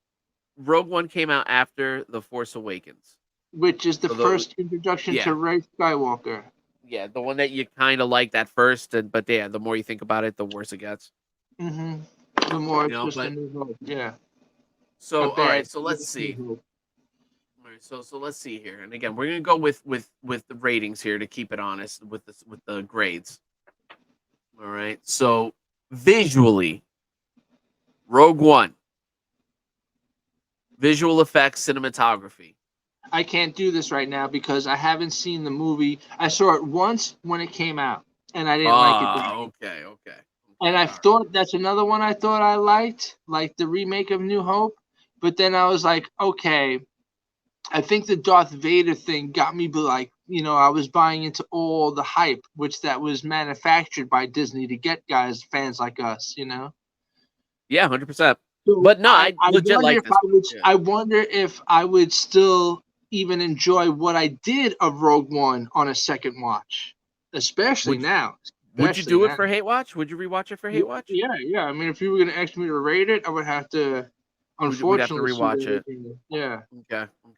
Rogue One came out after The Force Awakens, which is the first introduction to Ray Skywalker. Yeah, the one that you kind of liked at first, but the more you think about it, the worse it gets. Mm-hmm. The more it's just a new hope. Yeah. So all right, so let's see. All right, so let's see here, and again, we're gonna go with the ratings here to keep it honest with the grades. All right, so visually, Rogue One, visual effects, cinematography. I can't do this right now because I haven't seen the movie. I saw it once when it came out, and I didn't like it. Okay. And I thought that's another one I thought I liked, like the remake of New Hope. But then I was like, okay, I think the Darth Vader thing got me, like, I was buying into all the hype, which that was manufactured by Disney to get fans like us, Yeah, 100%. But no, I legit like this. I wonder if I would still even enjoy what I did of Rogue One on a second watch, especially now. Would you do it for Hate Watch? Would you rewatch it for Hate Watch? Yeah. I mean, if you were going to ask me to rate it, I would have to, unfortunately, we'd have to rewatch it. Yeah.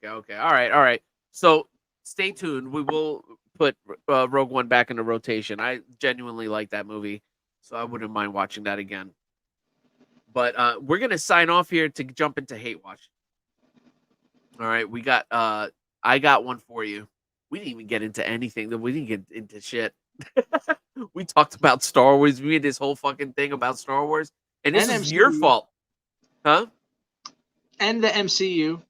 Okay. All right. So stay tuned. We will put Rogue One back into rotation. I genuinely like that movie, so I wouldn't mind watching that again. But we're going to sign off here to jump into Hate Watch. All right, we got I got one for you. We didn't even get into anything. We didn't get into shit. We talked about Star Wars. We had this whole fucking thing about Star Wars. And this is your fault. Huh? And the MCU.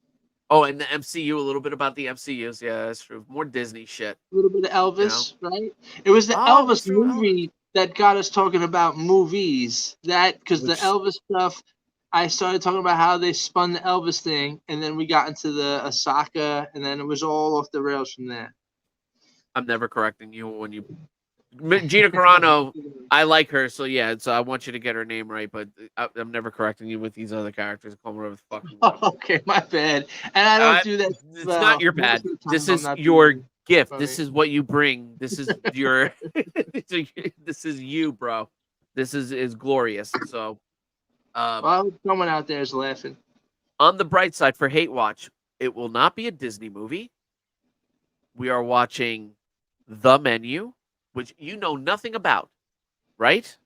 Oh, and the MCU, a little bit about the MCUs. Yeah, that's true. More Disney shit. A little bit of Elvis, right? It was the Elvis movie that got us talking about movies. Because the Elvis stuff, I started talking about how they spun the Elvis thing, and then we got into the Asaka, and then it was all off the rails from there. I'm never correcting you when you... Gina Carano, I like her, so yeah, so I want you to get her name right, but I'm never correcting you with these other characters. Call them whatever the fuck. Oh, okay, my bad. And I don't do that. It's not your bad. This is your gift. This is what you bring. This is your... this is you, bro. This is glorious. So... well, someone out there is laughing. On the bright side for Hate Watch, it will not be a Disney movie. We are watching The Menu, which you know nothing about, right?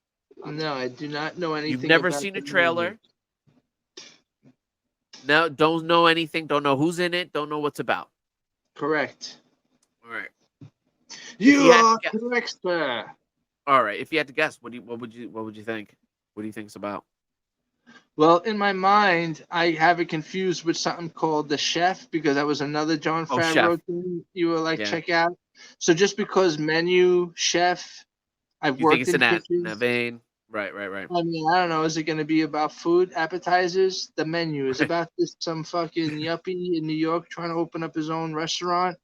No, I do not know anything. You've never about seen a trailer. No, don't know anything. Don't know who's in it. Don't know what's about. Correct. All right. You are correct, sir. All right. If you had to guess, what would you think? What do you think it's about? Well, in my mind, I have it confused with something called The Chef, because that was another Jon Favreau thing you were like, check out. So just because Menu, Chef, I've You worked think it's in in that vein? Right. I mean, I don't know. Is it going to be about food, appetizers? The Menu is about some fucking yuppie in New York trying to open up his own restaurant.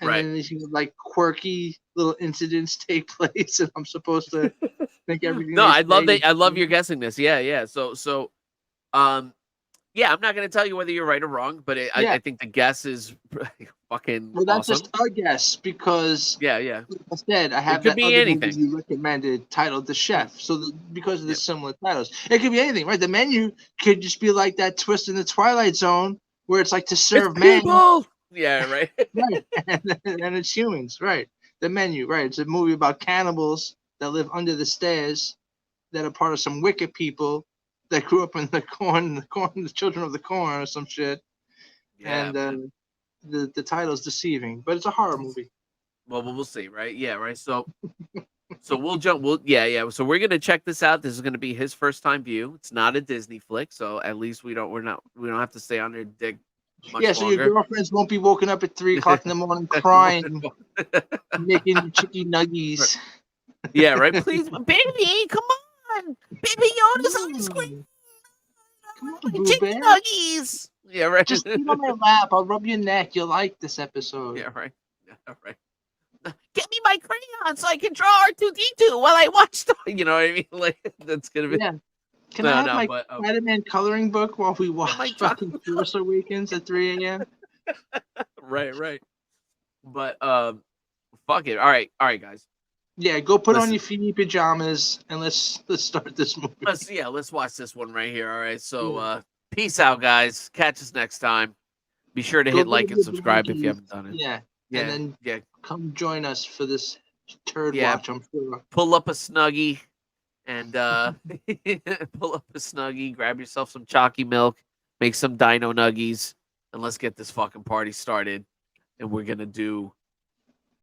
and then these like quirky little incidents take place, and I'm supposed to think everything. No, I love that. I love your guessing this. Yeah. So, yeah, I'm not going to tell you whether you're right or wrong, but I think the guess is fucking Well, that's awesome. just a guess because Yeah. like I said, I have could that be other anything. movie you recommended titled The Chef. So because of the similar titles, it could be anything, right? The menu could just be like that twist in the Twilight Zone where it's like to serve man. People. Yeah, right. Right, and it's humans, right? The menu, right? It's a movie about cannibals that live under the stairs, that are part of some wicked people that grew up in the children of the corn, or some shit. Yeah, and the title's deceiving, but it's a horror movie. Well, we'll see, right? Yeah, right. So we'll jump. Yeah. So we're gonna check this out. This is gonna be his first time view. It's not a Disney flick, so at least we don't have to stay on their dick. Yeah, so your girlfriends won't be woken up at 3 o'clock in the morning crying, making chicken nuggies. Yeah, right. Please, baby, come on, baby Yoda's on the screen. Come on, Boo Chicken Bear. nuggies. Yeah, right. Just sit on my lap. I'll rub your neck. You'll like this episode. Yeah, right. Yeah, right. Get me my crayon so I can draw R2D2 while I watch the. You know what I mean? Like that's gonna be. Yeah. Can I have my Spider-Man coloring book while we watch fucking Force Awakens at 3 a.m.? Right. But fuck it. All right, guys. Yeah, go put on your feety pajamas and let's start this movie. Let's watch this one right here. All right. So peace out, guys. Catch us next time. Be sure to hit like and subscribe if you haven't done it. Yeah. And then come join us for this turd watch, I'm sure. Pull up a Snuggie and grab yourself some chalky milk, make some dino nuggies, and let's get this fucking party started. And we're gonna do